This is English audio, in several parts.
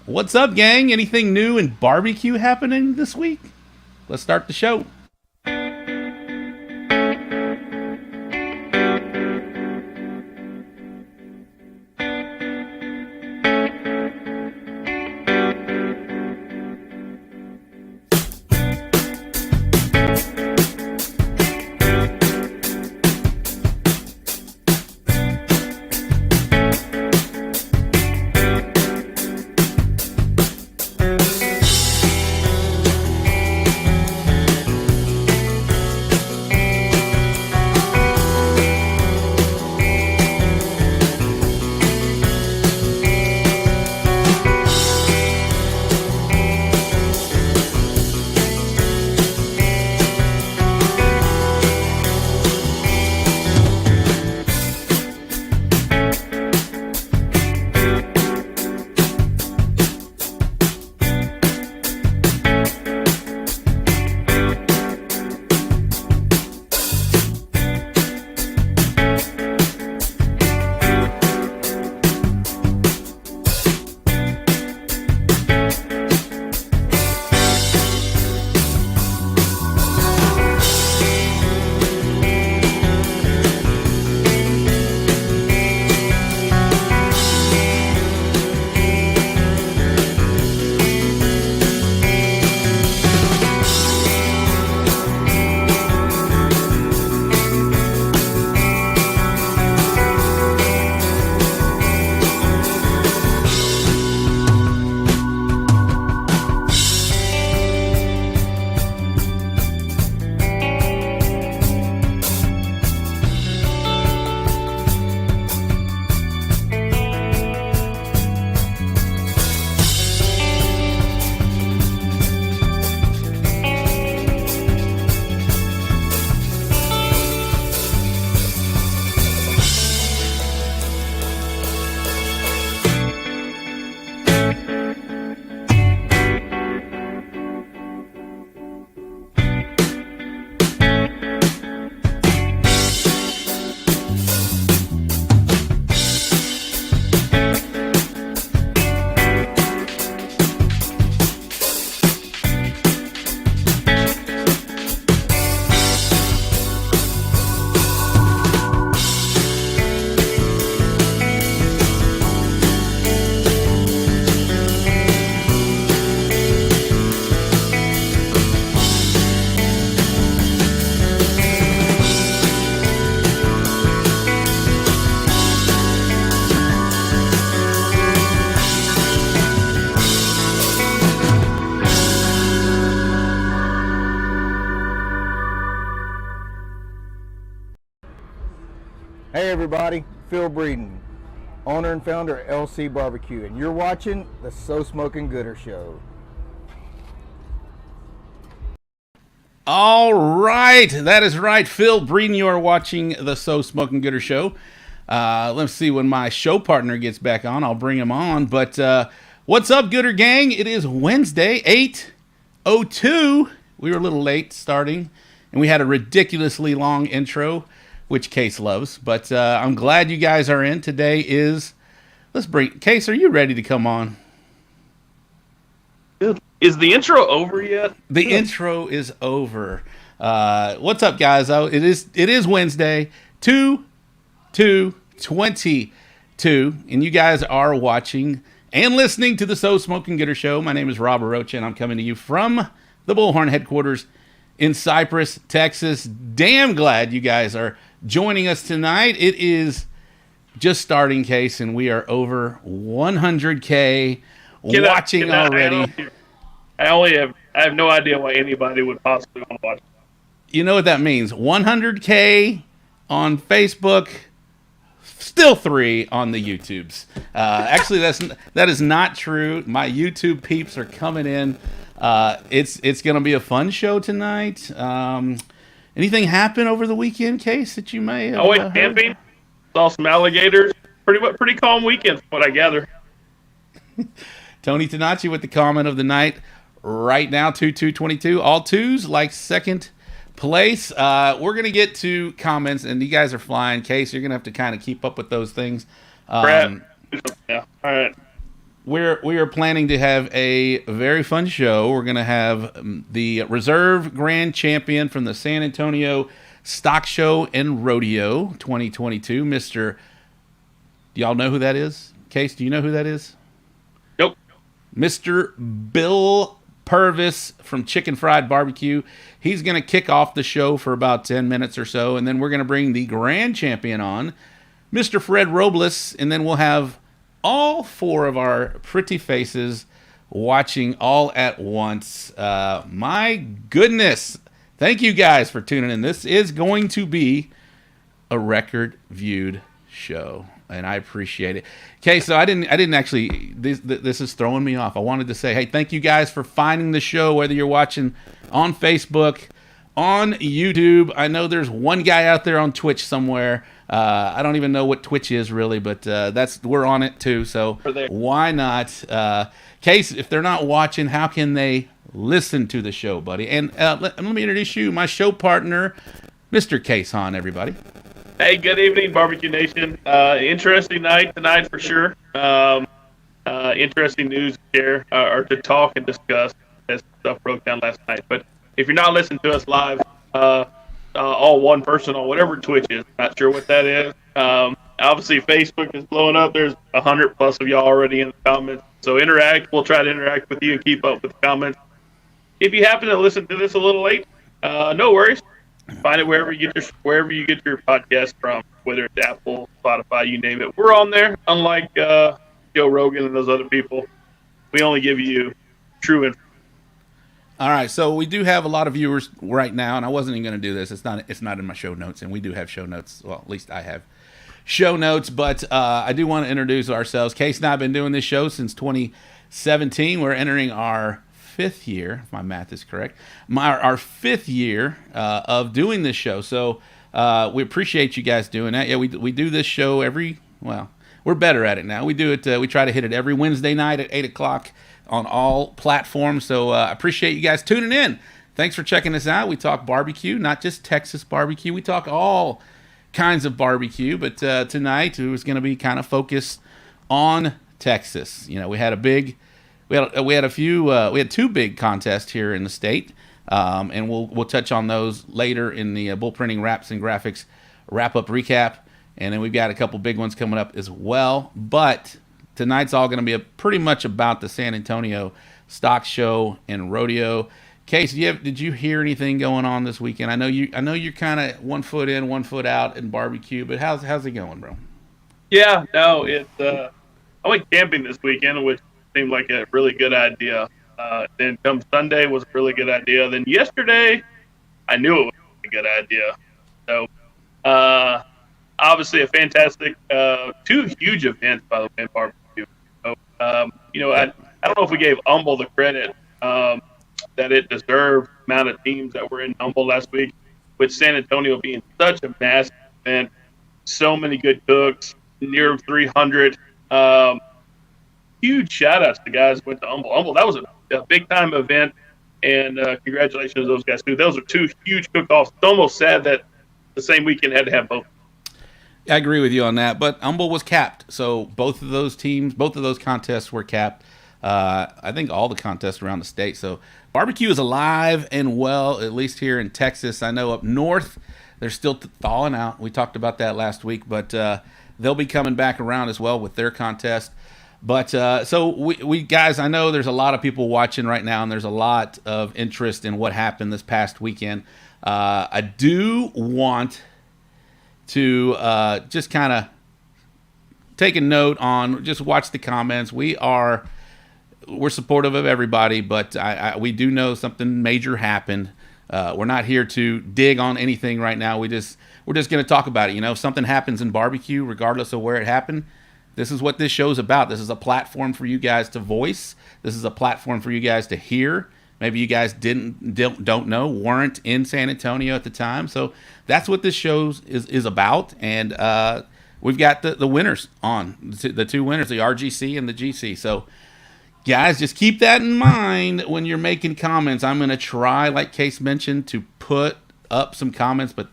What's up, gang? Anything new in barbecue happening this week? Let's start the show. Hey everybody, Phil Breeden, owner and founder of LC Barbecue, and you're watching the So Smokin Gooder Show. All right, that is right. Phil Breeden, you are watching the So Smokin Gooder Show. Let's see when my show partner gets back on. I'll bring him on. But what's up, Gooder Gang? It is Wednesday, 8:02. We were a little late starting, and we had a ridiculously long intro, which Case loves. But I'm glad you guys are in. Today is, Case, are you ready to come on? Is the intro over yet? The intro is over. What's up, guys? It is Wednesday, 2/2/22, and you guys are watching and listening to the So Smokin Gooder Show. My name is Rob Rocha, and I'm coming to you from the Bullhorn headquarters in Cypress, Texas. Damn glad you guys are joining us tonight. It is just starting, Case, and we are over 100K watching already. I have no idea why anybody would possibly want to watch. You know what that means? 100K on Facebook, still 3 on the YouTubes. Actually, that is not true. My YouTube peeps are coming in. It's going to be a fun show tonight. Anything happen over the weekend, Case, that you may have I went camping, saw some alligators. Pretty calm weekend, from what I gather. Tony Tanachi with the comment of the night. Right now, 2/2/22. All twos, like second place. We're going to get to comments, and you guys are flying. Case, you're going to have to kind of keep up with those things. Yeah, all right. we are planning to have a very fun show. We're going to have the reserve grand champion from the San Antonio Stock Show and Rodeo 2022, Mr. Do y'all know who that is? Case, do you know who that is? Nope. Mr. Bill Purvis from Chicken Fried Barbecue. He's going to kick off the show for about 10 minutes or so, and then we're going to bring the grand champion on, Mr. Fred Robles, and then we'll have all four of our pretty faces watching all at once. My goodness. Thank you guys for tuning in. This is going to be a record viewed show, and I appreciate it. Okay, so I didn't actually, this is throwing me off. I wanted to say, hey, thank you guys for finding the show, whether you're watching on Facebook, on YouTube. I know there's one guy out there on Twitch somewhere. I don't even know what Twitch is really, but we're on it too. So why not? Case, if they're not watching, how can they listen to the show, buddy? And let me introduce you, my show partner, Mr. Case Hahn, everybody. Hey, good evening, Barbecue Nation. Interesting night tonight for sure. Interesting news to share or to talk and discuss as stuff broke down last night. But if you're not listening to us live, all one person on whatever Twitch is, not sure what that is. Obviously, Facebook is blowing up. There's 100+ of y'all already in the comments. So interact. We'll try to interact with you and keep up with the comments. If you happen to listen to this a little late, no worries. Find it wherever you get your podcast from, whether it's Apple, Spotify, you name it. We're on there. Unlike Joe Rogan and those other people, we only give you true information. All right, so we do have a lot of viewers right now, and I wasn't even going to do this. It's not in my show notes, and we do have show notes. Well, at least I have show notes, but I do want to introduce ourselves. Case and I have been doing this show since 2017. We're entering our 5th year, if my math is correct, our 5th year of doing this show. So we appreciate you guys doing that. Yeah, we do this show we're better at it now. We do it. We try to hit it every Wednesday night at 8 o'clock on all platforms. So I appreciate you guys tuning in. Thanks for checking us out. We talk barbecue, not just Texas barbecue. We talk all kinds of barbecue, but tonight it was going to be kind of focused on Texas. You know, we had two big contests here in the state, and we'll touch on those later in the bull printing wraps and graphics wrap-up recap, and then we've got a couple big ones coming up as well. But tonight's all going to be pretty much about the San Antonio Stock Show and Rodeo. Case, did you hear anything going on this weekend? I know you're kind of 1 foot in, 1 foot out in barbecue, but how's it going, bro? Yeah, no, I went camping this weekend, which seemed like a really good idea. Then come Sunday was a really good idea. Then yesterday, I knew it was a good idea. So, obviously a fantastic, 2 huge events, by the way, in barbecue. So, I don't know if we gave Humble the credit that it deserved, the amount of teams that were in Humble last week, with San Antonio being such a massive event, so many good cooks, near 300. Huge shout-outs to guys who went to Humble. That was a big-time event, and congratulations to those guys, too. Those are 2 huge cook-offs. It's almost sad that the same weekend had to have both. I agree with you on that, but Humble was capped, so both of those contests were capped. I think all the contests around the state. So barbecue is alive and well, at least here in Texas. I know up north they're still thawing out. We talked about that last week, but they'll be coming back around as well with their contest. But so we guys, I know there's a lot of people watching right now, and there's a lot of interest in what happened this past weekend. I do want to just kind of take a note on, just watch the comments. We're supportive of everybody, but we do know something major happened. We're not here to dig on anything right now. We're just going to talk about it. You know, if something happens in barbecue, regardless of where it happened, this is what this show's about. This is a platform for you guys to voice. This is a platform for you guys to hear. Maybe you guys don't know, weren't in San Antonio at the time. So that's what this show is about. And we've got the winners on, the 2 winners, the RGC and the GC. So guys, just keep that in mind when you're making comments. I'm going to try, like Case mentioned, to put up some comments, but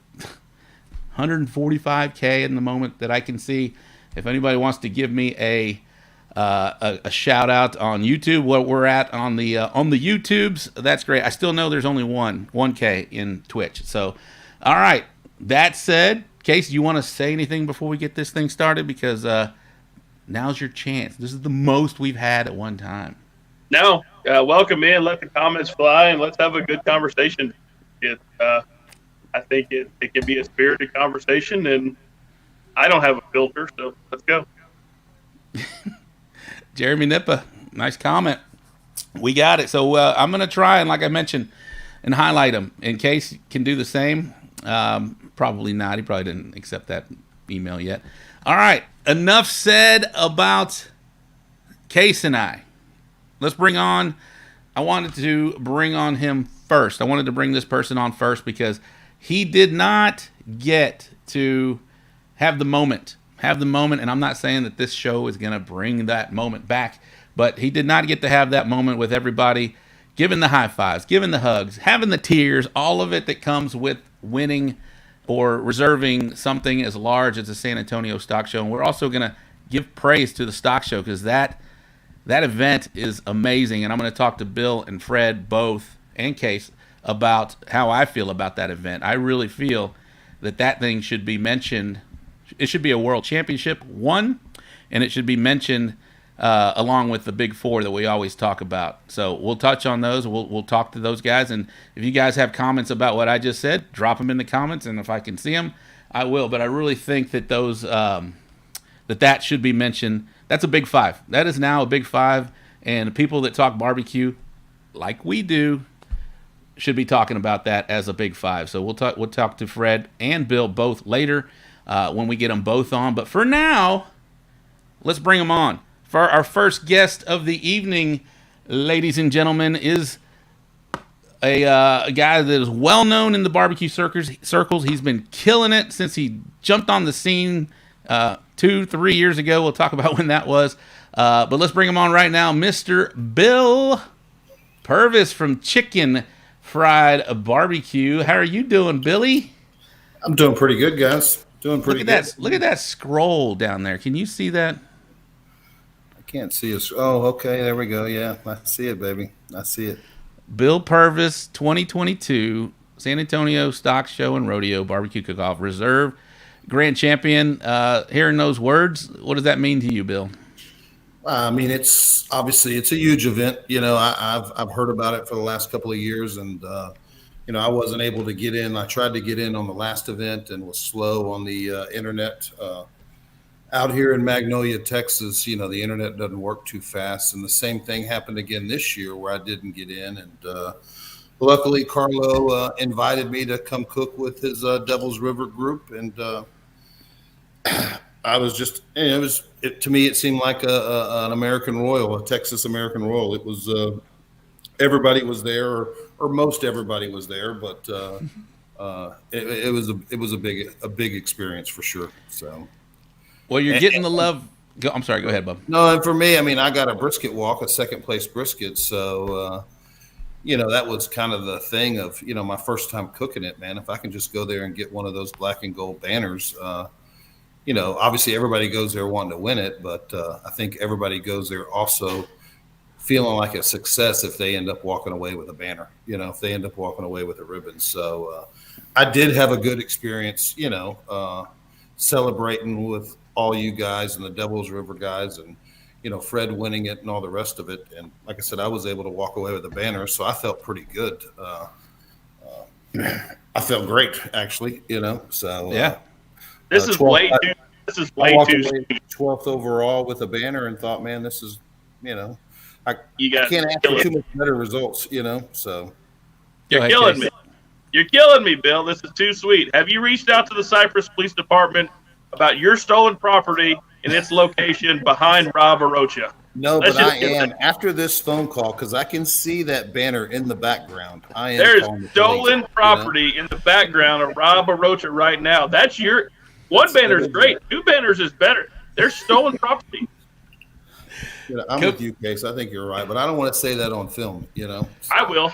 145K in the moment that I can see. If anybody wants to give me a a shout out on YouTube. What we're at on the YouTubes, that's great. I still know there's only 1K in Twitch. So, all right. That said, Case, you want to say anything before we get this thing started? Because now's your chance. This is the most we've had at one time. No, welcome in. Let the comments fly, and let's have a good conversation. I think it can be a spirited conversation, and I don't have a filter, so let's go. Jeremy Nippa, nice comment. We got it. So I'm going to try and, like I mentioned, and highlight them. In Case can do the same. Probably not. He probably didn't accept that email yet. All right. Enough said about Case and I. Let's bring on. I wanted to bring on him first. I wanted to bring this person on first because he did not get to have the moment. And I'm not saying that this show is going to bring that moment back, but he did not get to have that moment with everybody, giving the high fives, giving the hugs, having the tears, all of it that comes with winning or reserving something as large as the San Antonio Stock Show. And we're also going to give praise to the Stock Show because that event is amazing. And I'm going to talk to Bill and Fred both and Case about how I feel about that event. I really feel that thing should be mentioned. It should be a world championship, one, and it should be mentioned along with the big four that we always talk about. So we'll touch on those. We'll talk to those guys. And if you guys have comments about what I just said, drop them in the comments. And if I can see them, I will. But I really think that those that should be mentioned. That's a big five. That is now a big five. And people that talk barbecue like we do should be talking about that as a big five. So we'll talk to Fred and Bill both later when we get them both on. But for now, let's bring them on. For our first guest of the evening, ladies and gentlemen, is a guy that is well known in the barbecue circles. He's been killing it since he jumped on the scene 2-3 years ago. We'll talk about when that was. But let's bring him on right now, Mr. Bill Purvis from Chicken Fried Barbecue. How are you doing, Billy? I'm doing pretty good, guys. Doing pretty good. Look at that scroll down there. Can you see that? Can't see us. Oh, okay. There we go. Yeah, I see it, baby. I see it. Bill Purvis, 2022 San Antonio Stock Show and Rodeo Barbecue Cook-Off Reserve Grand Champion. Hearing those words, what does that mean to you, Bill? I mean, it's obviously a huge event. You know, I've heard about it for the last couple of years, and you know, I wasn't able to get in. I tried to get in on the last event and was slow on the internet. Out here in Magnolia, Texas, you know, the internet doesn't work too fast. And the same thing happened again this year where I didn't get in. And luckily, Carlo invited me to come cook with his Devil's River group. And I was just, to me, it seemed like an American Royal, a Texas American Royal. It was, everybody was there, or most everybody was there, but it was a big experience for sure. So. Well, you're getting the love. I'm sorry. Go ahead, Bub. No, and for me, I mean, I got a brisket walk, a second place brisket. So, you know, that was kind of the thing of, you know, my first time cooking it, man. If I can just go there and get one of those black and gold banners, you know, obviously everybody goes there wanting to win it, but I think everybody goes there also feeling like a success if they end up walking away with a banner, you know, if they end up walking away with a ribbon. So I did have a good experience, you know, celebrating with all you guys and the Devil's River guys and, you know, Fred winning it and all the rest of it. And like I said, I was able to walk away with a banner. So I felt pretty good. I felt great, actually, you know, so. Yeah. This is way too soon. 12th overall with a banner and thought, man, this is, you know, I can't ask for too much better results, you know, so. You're killing me. You're killing me, Bill. This is too sweet. Have you reached out to the Cypress Police Department about your stolen property and its location behind Rob Arocha? No, but I am after this phone call because I can see that banner in the background. There's stolen property in the background of Rob Arocha right now. That's your one banner is great. Two banners is better. There's stolen property. You know, I'm with you, Case. I think you're right, but I don't want to say that on film. You know, I will.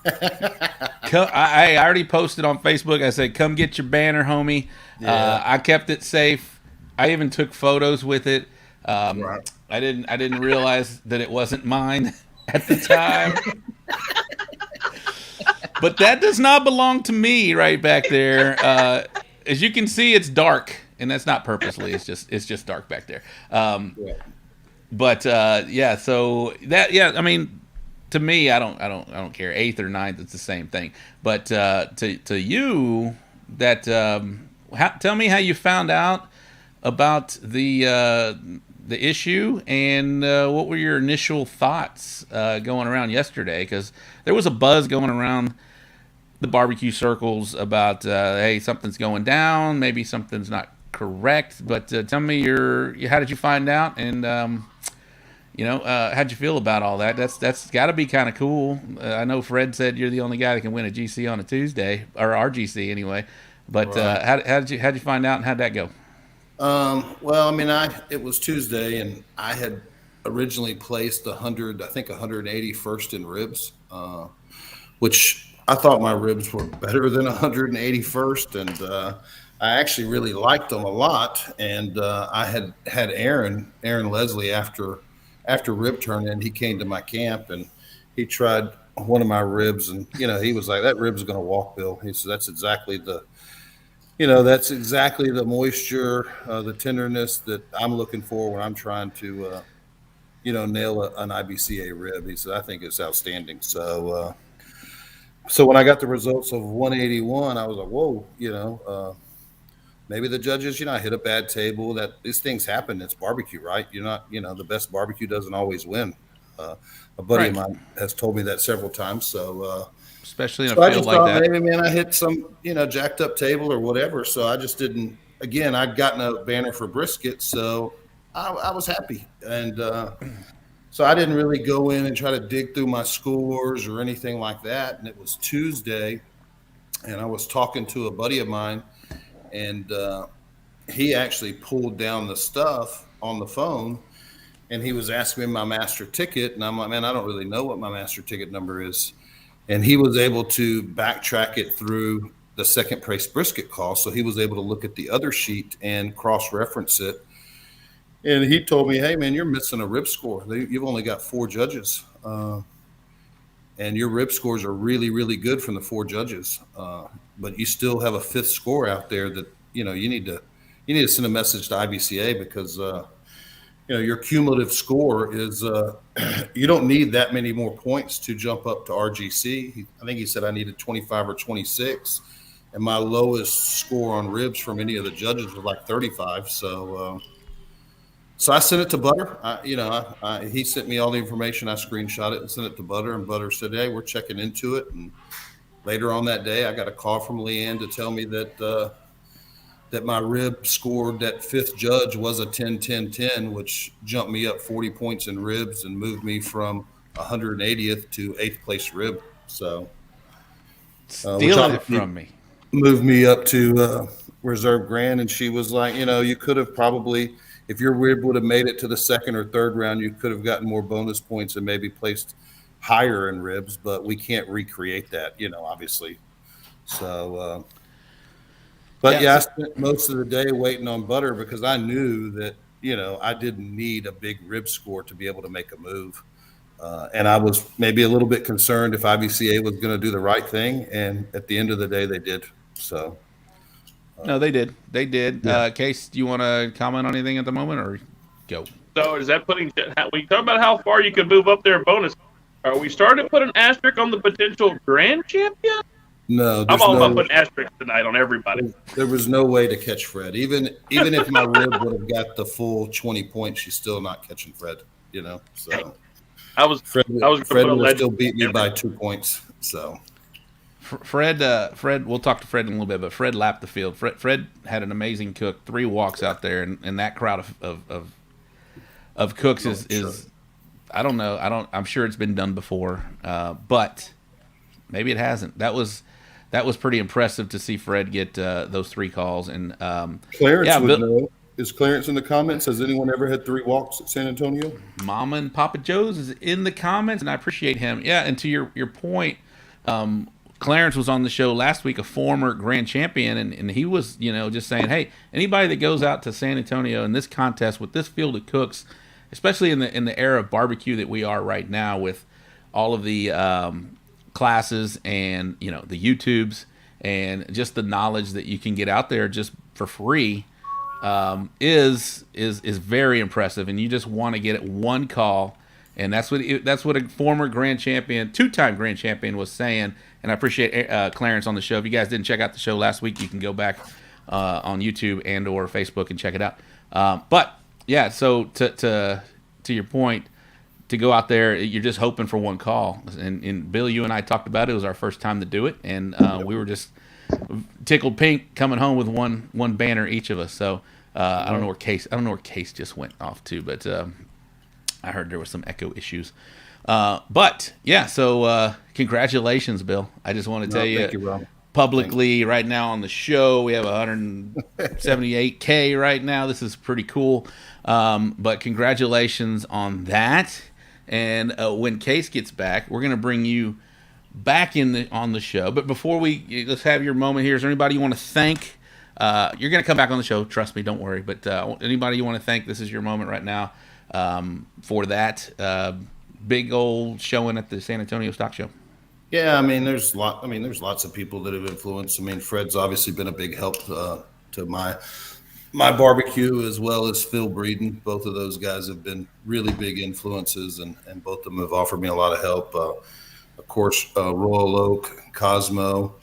I already posted on Facebook. I said, "Come get your banner, homie." Yeah. I kept it safe. I even took photos with it. Right. I didn't realize that it wasn't mine at the time. But that does not belong to me right back there. As you can see, it's dark, and that's not purposely. It's just dark back there. But yeah, so that I mean, to me, I don't care. 8th or 9th, it's the same thing. But to you, that tell me how you found out about the issue, and what were your initial thoughts going around yesterday? Because there was a buzz going around the barbecue circles about hey, something's going down, maybe something's not correct. But tell me how did you find out, and how'd you feel about all that? That's got to be kind of cool. I know Fred said you're the only guy that can win a GC on a Tuesday, or RGC anyway. But right. How'd you find out, and how'd that go? Well, I mean, it was Tuesday, and I had originally placed 181st in ribs, which I thought my ribs were better than 181st, and I actually really liked them a lot. And I had Aaron Leslie after rib turn in. He came to my camp and he tried one of my ribs, and he was like, "That rib's going to walk, Bill." He said, "That's exactly the moisture, the tenderness that I'm looking for when I'm trying to, nail an IBCA rib." He said, "I think it's outstanding." So when I got the results of 181, I was like, whoa, maybe the judges, I hit a bad table. That these things happen. It's barbecue, right? You're not, the best barbecue doesn't always win. A buddy of mine has told me that several times. So, especially in a field like that. Maybe, man, I hit some, jacked up table or whatever. So I just didn't. Again, I'd gotten a banner for brisket, so I was happy, and so I didn't really go in and try to dig through my scores or anything like that. And it was Tuesday, and I was talking to a buddy of mine, and he actually pulled down the stuff on the phone, and he was asking me my master ticket, and I'm like, man, I don't really know what my master ticket number is. And he was able to backtrack it through the second place brisket call. So he was able to look at the other sheet and cross-reference it. And he told me, hey, man, you're missing a rib score. You've only got 4 judges. And your rib scores are really, really good from the 4 judges. But you still have a 5th score out there that, you need to send a message to IBCA, because, your cumulative score is you don't need that many more points to jump up to RGC. I think he said I needed 25 or 26. And my lowest score on ribs from any of the judges was like 35. So I sent it to Butter. He sent me all the information. I screenshot it and sent it to Butter, and Butter said, hey, we're checking into it. And later on that day, I got a call from Leanne to tell me that my rib scored, that 5th judge was a 10-10-10, which jumped me up 40 points in ribs and moved me from 180th to 8th place rib. So stealing it from me. Moved me up to reserve grand, and she was like, you could have probably, if your rib would have made it to the 2nd or 3rd round, you could have gotten more bonus points and maybe placed higher in ribs, but we can't recreate that, obviously. So, I spent most of the day waiting on Butter, because I knew that, I didn't need a big rib score to be able to make a move. And I was maybe a little bit concerned if IBCA was going to do the right thing. And at the end of the day, they did. So. No, they did. They did. Yeah. Case, do you want to comment on anything at the moment, or go? So is that we talk about how far you could move up there in bonus? Are we starting to put an asterisk on the potential grand champion? No, I'm all about putting asterisks tonight on everybody. There was no way to catch Fred. Even if my rib would have got the full 20 points, she's still not catching Fred. So Fred would still beat me by 2 points. So Fred, we'll talk to Fred in a little bit, but Fred lapped the field. Fred had an amazing cook, 3 walks out there, and that crowd of cooks is I don't know. I'm sure it's been done before, but maybe it hasn't. That was pretty impressive to see Fred get those 3 calls. And Clarence would know. Is Clarence in the comments? Has anyone ever had 3 walks at San Antonio? Mama and Papa Joe's is in the comments, and I appreciate him. Yeah, and to your point, Clarence was on the show last week, a former grand champion, and he was, just saying, hey, anybody that goes out to San Antonio in this contest with this field of cooks especially in the era of barbecue that we are right now, with all of the classes and the YouTubes and just the knowledge that you can get out there just for free, is very impressive. And you just want to get it one call, and that's what a former grand champion, 2-time grand champion, was saying. And I appreciate Clarence on the show. If you guys didn't check out the show last week, you can go back on YouTube and or Facebook and check it out. But yeah, so to your point, to go out there, you're just hoping for one call. And Bill, you and I talked about it. It was our first time to do it, and we were just tickled pink coming home with one banner each of us. So I don't know where Case just went off to, but I heard there was some echo issues. But yeah, so congratulations, Bill. I just want to tell you publicly right now on the show, we have 178K right now. This is pretty cool. But congratulations on that. And when Case gets back, we're going to bring you back on the show. But before let's have your moment here. Is there anybody you want to thank? You're going to come back on the show. Trust me, don't worry. But anybody you want to thank, this is your moment right now for that big old showing at the San Antonio Stock Show. Yeah, there's lots of people that have influenced. Fred's obviously been a big help to my barbecue, as well as Phil Breeden. Both of those guys have been really big influences, and both of them have offered me a lot of help. Of course, Royal Oak, Cosmo,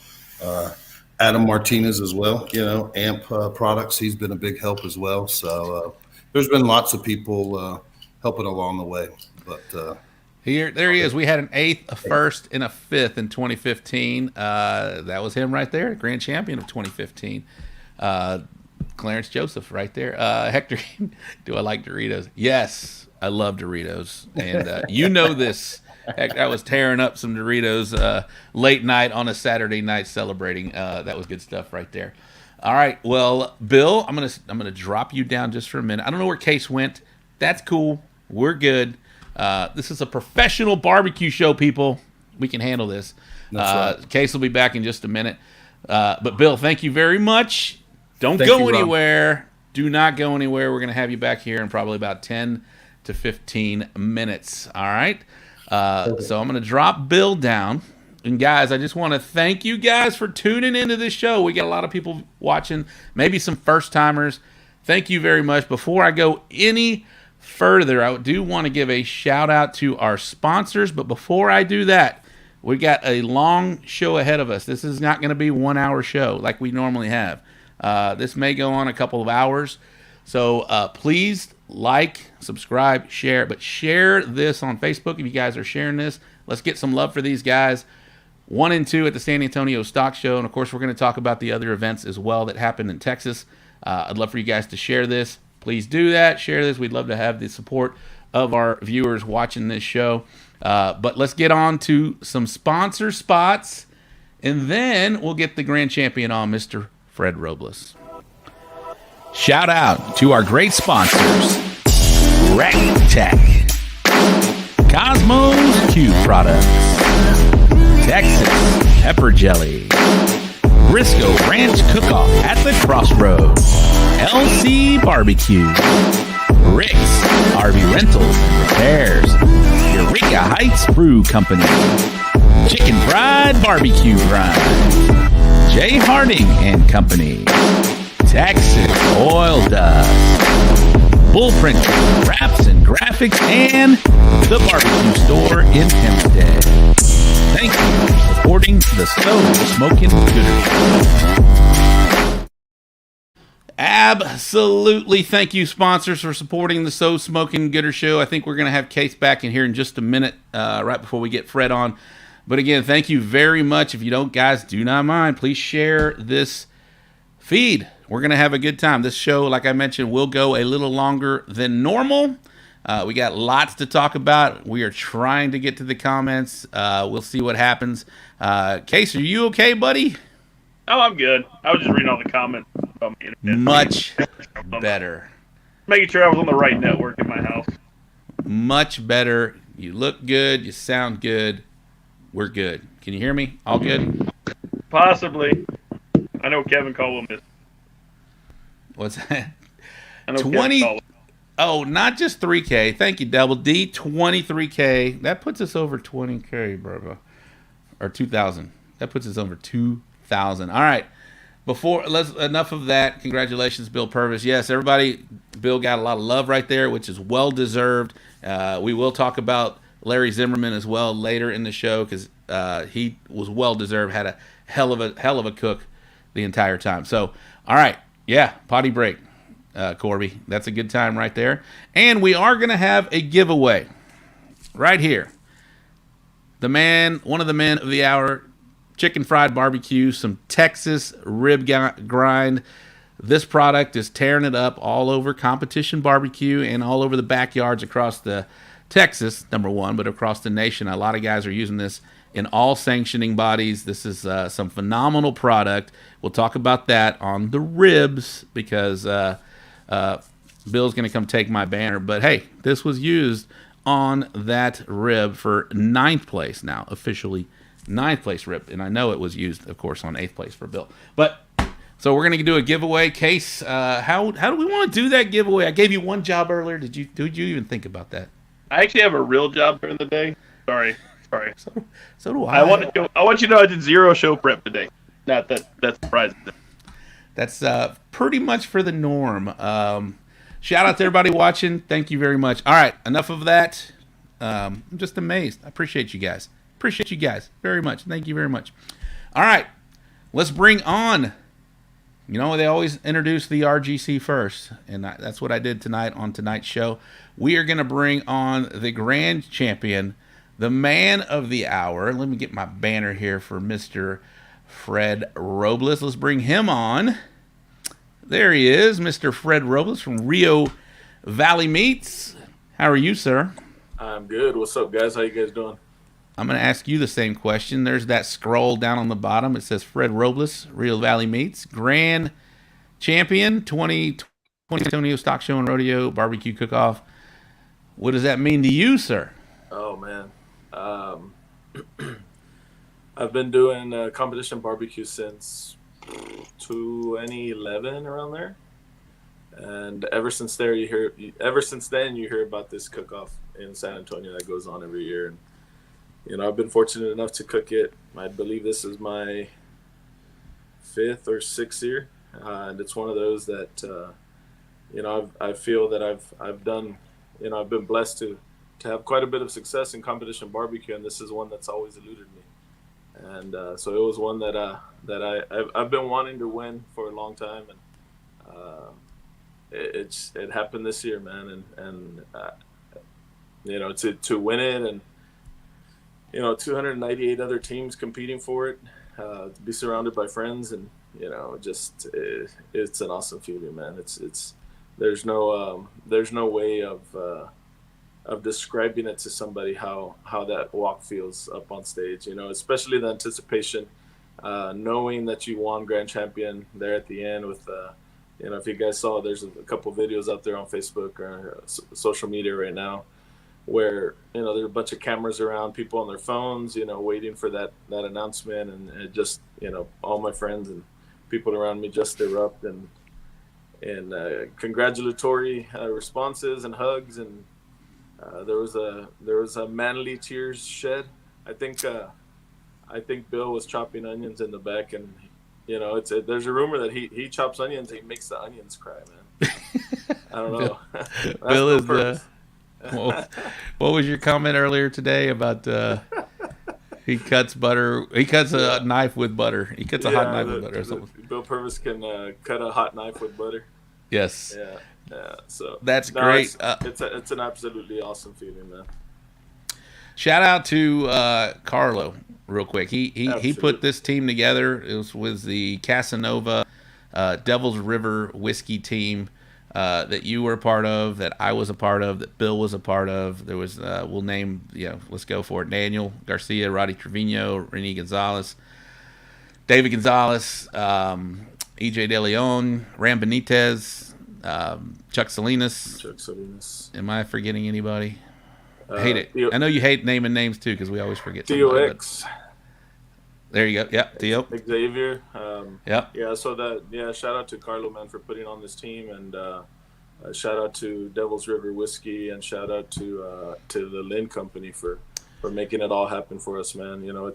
Adam Martinez as well. AMP Products, he's been a big help as well. So there's been lots of people helping along the way. But there he is. We had an 8th, a 1st, and a 5th in 2015. That was him right there, grand champion of 2015. Clarence Joseph right there. Hector, do I like Doritos? Yes, I love Doritos. And this. Heck, I was tearing up some Doritos late night on a Saturday night celebrating. That was good stuff right there. All right, well, Bill, I'm gonna drop you down just for a minute. I don't know where Case went. That's cool. We're good. This is a professional barbecue show, people. We can handle this. Right. Case will be back in just a minute. But Bill, thank you very much. Don't go anywhere. Do not go anywhere. We're going to have you back here in probably about 10 to 15 minutes. All right? So I'm going to drop Bill down. And guys, I just want to thank you guys for tuning into this show. We got a lot of people watching, maybe some first-timers. Thank you very much. Before I go any further, I do want to give a shout-out to our sponsors. But before I do that, we got a long show ahead of us. This is not going to be a 1-hour show like we normally have. This may go on a couple of hours. So please like, subscribe, share. But share this on Facebook if you guys are sharing this. Let's get some love for these guys. 1 and 2 at the San Antonio Stock Show. And, of course, we're going to talk about the other events as well that happened in Texas. I'd love for you guys to share this. Please do that. Share this. We'd love to have the support of our viewers watching this show. But let's get on to some sponsor spots. And then we'll get the grand champion on, Mr. Fred Robles. Shout out to our great sponsors, Rec Tech, Cosmos Q Products, Texas Pepper Jelly, Briscoe Ranch Cook-Off at the Crossroads, LC Barbecue, Rick's RV Rentals and Repairs, Eureka Heights Brew Company, Chicken Fried Barbecue Grind, Jay Harding and Company, Texas Oil Dust, Bullprint Wraps and Graphics, and the Barbecue Store in Hempstead. Thank you for supporting the So Smokin Gooder Show. Absolutely. Thank you, sponsors, for supporting the So Smokin Gooder Show. I think we're going to have Case back in here in just a minute, right before we get Fred on. But again, thank you very much. If you don't, guys, do not mind. Please share this feed. We're going to have a good time. This show, like I mentioned, will go a little longer than normal. We got lots to talk about. We are trying to get to the comments. We'll see what happens. Case, are you okay, buddy? Oh, I'm good. I was just reading all the comments. Much better. Making sure I was on the right network in my house. Much better. You look good. You sound good. We're good. Can you hear me? All good? Possibly. I know Kevin Cole will miss. What's that? I know Kevin Cole. Oh, not just 3K. Thank you, Double D. 23K. That puts us over 20K, bro. Or 2,000. That puts us over 2,000. All right. Enough of that. Congratulations, Bill Purvis. Yes, everybody. Bill got a lot of love right there, which is well deserved. We will talk about Larry Zimmerman as well later in the show because he was well deserved. Had a hell of a cook the entire time. So, all right, yeah, potty break. Corby. That's a good time right there. And we are going to have a giveaway right here. One of the men of the hour, chicken fried barbecue, some Texas rib grind. This product is tearing it up all over competition barbecue and all over the backyards across the Texas, number one, but across the nation. A lot of guys are using this in all sanctioning bodies. This is some phenomenal product. We'll talk about that on the ribs because Bill's going to come take my banner. But, hey, this was used on that rib for 9th place now, officially 9th place rib. And I know it was used, of course, on 8th place for Bill. But so we're going to do a giveaway. Case, how do we want to do that giveaway? I gave you one job earlier. Did you even think about that? I actually have a real job during the day. Sorry. So do I. I want you to know I did 0 show prep today. Not that's surprising. That's pretty much for the norm. Shout out to everybody watching. Thank you very much. All right, enough of that. I'm just amazed. I appreciate you guys. Appreciate you guys very much. Thank you very much. All right, let's bring on. You know, they always introduce the RGC first, and that's what I did tonight on tonight's show. We are going to bring on the grand champion, the man of the hour. Let me get my banner here for Mr. Fred Robles. Let's bring him on. There he is, Mr. Fred Robles from Rio Valley Meats. How are you, sir? I'm good. What's up, guys? How you guys doing? I'm going to ask you the same question. There's that scroll down on the bottom. It says Fred Robles, Rio Valley Meats, Grand Champion, 2020 Antonio Stock Show and Rodeo Barbecue Cook-Off. What does that mean to you, sir? Oh, man. I've been doing competition barbecue since 2011, around there. And ever since then, you hear about this cook-off in San Antonio that goes on every year. And you know, I've been fortunate enough to cook it. I believe this is my 5th or 6th year, and it's one of those that you know, I feel that I've done. You know, I've been blessed to have quite a bit of success in competition barbecue, and this is one that's always eluded me. And so it was one that I've been wanting to win for a long time, and it happened this year, man. And you know, to win it, and you know, 298 other teams competing for it, to be surrounded by friends, and you know, just it's an awesome feeling, man. It's there's no way of describing it to somebody how that walk feels up on stage, you know, especially the anticipation, knowing that you won grand champion there at the end with, you know, if you guys saw, there's a couple videos out there on Facebook or social media right now where, you know, there's a bunch of cameras around, people on their phones, you know, waiting for that announcement, and it just, you know, all my friends and people around me just erupt and congratulatory responses and hugs, and there was a manly tears shed. I think Bill was chopping onions in the back, and you know, there's a rumor that he chops onions, he makes the onions cry, man. I don't know. Bill is what was your comment earlier today about he cuts butter? He cuts a knife with butter. He cuts a hot knife with butter or something. Bill Purvis can cut a hot knife with butter. Yes. Yeah. So that's great. It's an absolutely awesome feeling, man. Shout out to Carlo, real quick. He put this team together. It was the Casanova Devil's River whiskey team that you were a part of, that I was a part of, that Bill was a part of. There was we'll name, let's go for it: Daniel Garcia, Roddy Trevino, Rene Gonzalez, David Gonzalez, EJ De Leon, Ram Benitez, Chuck Salinas. Am I forgetting anybody? I hate it. I know you hate naming names too, because we always forget. DOX. There you go. Yep, Dio. Xavier. Yep. Yeah. So shout out to Carlo, man, for putting on this team, and shout out to Devil's River Whiskey, and shout out to the Lynn Company for making it all happen for us, man. You know,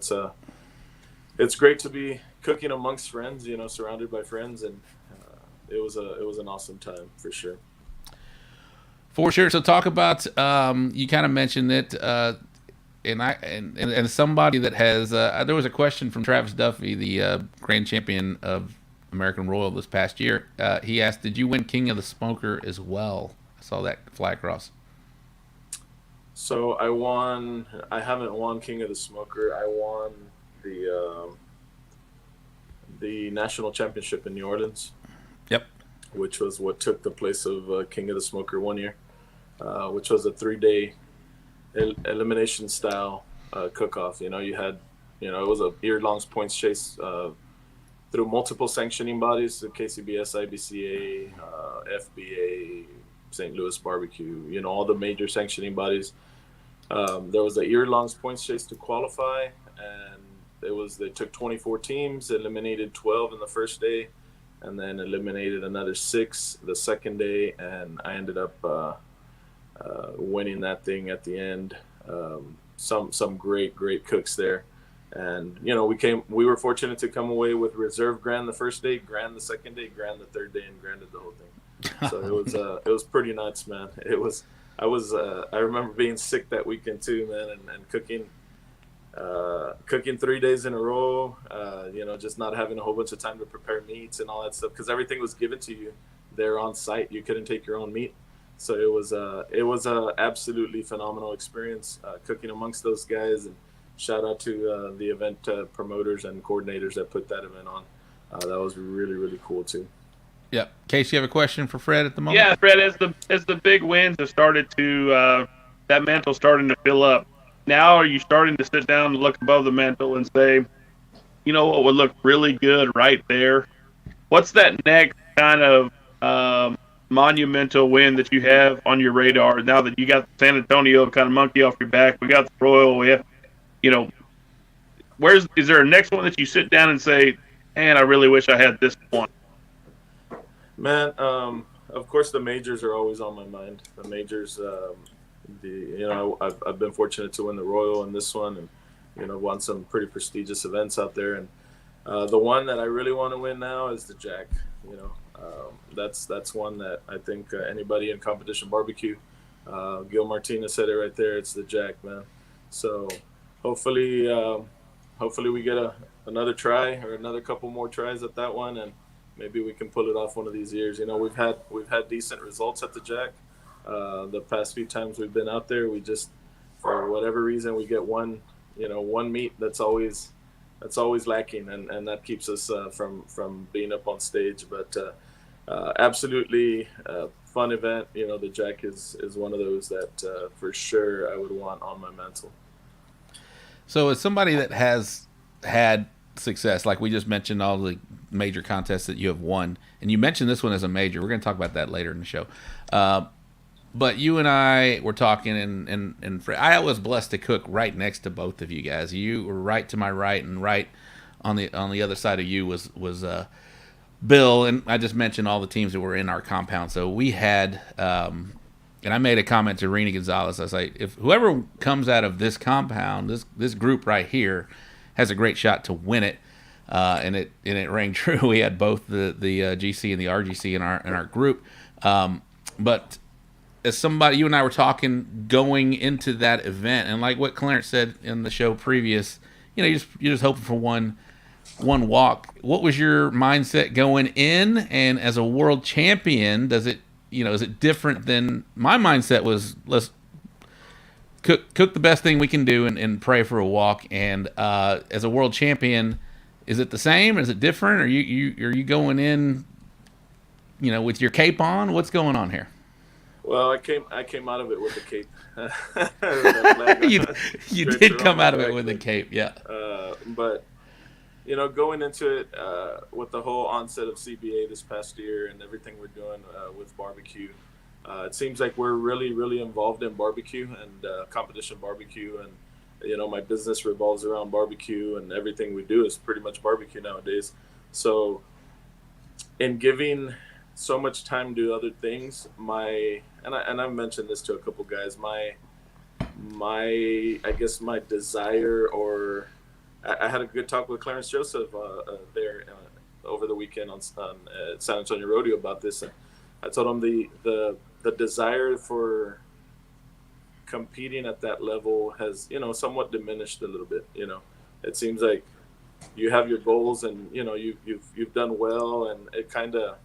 it's great to be cooking amongst friends, you know, surrounded by friends, and it was an awesome time for sure. For sure. So talk about you kind of mentioned it, and somebody that has there was a question from Travis Duffy, the grand champion of American Royal this past year. He asked, "Did you win King of the Smoker as well?" I saw that fly across. So I haven't won King of the Smoker. I won the national championship in New Orleans. Yep. Which was what took the place of King of the Smoker one year, which was a 3-day elimination style cook-off. You know, it was a year-long points chase through multiple sanctioning bodies, the KCBS, IBCA, FBA, St. Louis Barbecue, you know, all the major sanctioning bodies. There was a year-long points chase to qualify, and they took 24 teams, eliminated 12 in the first day, and then eliminated another 6 the second day, and I ended up winning that thing at the end. Some great cooks there, and you know, we were fortunate to come away with reserve grand the first day, grand the second day, grand the third day, and granded the whole thing. So it was pretty nuts, man. I remember being sick that weekend too, man, and cooking 3 days in a row, you know, just not having a whole bunch of time to prepare meats and all that stuff, because everything was given to you there on site. You couldn't take your own meat. So it was a absolutely phenomenal experience cooking amongst those guys, and shout out to the event promoters and coordinators that put that event on. That was really cool too. Yep. Case, you have a question for Fred at the moment? Yeah, Fred, as the big wins have started to that mantle starting to fill up. Now are you starting to sit down and look above the mantle and say, you know what would look really good right there? What's that next kind of monumental win that you have on your radar now that you got San Antonio kind of monkey off your back? We got the Royal. We have, you know, is there a next one that you sit down and say, man, I really wish I had this one? Man, of course the majors are always on my mind. The majors, I've been fortunate to win the Royal in this one, and you know, won some pretty prestigious events out there. And the one that I really want to win now is the Jack. You know, that's one that I think anybody in competition barbecue, Gil Martinez said it right there. It's the Jack, man. So hopefully we get another try or another couple more tries at that one, and maybe we can pull it off one of these years. You know, we've had decent results at the Jack. The past few times we've been out there, we just, for whatever reason, we get one meat that's always lacking, and that keeps us from being up on stage. But absolutely fun event. You know, the Jack is one of those that for sure I would want on my mantle. So as somebody that has had success, like we just mentioned all the major contests that you have won, and you mentioned this one as a major. We're going to talk about that later in the show. But you and I were talking, and I was blessed to cook right next to both of you guys. You were right to my right, and right on the other side of you was Bill. And I just mentioned all the teams that were in our compound. So we had, and I made a comment to Rena Gonzalez. I was like, if whoever comes out of this compound, this group right here, has a great shot to win it. And it rang true. We had both the GC and the RGC in our group. But as somebody, you and I were talking going into that event, and like what Clarence said in the show previous, you know, you're just hoping for one walk. What was your mindset going in? And as a world champion, is it different than my mindset was? Let's cook the best thing we can do and pray for a walk. And as a world champion, is it the same? Is it different? Are you going in, you know, with your cape on? What's going on here? Well, I came out of it with a cape. you did come out of it with a cape, yeah. But you know, going into it with the whole onset of CBA this past year and everything we're doing with barbecue, it seems like we're really involved in barbecue and competition barbecue, and you know, my business revolves around barbecue, and everything we do is pretty much barbecue nowadays. So in giving so much time to do other things. I've mentioned this to a couple guys. I guess my desire, or I had a good talk with Clarence Joseph there over the weekend on San Antonio Rodeo about this, and I told him the desire for competing at that level has, somewhat diminished a little bit. It seems like you have your goals, and you've done well, and it kind of,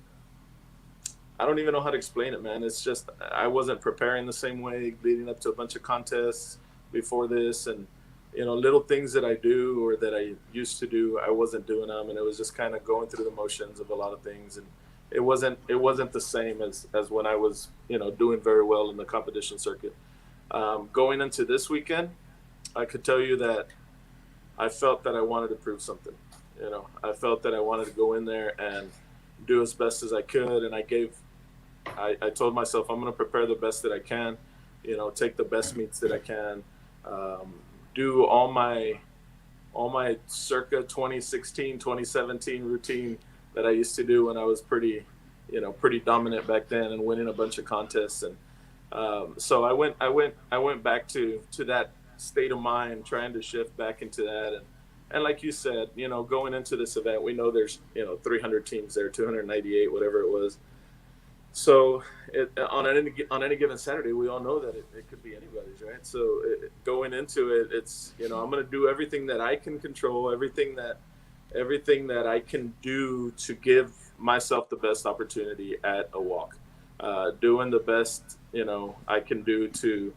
I don't even know how to explain it, man. It's just I wasn't preparing the same way leading up to a bunch of contests before this, and little things that I do or that I used to do, I wasn't doing them, and it was just kind of going through the motions of a lot of things, and it wasn't the same as when I was doing very well in the competition circuit. Going into this weekend, I could tell you that I felt that I wanted to prove something. I felt that I wanted to go in there and do as best as I could, and I told myself I'm going to prepare the best that I can, take the best meets that I can, do all my circa 2016, 2017 routine that I used to do when I was pretty dominant back then and winning a bunch of contests. And so I went back to that state of mind, trying to shift back into that. And like you said, going into this event, we know there's 300 teams there, 298, whatever it was. So on any given Saturday, we all know that it could be anybody's, right? So going into it, it's I'm going to do everything that I can control, everything that I can do to give myself the best opportunity at a walk, doing the best I can do to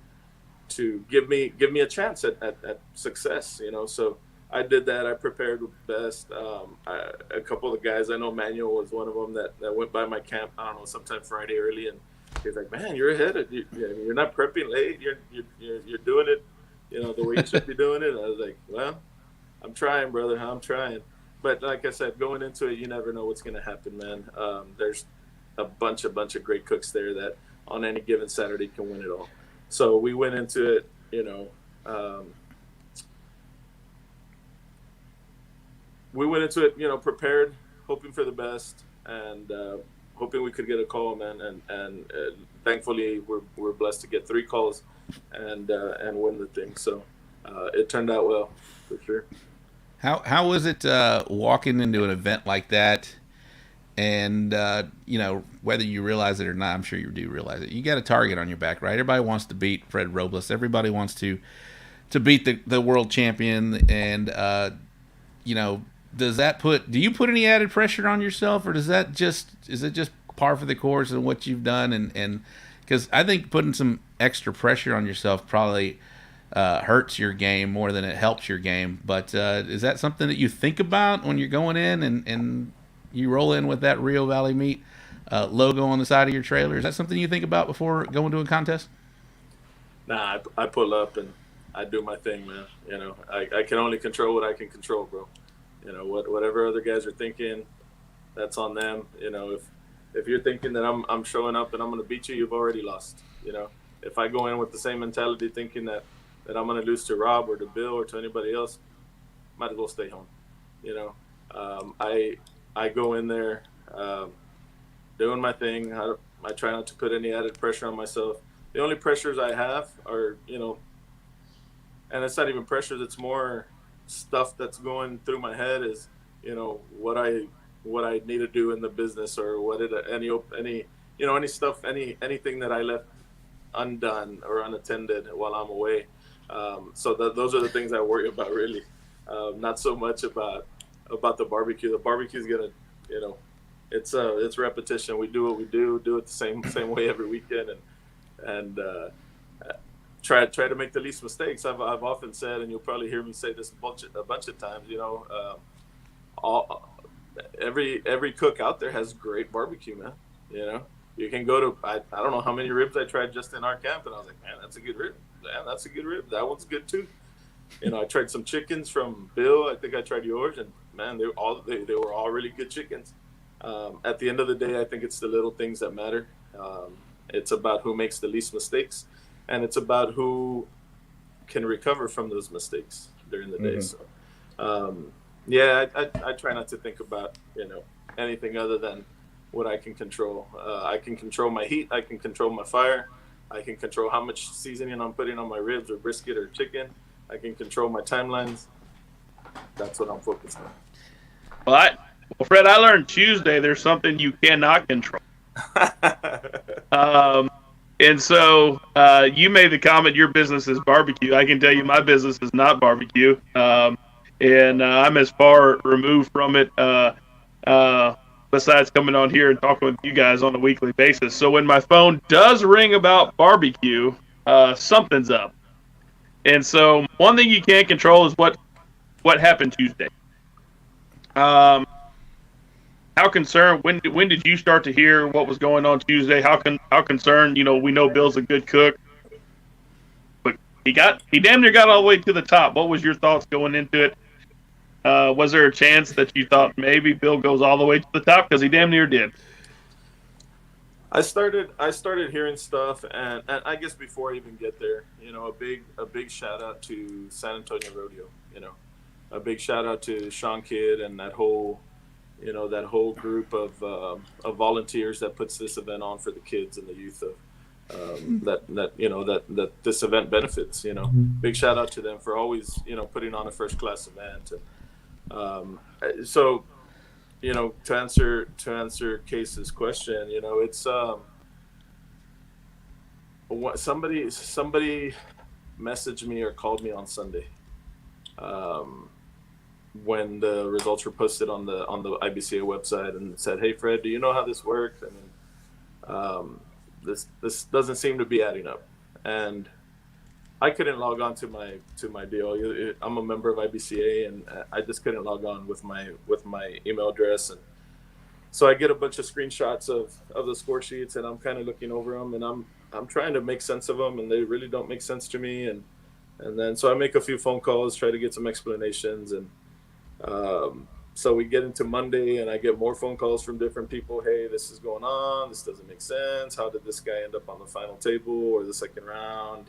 give me a chance at success. So I did that. I prepared best. A couple of the guys, I know Manuel was one of them that went by my camp, I don't know, sometime Friday early, and he's like, man, you're ahead. You're not prepping late. You're doing it, the way you should be doing it. I was like, well, I'm trying, brother. I'm trying. But like I said, going into it, you never know what's going to happen, man. There's a bunch of great cooks there that on any given Saturday can win it all. So we went into it, prepared, hoping for the best, and hoping we could get a call, man. And thankfully, we're blessed to get 3 calls and win the thing. So it turned out well, for sure. How was it walking into an event like that? And whether you realize it or not, I'm sure you do realize it. You got a target on your back, right? Everybody wants to beat Fred Robles. Everybody wants to beat the world champion. And do you put any added pressure on yourself, or is it just par for the course in what you've done? And because I think putting some extra pressure on yourself probably hurts your game more than it helps your game. But is that something that you think about when you're going in and you roll in with that Rio Valley Meat logo on the side of your trailer? Is that something you think about before going to a contest? Nah, I pull up and I do my thing, man. I can only control what I can control, bro. Whatever other guys are thinking, that's on them. If you're thinking that I'm showing up and I'm going to beat you, you've already lost. If I go in with the same mentality, thinking that I'm going to lose to Rob or to Bill or to anybody else, might as well stay home. I go in there doing my thing. I try not to put any added pressure on myself. The only pressures I have are, and it's not even pressures, it's more stuff that's going through my head is, what I need to do in the business, or any stuff, anything that I left undone or unattended while I'm away. So those are the things I worry about, really. Not so much about the barbecue. The barbecue is gonna, it's repetition. We do what we do it the same way every weekend, and try to make the least mistakes. I've often said, and you'll probably hear me say this a bunch of times. Every cook out there has great barbecue, man. You can go to I don't know how many ribs I tried just in our camp, and I was like, man, that's a good rib. Man, that's a good rib. That one's good too. I tried some chickens from Bill. I think I tried yours, and man, they were all really good chickens. At the end of the day, I think it's the little things that matter. It's about who makes the least mistakes, and it's about who can recover from those mistakes during the day. So, I try not to think about anything other than what I can control. I can control my heat. I can control my fire. I can control how much seasoning I'm putting on my ribs or brisket or chicken. I can control my timelines. That's what I'm focused on. Well, Fred, I learned Tuesday there's something you cannot control. And so you made the comment your business is barbecue. I can tell you my business is not barbecue. And I'm as far removed from it besides coming on here and talking with you guys on a weekly basis. So when my phone does ring about barbecue, something's up. And so one thing you can't control is what happened Tuesday. How concerned? When did you start to hear what was going on Tuesday? How concerned? We know Bill's a good cook, but he damn near got all the way to the top. What was your thoughts going into it? Was there a chance that you thought maybe Bill goes all the way to the top, because he damn near did? I started hearing stuff, and I guess before I even get there, a big shout out to San Antonio Rodeo. A big shout out to Sean Kidd and that whole group of volunteers that puts this event on for the kids and the youth that this event benefits. Big shout out to them for always putting on a first class event. And so to answer Case's question, it's somebody messaged me or called me on Sunday. When the results were posted on the IBCA website, and said, "Hey Fred, do you know how this works? I mean, this doesn't seem to be adding up." And I couldn't log on to my deal. I'm a member of IBCA, and I just couldn't log on with my email address. And so I get a bunch of screenshots of the score sheets, and I'm kind of looking over them, and I'm trying to make sense of them, and they really don't make sense to me. And then so I make a few phone calls, try to get some explanations, and so we get into Monday, and I get more phone calls from different people. Hey, this is going on. This doesn't make sense. How did this guy end up on the final table or the second round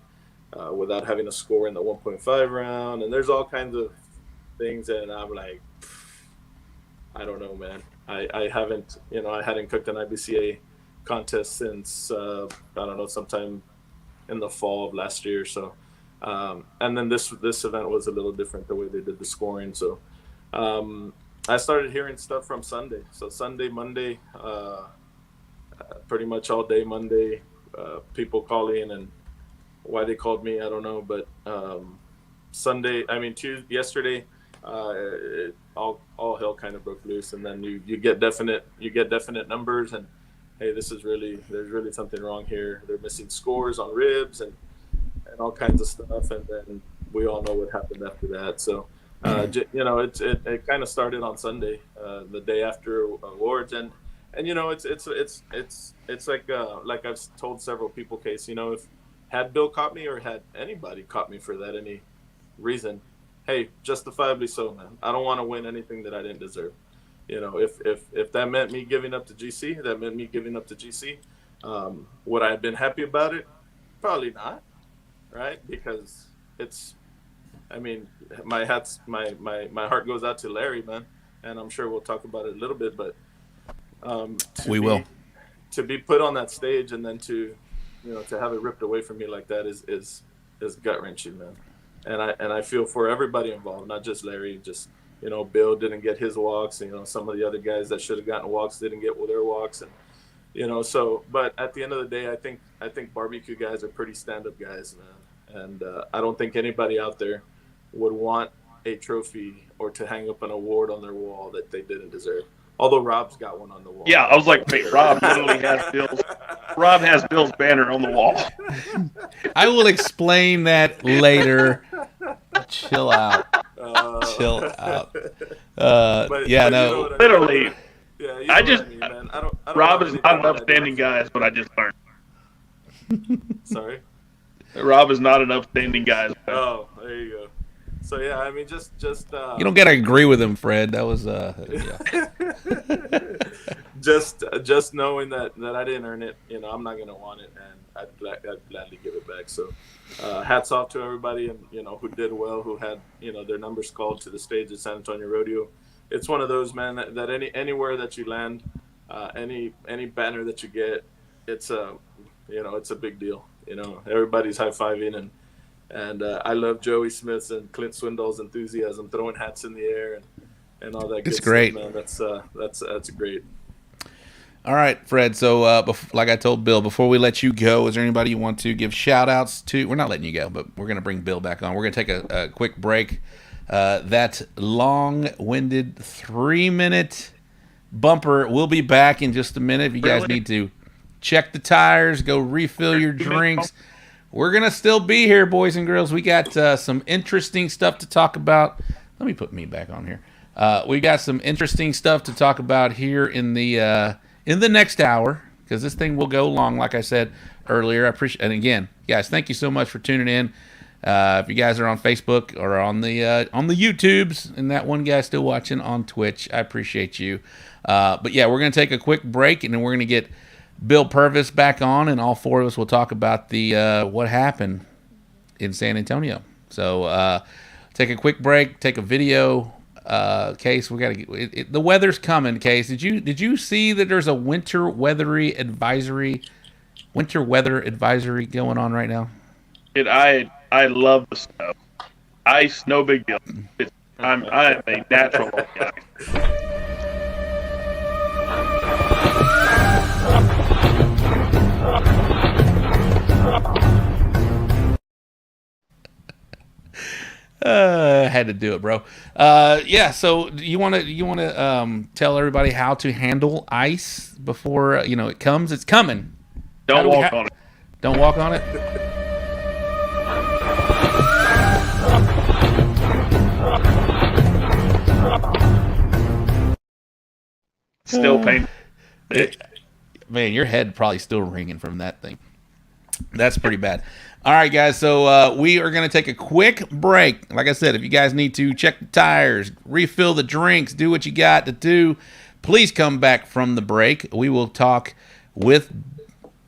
without having a score in the 1.5 round? And there's all kinds of things, and I'm like, I don't know, man. I haven't, I hadn't cooked an IBCA contest since I don't know, sometime in the fall of last year. So, and then this event was a little different the way they did the scoring. So. I started hearing stuff from Sunday. So Sunday, Monday, pretty much all day Monday, people calling, and why they called me, I don't know. But yesterday, all hell kind of broke loose, and then you get definite numbers, and hey, there's really something wrong here. They're missing scores on ribs and all kinds of stuff, and then we all know what happened after that. So. It kind of started on Sunday, the day after awards, and it's like I've told several people, Case, if had Bill caught me or had anybody caught me for that any reason, hey, justifiably so, man. I don't want to win anything that I didn't deserve. If that meant me giving up to GC, that meant me giving up to GC. Would I have been happy about it? Probably not, right? Because my heart goes out to Larry, man, and I'm sure we'll talk about it a little bit, but to be put on that stage and then to have it ripped away from me like that is gut wrenching, man. And I feel for everybody involved, not just Larry. Just Bill didn't get his walks. Some of the other guys that should have gotten walks didn't get their walks, and so. But at the end of the day, I think barbecue guys are pretty stand-up guys, man. And I don't think anybody out there would want a trophy or to hang up an award on their wall that they didn't deserve. Although Rob's got one on the wall. Yeah, I was like, wait, Rob literally has Bill's banner on the wall. I will explain that later. Chill out. Chill out. Literally. Yeah, I don't Rob is not an upstanding guy, is what I just learned. Sorry? Rob is not an upstanding guy. Oh, there you go. So yeah, just you don't gotta agree with him, Fred. That was just knowing that I didn't earn it. I'm not gonna want it, and I'd gladly give it back. So hats off to everybody, and who did well, who had their numbers called to the stage at San Antonio Rodeo. It's one of those, man, that anywhere that you land, any banner that you get, it's it's a big deal. Everybody's high-fiving, and I love Joey Smith's and Clint Swindoll's enthusiasm, throwing hats in the air and all that good It's great. stuff, man. That's great. All right, Fred. So, like I told Bill, before we let you go, is there anybody you want to give shout-outs to? We're not letting you go, but we're going to bring Bill back on. We're going to take a quick break. That long-winded 3-minute bumper will be back in just a minute. If you guys need to check the tires, go refill your drinks, we're going to still be here, boys and girls. We got some interesting stuff to talk about. Let me put me back on here. We got some interesting stuff to talk about here in the next hour, because this thing will go long, like I said earlier. I appreciate, and again, guys, thank you so much for tuning in. If you guys are on Facebook or on the YouTubes, and that one guy still watching on Twitch, I appreciate you. But yeah, we're going to take a quick break, and then we're going to get Bill Purvis back on, and all four of us will talk about the what happened in San Antonio. So take a quick break, take a video. Case, we got to the weather's coming. Case, did you see that there's a winter weather advisory going on right now? I love the snow. Ice, no big deal. I am a natural guy. Had to do it, bro. Yeah. So you want to tell everybody how to handle ice before it comes? It's coming. Don't walk on it. Don't walk on it. Still painful. Man, your head probably still ringing from that thing. That's pretty bad. All right, guys, so we are going to take a quick break. Like I said, if you guys need to check the tires, refill the drinks, do what you got to do, please come back from the break. We will talk with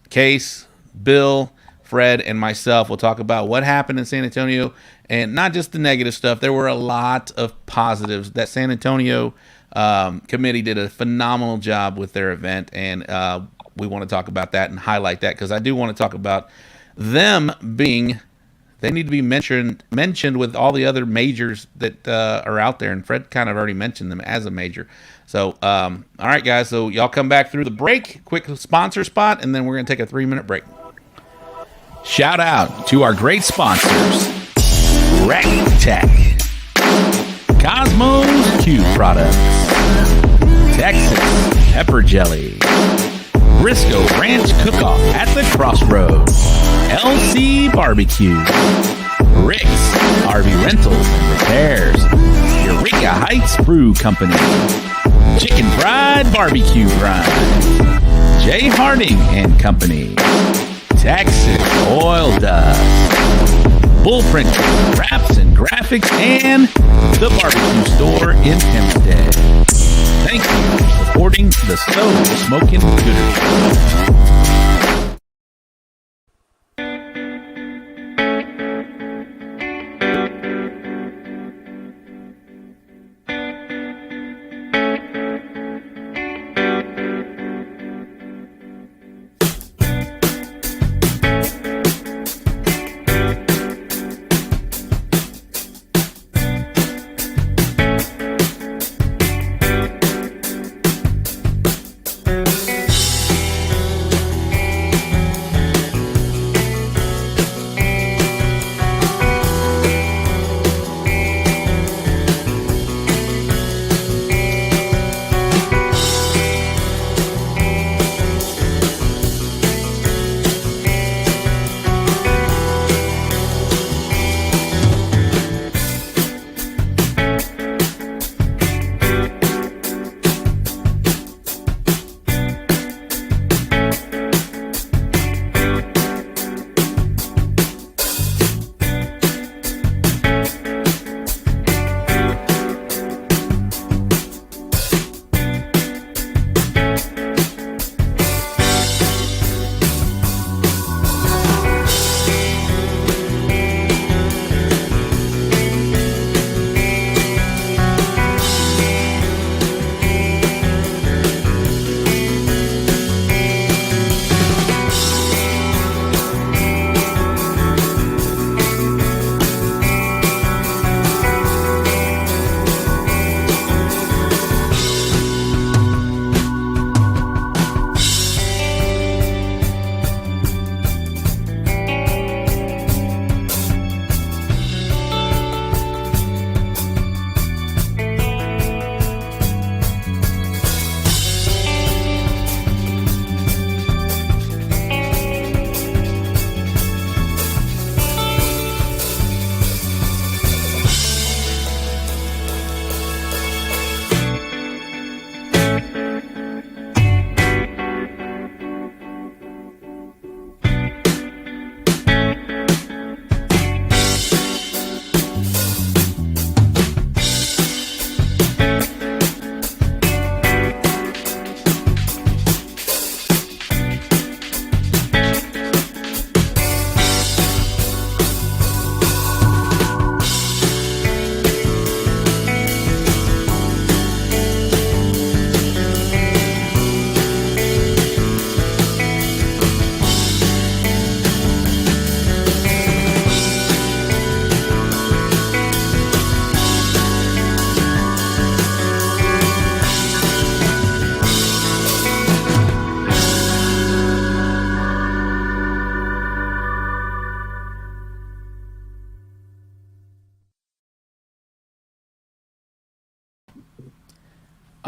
Case, Bill, Fred, and myself. We'll talk about what happened in San Antonio, and not just the negative stuff. There were a lot of positives. That San Antonio committee did a phenomenal job with their event, and we want to talk about that and highlight that, because I do want to talk about them they need to be mentioned with all the other majors that are out there, and Fred kind of already mentioned them as a major. So, all right, guys, so y'all come back through the break, quick sponsor spot, and then we're going to take a 3-minute break. Shout out to our great sponsors, Rec Tech, Cosmos Q Products, Texas Pepper Jelly, Briscoe Ranch Cook-Off at the Crossroads, LC Barbecue, Rick's RV Rentals and Repairs, Eureka Heights Brew Company, Chicken Fried Barbecue Grind, Jay Harding and Company, Texas Oil Dust, Bullprint Wraps and Graphics, and the Barbecue Store in Hempstead. Thank you for supporting the So Smokin Gooder Show.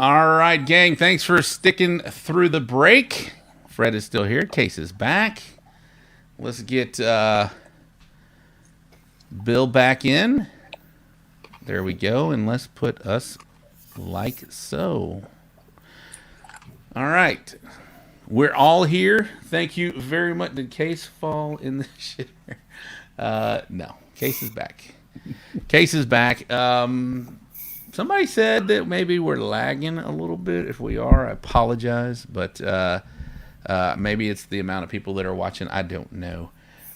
All right, gang. Thanks for sticking through the break. Fred is still here. Case is back. Let's get Bill back in. There we go. And let's put us like so. All right. We're all here. Thank you very much. Did Case fall in the shitter? No. Case is back. Case is back. Somebody said that maybe we're lagging a little bit. If we are, I apologize. But maybe it's the amount of people that are watching. I don't know.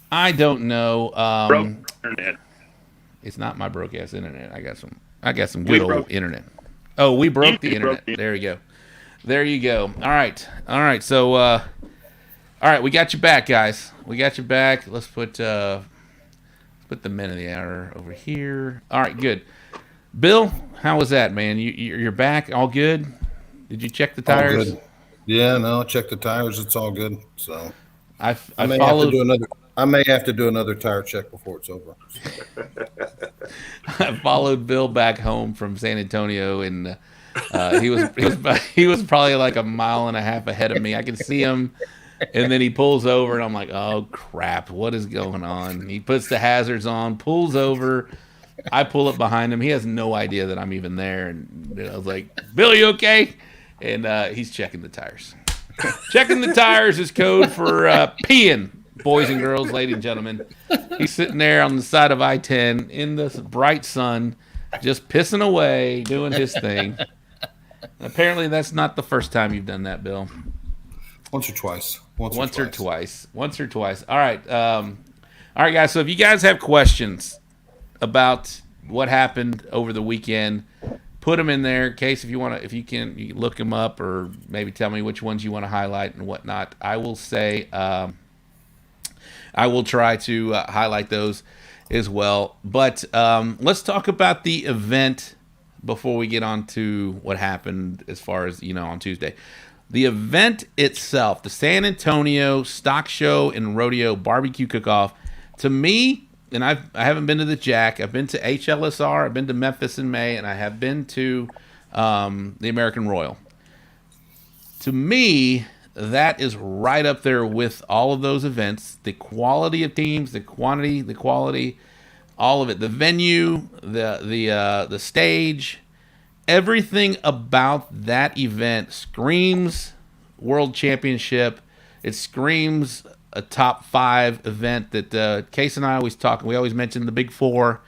Broke internet. It's not my broke ass internet. I got some good old internet. Oh, we broke the internet. There you go. There you go. All right. So, all right, we got you back, guys. We got you back. Let's put the men of the hour over here. All right, good. Bill, how was that, man? You're back. All good? Did you check the tires? All good. Yeah, no, check the tires. It's all good. So I may have to do another tire check before it's over. I followed Bill back home from San Antonio, and he was probably like a mile and a half ahead of me. I could see him, and then he pulls over, and I'm like, oh crap, what is going on? He puts the hazards on, pulls over. I pull up behind him. He has no idea that I'm even there, and I was like, Bill, you okay? And he's checking the tires. Checking the tires is code for peeing, boys and girls, ladies and gentlemen. He's sitting there on the side of I-10 in the bright sun, just pissing away, doing his thing. And apparently, that's not the first time you've done that, Bill. Once or twice. Once or twice. All right. All right, guys. So if you guys have questions about what happened over the weekend, put them in there. Case, if you can look them up, or maybe tell me which ones you want to highlight and whatnot. I will say, I will try to highlight those as well. But let's talk about the event before we get on to what happened as far as, on Tuesday. The event itself, the San Antonio Stock Show and Rodeo BBQ Cook-Off, to me, and I haven't been to the Jack. I've been to HLSR. I've been to Memphis in May, and I have been to the American Royal. To me, that is right up there with all of those events. The quality of teams, the quantity, the quality, all of it. The venue, the stage, everything about that event screams World Championship. It screams a top 5 event that Case and I always talk. We always mention the Big Four: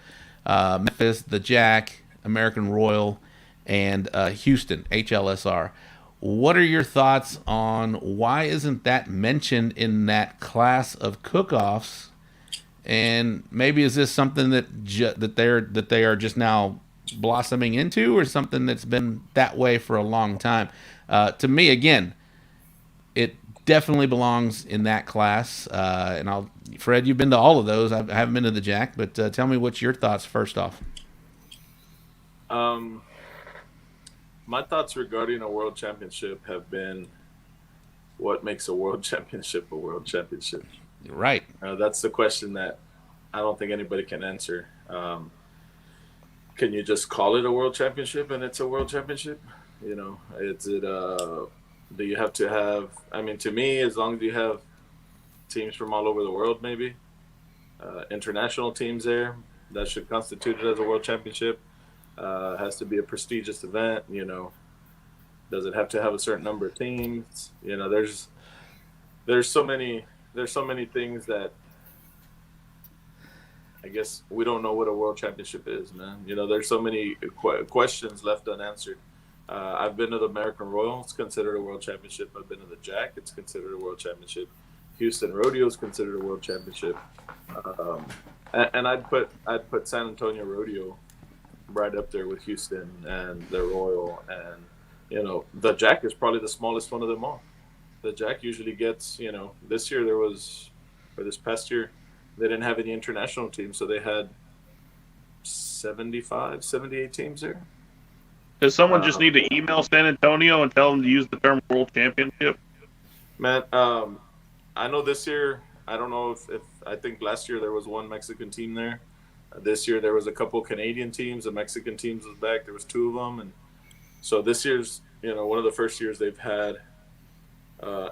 Memphis, the Jack, American Royal, and Houston, HLSR. What are your thoughts on why isn't that mentioned in that class of cook-offs? And maybe is this something that they are just now blossoming into, or something that's been that way for a long time? To me, again, it definitely belongs in that class. And Fred, you've been to all of those. I haven't been to the Jack, but tell me what's your thoughts first off. My thoughts regarding a world championship have been, what makes a world championship a world championship? Right. That's the question that I don't think anybody can answer. Can you just call it a world championship and it's a world championship? Do you have to have, to me, as long as you have teams from all over the world, maybe, international teams there, that should constitute it as a world championship. Has to be a prestigious event, Does it have to have a certain number of teams? There's so many things that I guess we don't know what a world championship is, man. There's so many questions left unanswered. I've been to the American Royal. It's considered a world championship. I've been to the Jack. It's considered a world championship. Houston Rodeo is considered a world championship. And I'd put San Antonio Rodeo right up there with Houston and the Royal. And, the Jack is probably the smallest one of them all. The Jack usually gets, this past year, they didn't have any international teams, so they had 78 teams there. Does someone just need to email San Antonio and tell them to use the term World Championship? Man, I know this year, I don't know if I think last year there was one Mexican team there. This year there was a couple Canadian teams. The Mexican teams was back. There was 2 of them. And so this year's one of the first years they've had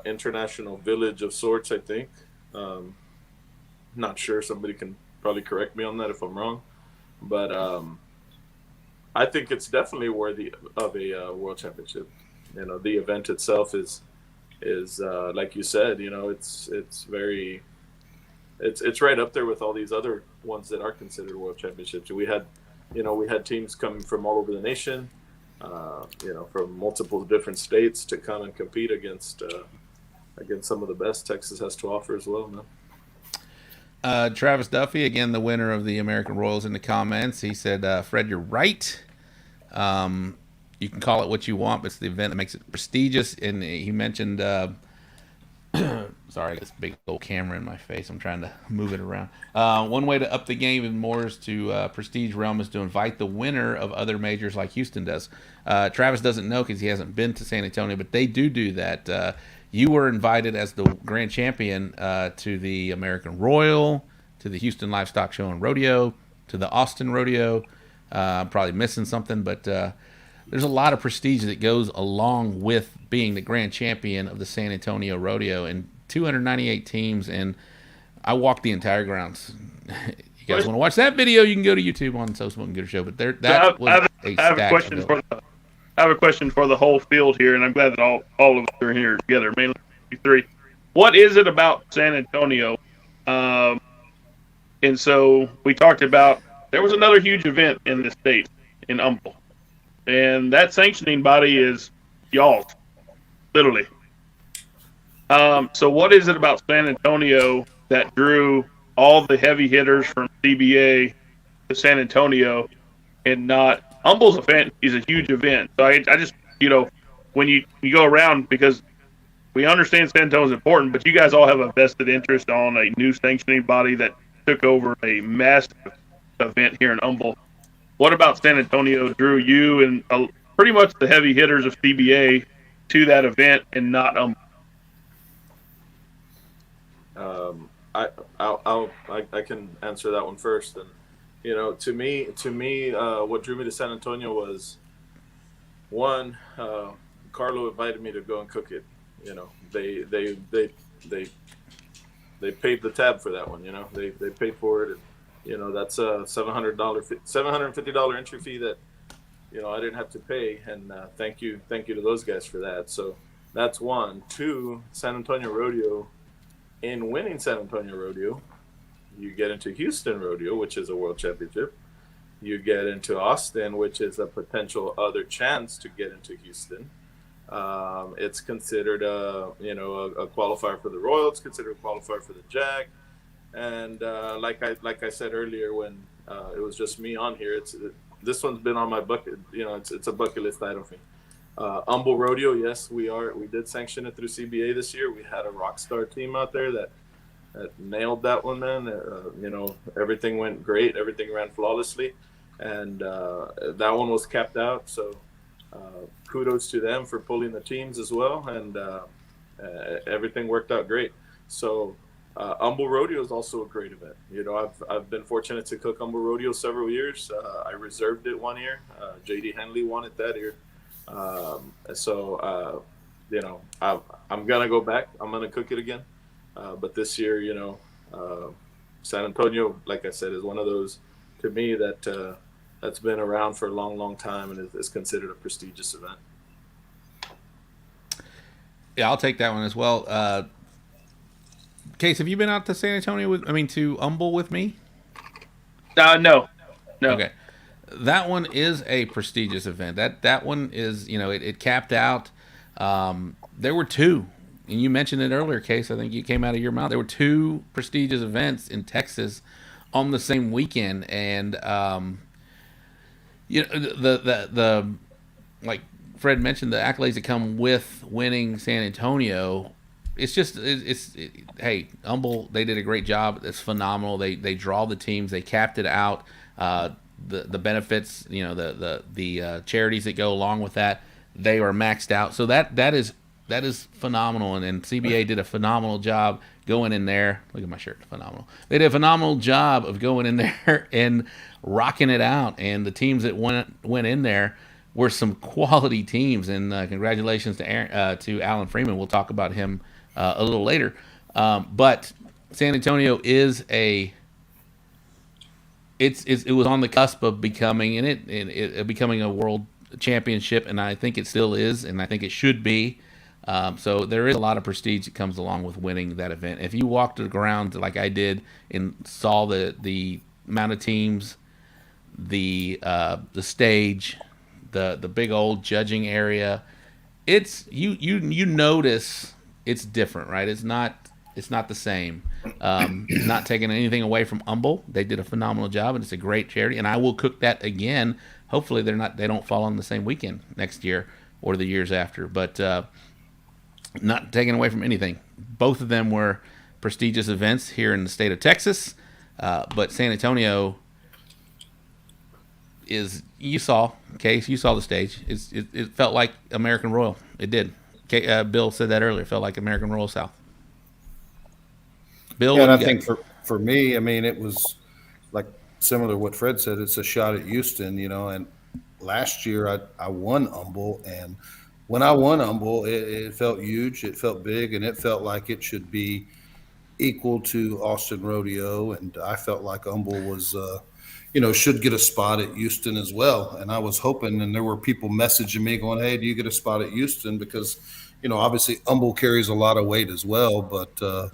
international village of sorts, I think. Not sure. Somebody can probably correct me on that if I'm wrong. But I think it's definitely worthy of a world championship. The event itself is like you said, it's right up there with all these other ones that are considered world championships. We had teams coming from all over the nation, from multiple different states to come and compete against some of the best Texas has to offer as well, man. Travis Duffy, again, the winner of the American Royals, in the comments. He said, Fred, you're right. You can call it what you want, but it's the event that makes it prestigious. And he mentioned, sorry, this big old camera in my face. I'm trying to move it around. One way to up the game in Moore's to prestige realm is to invite the winner of other majors like Houston does. Travis doesn't know because he hasn't been to San Antonio, but they do that. You were invited as the grand champion to the American Royal, to the Houston Livestock Show and Rodeo, to the Austin Rodeo. I'm probably missing something, but there's a lot of prestige that goes along with being the grand champion of the San Antonio Rodeo, and 298 teams, and I walked the entire grounds. You guys want to watch that video, you can go to YouTube on So Smokin Gooder Show, but I have a question for the whole field here, and I'm glad that all of us are here together, mainly three. What is it about San Antonio? And so we talked about there was another huge event in the state, in Humble. And that sanctioning body is y'all's, literally. So what is it about San Antonio that drew all the heavy hitters from CBA to San Antonio and not – Humble's event is a huge event. So I just, when you go around, because we understand San Antonio is important, but you guys all have a vested interest on a new sanctioning body that took over a massive event here in Humble. What about San Antonio drew you and pretty much the heavy hitters of CBA to that event and not Humble? I can answer that one first. And to me, what drew me to San Antonio was one. Carlo invited me to go and cook it. They paid the tab for that one. They paid for it. And, that's a $750 entry fee that I didn't have to pay. And thank you to those guys for that. So that's one. Two, San Antonio Rodeo. In winning San Antonio Rodeo, you get into Houston Rodeo, which is a world championship. You get into Austin, which is a potential other chance to get into Houston. It's considered a qualifier for the Royal. It's considered a qualifier for the Jag. And like I said earlier, when it was just me on here, this one's been on my bucket. It's a bucket list item for me. Humble Rodeo, yes, we did sanction it through CBA this year. We had a rock star team out there that nailed that one, man. Everything went great. Everything ran flawlessly. And that one was capped out. So kudos to them for pulling the teams as well. And everything worked out great. So Humble Rodeo is also a great event. I've been fortunate to cook Humble Rodeo several years. I reserved it one year. JD Henley won it that year. I'm gonna go back. I'm gonna cook it again. But this year, San Antonio, like I said, is one of those, to me, that's been around for a long, long time and is considered a prestigious event. Yeah, I'll take that one as well. Case, have you been out to San Antonio to Humble with me? No. Okay. That one is a prestigious event. That one is, it capped out. There were two, and you mentioned it earlier, Case. I think you came out of your mouth. There were two prestigious events in Texas on the same weekend, and the like Fred mentioned, the accolades that come with winning San Antonio. It's just hey, Humble, they did a great job. It's phenomenal. They draw the teams. They capped it out. The benefits, the charities that go along with that, they are maxed out. So that is phenomenal, and CBA did a phenomenal job going in there. Look at my shirt, phenomenal. They did a phenomenal job of going in there and rocking it out. And the teams that went in there were some quality teams. And congratulations to Alan Freeman. We'll talk about him a little later. But San Antonio is it was on the cusp of becoming becoming a world championship, and I think it still is, and I think it should be. So there is a lot of prestige that comes along with winning that event. If you walked the ground like I did and saw the amount of teams, the stage, the big old judging area, it's you notice it's different, right? It's not the same. Not taking anything away from Humble. They did a phenomenal job, and it's a great charity. And I will cook that again. Hopefully, they don't fall on the same weekend next year or the years after. But not taking away from anything. Both of them were prestigious events here in the state of Texas. But San Antonio is, you saw the stage. It felt like American Royal. It did. Bill said that earlier. It felt like American Royal South. Bill, yeah, and I think for me, I mean, it was like similar to what Fred said. It's a shot at Houston, and last year I won Humble, and when I won Humble, it felt huge, it felt big, and it felt like it should be equal to Austin Rodeo, and I felt like Humble was, should get a spot at Houston as well. And I was hoping, and there were people messaging me going, "Hey, do you get a spot at Houston?" Because, obviously Humble carries a lot of weight as well, but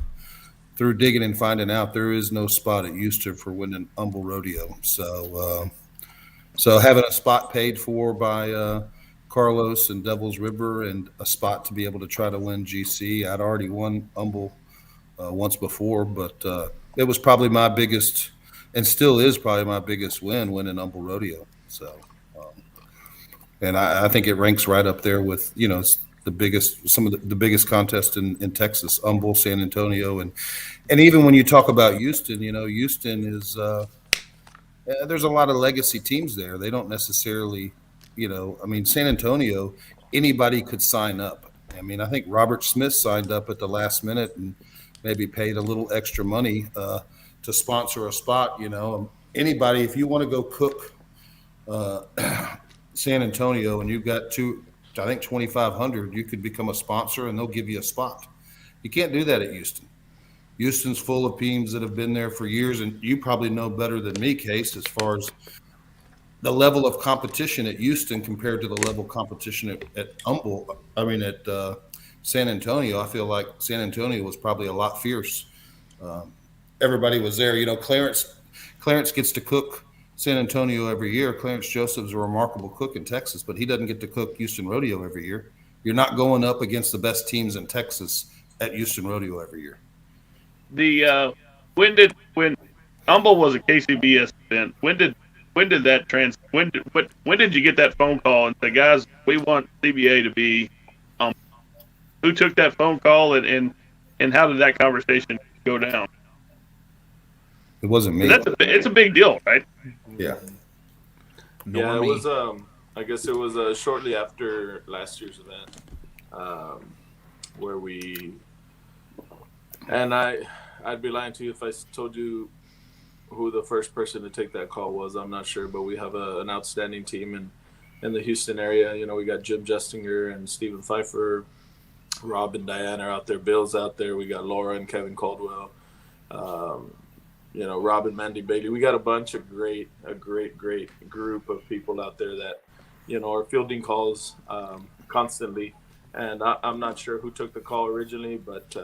through digging and finding out, there is no spot at Houston for winning Humble Rodeo. So having a spot paid for by Carlos and Devil's River, and a spot to be able to try to win GC. I'd already won Humble once before, but it was probably my biggest, and still is probably my biggest winning Humble Rodeo. So, and I think it ranks right up there with, some of the biggest contests in Texas, Humble, San Antonio, and even when you talk about Houston, Houston is there's a lot of legacy teams there. They don't necessarily, San Antonio, anybody could sign up. I think Robert Smith signed up at the last minute and maybe paid a little extra money to sponsor a spot. Anybody, if you want to go cook San Antonio and you've got 2,500, you could become a sponsor and they'll give you a spot. You can't do that at Houston. Houston's full of teams that have been there for years, and you probably know better than me, Case, as far as the level of competition at Houston compared to the level of competition at Humble. At San Antonio, I feel like San Antonio was probably a lot fierce. Everybody was there. Clarence gets to cook San Antonio every year. Clarence Joseph's a remarkable cook in Texas, but he doesn't get to cook Houston Rodeo every year. You're not going up against the best teams in Texas at Houston Rodeo every year. When Humble was a KCBS event, when did you get that phone call and say, "Guys, we want CBA to be"? Who took that phone call, and how did that conversation go down? It wasn't me. It's a big deal, right? Yeah. Yeah, it was. I guess it was shortly after last year's event, where we. And I'd be lying to you if I told you who the first person to take that call was. I'm not sure, but we have an outstanding team in the Houston area. We got Jim Justinger and Stephen Pfeiffer, Rob and Diane are out there, Bill's out there. We got Laura and Kevin Caldwell, Rob and Mandy Bailey. We got a great group of people out there that, are fielding calls constantly. And I'm not sure who took the call originally, but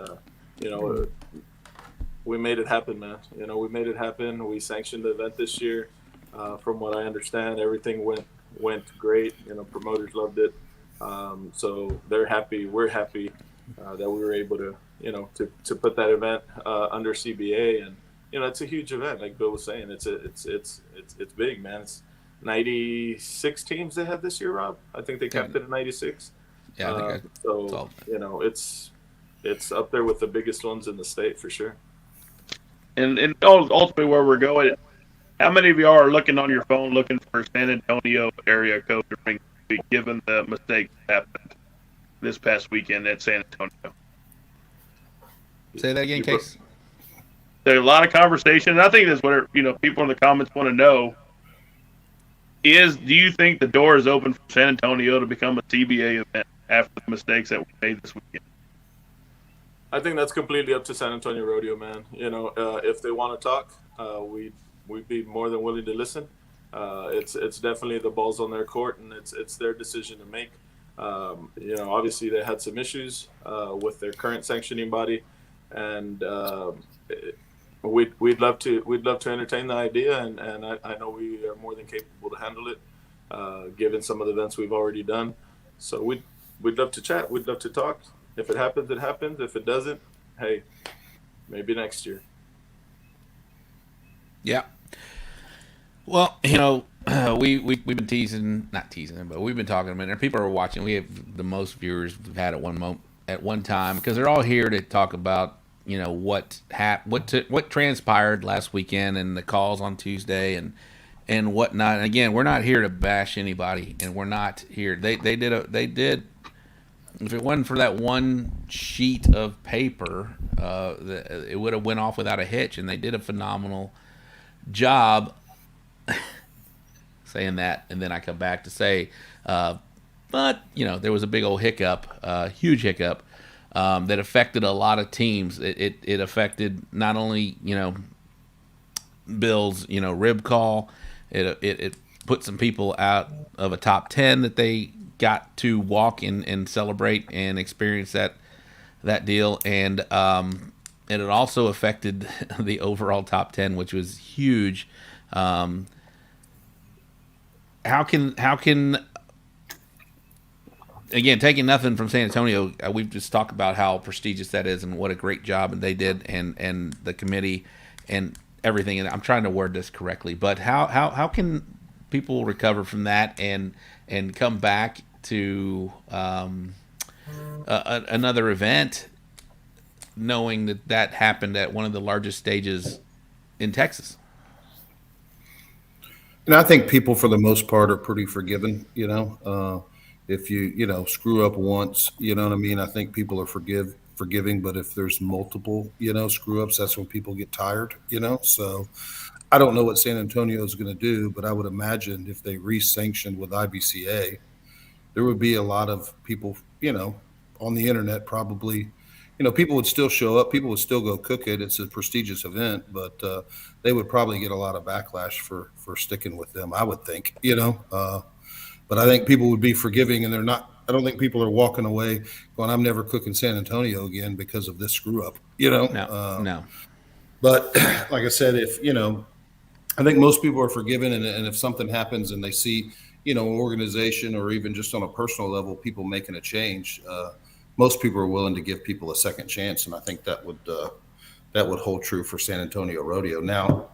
we made it happen, man. We made it happen. We sanctioned the event this year. From what I understand, everything went great. Promoters loved it. So they're happy. We're happy that we were able to, to put that event under CBA. And it's a huge event, like Bill was saying. It's big, man. It's 96 teams they had this year, Rob. I think they capped it at 96. Yeah, it's up there with the biggest ones in the state for sure. And ultimately, where we're going, how many of you are looking on your phone looking for San Antonio area code to bring, given the mistakes that happened this past weekend at San Antonio? Say that again, Case. There's a lot of conversation, and I think that's what people in the comments want to know. do you think the door is open for San Antonio to become a CBA event after the mistakes that we made this weekend? I think that's completely up to San Antonio Rodeo, man. If they want to talk, we'd be more than willing to listen. It's definitely the ball's on their court, and it's their decision to make. Obviously they had some issues with their current sanctioning body, and we'd love to entertain the idea, and I know we are more than capable to handle it, given some of the events we've already done. So we'd love to chat. We'd love to talk. If it happens, it happens. If it doesn't, hey, maybe next year. Yeah. Well, we've been not teasing, but we've been talking about it. And people are watching. We have the most viewers we've had at one time, because they're all here to talk about what transpired last weekend and the calls on Tuesday and whatnot. And again, we're not here to bash anybody, and we're not here. They did. If it wasn't for that one sheet of paper, it would have went off without a hitch, and they did a phenomenal job. Saying that, and then I come back to say, but there was a big old hiccup, huge hiccup, that affected a lot of teams. It affected not only Bill's rib call. It put some people out of a top 10 that they got to walk and celebrate and experience that deal, and it also affected the overall top 10, which was huge. How can again, taking nothing from San Antonio, we've just talked about how prestigious that is and what a great job they did, and the committee and everything. And I'm trying to word this correctly, but how can people recover from that and come back to another event, knowing that happened at one of the largest stages in Texas? And I think people, for the most part, are pretty forgiving. If you screw up once, you know what I mean. I think people are forgiving, but if there's multiple, screw ups, that's when people get tired. So I don't know what San Antonio is going to do, but I would imagine if they re-sanctioned with IBCA, there would be a lot of people, on the internet probably. People would still show up. People would still go cook it. It's a prestigious event, but they would probably get a lot of backlash for sticking with them, I would think, But I think people would be forgiving, and they're not. I don't think people are walking away going, I'm never cooking San Antonio again because of this screw up, No. But like I said, I think most people are forgiving, and if something happens and they see, an organization or even just on a personal level, people making a change, most people are willing to give people a second chance, and I think that would hold true for San Antonio Rodeo. Now,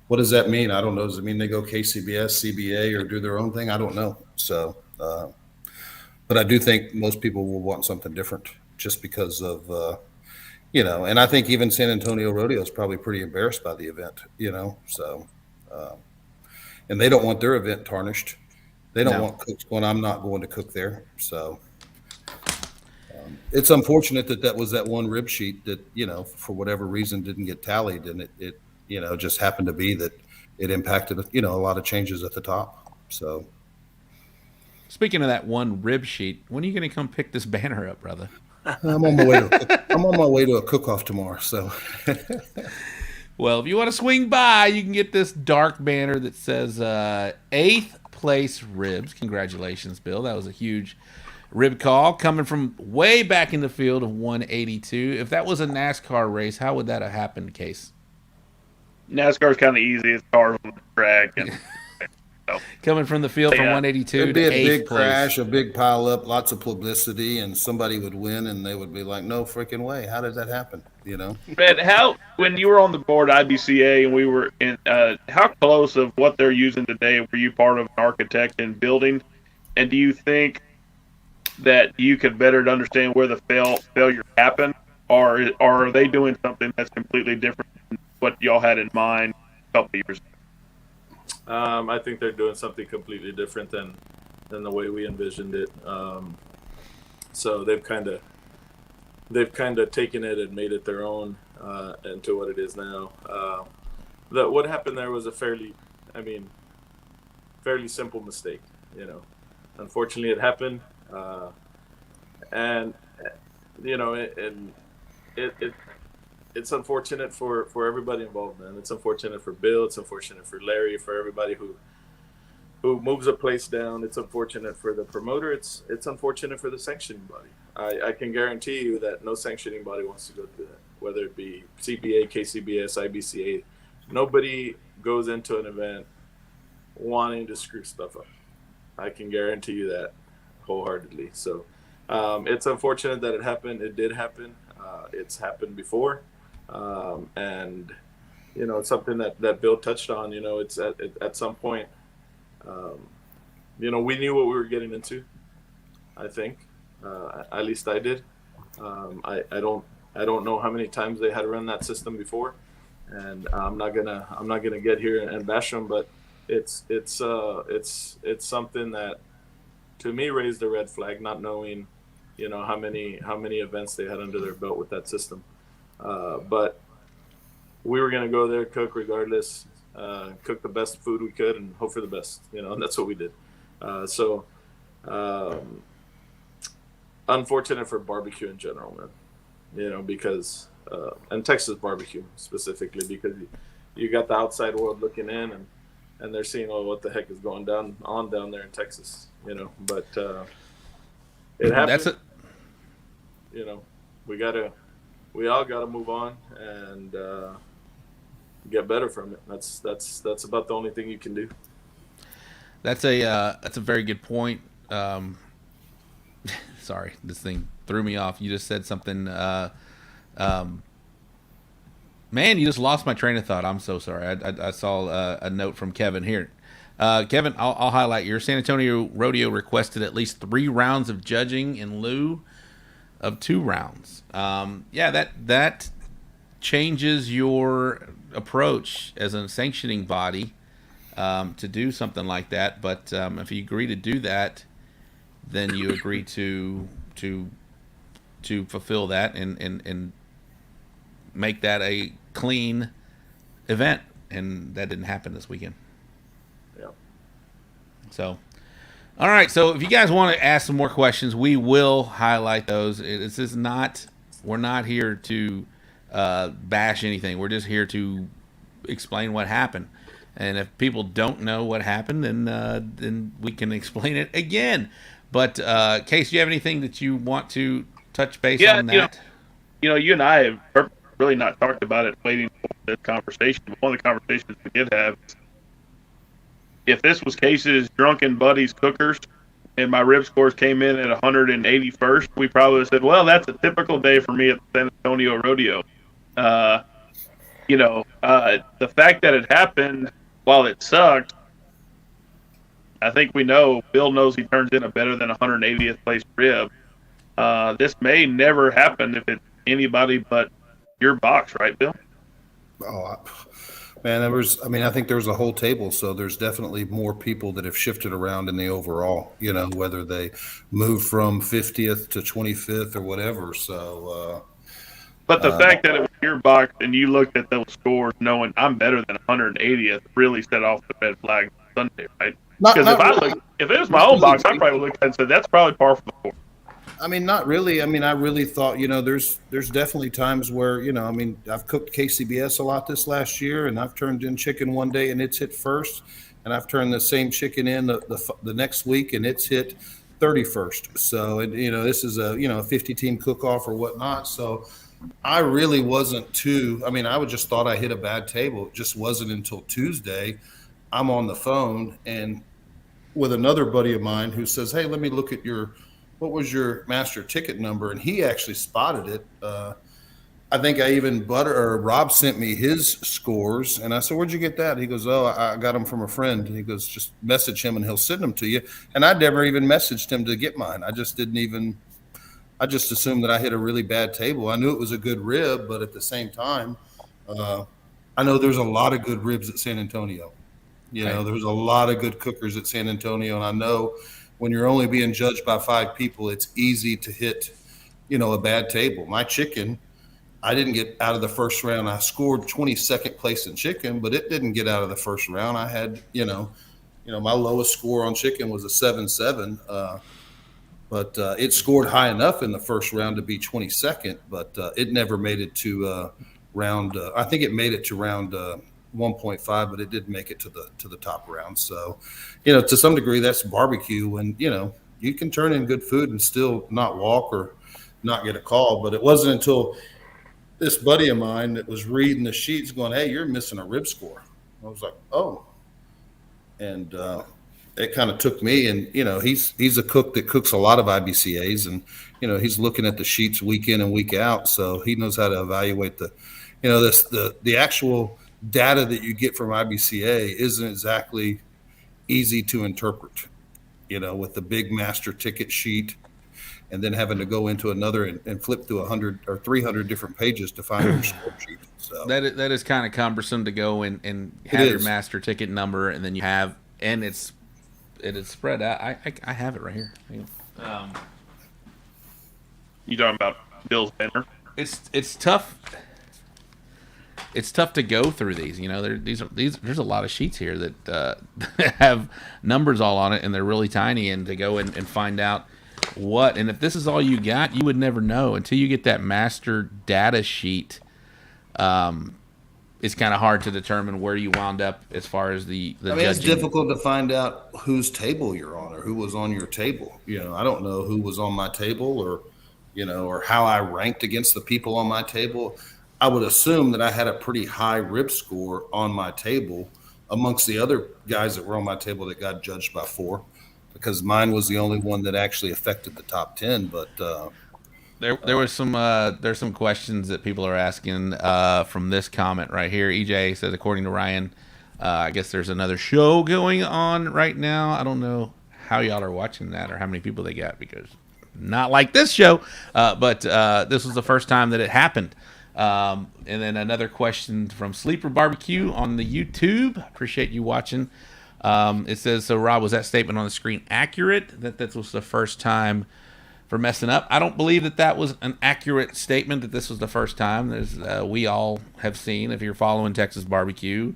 what does that mean? I don't know. Does it mean they go KCBS, CBA, or do their own thing? I don't know. So, but I do think most people will want something different just because of, and I think even San Antonio Rodeo is probably pretty embarrassed by the event, so, and they don't want their event tarnished. They don't want cooks going, I'm not going to cook there. So it's unfortunate that was that one rib sheet that, for whatever reason didn't get tallied, and it just happened to be that it impacted, a lot of changes at the top. So speaking of that one rib sheet, when are you going to come pick this banner up, brother? I'm on my way to a cook-off tomorrow. So, well, if you want to swing by, you can get this dark banner that says 8th place ribs. Congratulations, Bill. That was a huge rib call coming from way back in the field of 182. If that was a NASCAR race, how would that have happened, Case? NASCAR's kind of easy. It's cars on the track. And, coming from the field from 182 It'd be to a 8th big place. crash, a big pile up, lots of publicity, and somebody would win, and they would be like, no freaking way. How did that happen? But when you were on the board IBCA and we were in, how close of what they're using today were you part of an architect and building? And do you think that you could better understand where the failure happened, or are they doing something that's completely different than what y'all had in mind a couple of years ago? I think they're doing something completely different than the way we envisioned it. So they've kind of taken it and made it their own into what it is now. What happened there was fairly simple mistake. Unfortunately, it happened, and it's unfortunate for everybody involved, man. It's unfortunate for Bill. It's unfortunate for Larry, for everybody who moves a place down. It's unfortunate for the promoter. It's unfortunate for the sanctioning body. I can guarantee you that no sanctioning body wants to go through that, whether it be CBA, KCBS, IBCA. Nobody goes into an event wanting to screw stuff up. I can guarantee you that wholeheartedly. So it's unfortunate that it happened. It did happen. It's happened before. And, it's something that Bill touched on. It's at some point, we knew what we were getting into, I think. At least I did. I don't know how many times they had run that system before, and I'm not gonna get here and bash them, but it's something that to me raised a red flag, not knowing, how many events they had under their belt with that system. But we were gonna go there, cook regardless, cook the best food we could, and hope for the best. And that's what we did. Unfortunate for barbecue in general, man. Because and Texas barbecue specifically, because you got the outside world looking in, and they're seeing, what the heck is going down there in Texas, But it happened. That's it. We all gotta move on and get better from it. That's about the only thing you can do. That's a very good point. Sorry, this thing threw me off. You just said something. Man, you just lost my train of thought. I'm so sorry. I saw a note from Kevin here. Kevin, I'll highlight your San Antonio Rodeo requested at least 3 rounds of judging in lieu of 2 rounds. That changes your approach as a sanctioning body to do something like that. But if you agree to do that, then you agree to fulfill that and make that a clean event, and that didn't happen this weekend. Yeah. So, all right. So if you guys want to ask some more questions, we will highlight those. We're not here to bash anything. We're just here to explain what happened. And if people don't know what happened, then we can explain it again. But Case, do you have anything that you want to touch base on that? You and I have really not talked about it waiting for this conversation. But one of the conversations we did have is, if this was Case's drunken buddies cookers and my rib scores came in at 181st, we probably would have said, well, that's a typical day for me at the San Antonio Rodeo. The fact that it happened, while it sucked, I think we know Bill knows he turns in a better than 180th place rib. This may never happen if it's anybody but your box, right, Bill? Oh, man, I think there was a whole table, so there's definitely more people that have shifted around in the overall, whether they moved from 50th to 25th or whatever. So, but the fact that it was your box and you looked at those scores knowing I'm better than 180th really set off the red flag Sunday, right? Because if it was my own box, I probably looked at it and said, that's probably par for the course. I mean, not really. I mean, I really thought, there's definitely times where, I've cooked KCBS a lot this last year, and I've turned in chicken one day and it's hit first, and I've turned the same chicken in the next week and it's hit 31st. So, this is a 50-team cook-off or whatnot. So I really wasn't I would just thought I hit a bad table. It just wasn't until Tuesday I'm on the phone and with another buddy of mine who says, hey, let me look at what was your master ticket number? And he actually spotted it. I think Rob sent me his scores, and I said, where'd you get that? He goes, I got them from a friend. He goes, just message him and he'll send them to you. And I never even messaged him to get mine. I just assumed that I hit a really bad table. I knew it was a good rib, but at the same time, I know there's a lot of good ribs at San Antonio. There's a lot of good cookers at San Antonio, and I know when you're only being judged by 5 people, it's easy to hit, a bad table. My chicken, I didn't get out of the first round. I scored 22nd place in chicken, but it didn't get out of the first round. I had, My lowest score on chicken was a 7.7. But it scored high enough in the first round to be 22nd, but it never made it to round. I think it made it to round 1.5, but it didn't make it to the top round. So, to some degree, that's barbecue. When you can turn in good food and still not walk or not get a call. But it wasn't until this buddy of mine that was reading the sheets, going, "Hey, you're missing a rib score." I was like, "Oh," and it kind of took me, and he's a cook that cooks a lot of IBCAs, and he's looking at the sheets week in and week out, so he knows how to evaluate the actual data that you get from IBCA isn't exactly easy to interpret, with the big master ticket sheet, and then having to go into another and flip through 100 or 300 different pages to find your score sheet. So that is kind of cumbersome to go and have your master ticket number, and then it is spread out. I have it right here. You talking about Bill's banner? It's tough. It's tough to go through these. There's a lot of sheets here that have numbers all on it, and they're really tiny. And to go and find out what, and if this is all you got, you would never know until you get that master data sheet. It's kind of hard to determine where you wound up as far as the judging. It's difficult to find out whose table you're on or who was on your table. I don't know who was on my table or how I ranked against the people on my table. I would assume that I had a pretty high rib score on my table amongst the other guys that were on my table that got judged by 4, because mine was the only one that actually affected the top 10. But There was there's some questions that people are asking from this comment right here. EJ says, according to Ryan, I guess there's another show going on right now. I don't know how y'all are watching that or how many people they got, because not like this show. But this was the first time that it happened. And then another question from Sleeper Barbecue on the YouTube. Appreciate you watching. It says, so Rob, was that statement on the screen accurate? That was the first time for messing up? I don't believe that was an accurate statement, that this was the first time. There's we all have seen, if you're following Texas barbecue,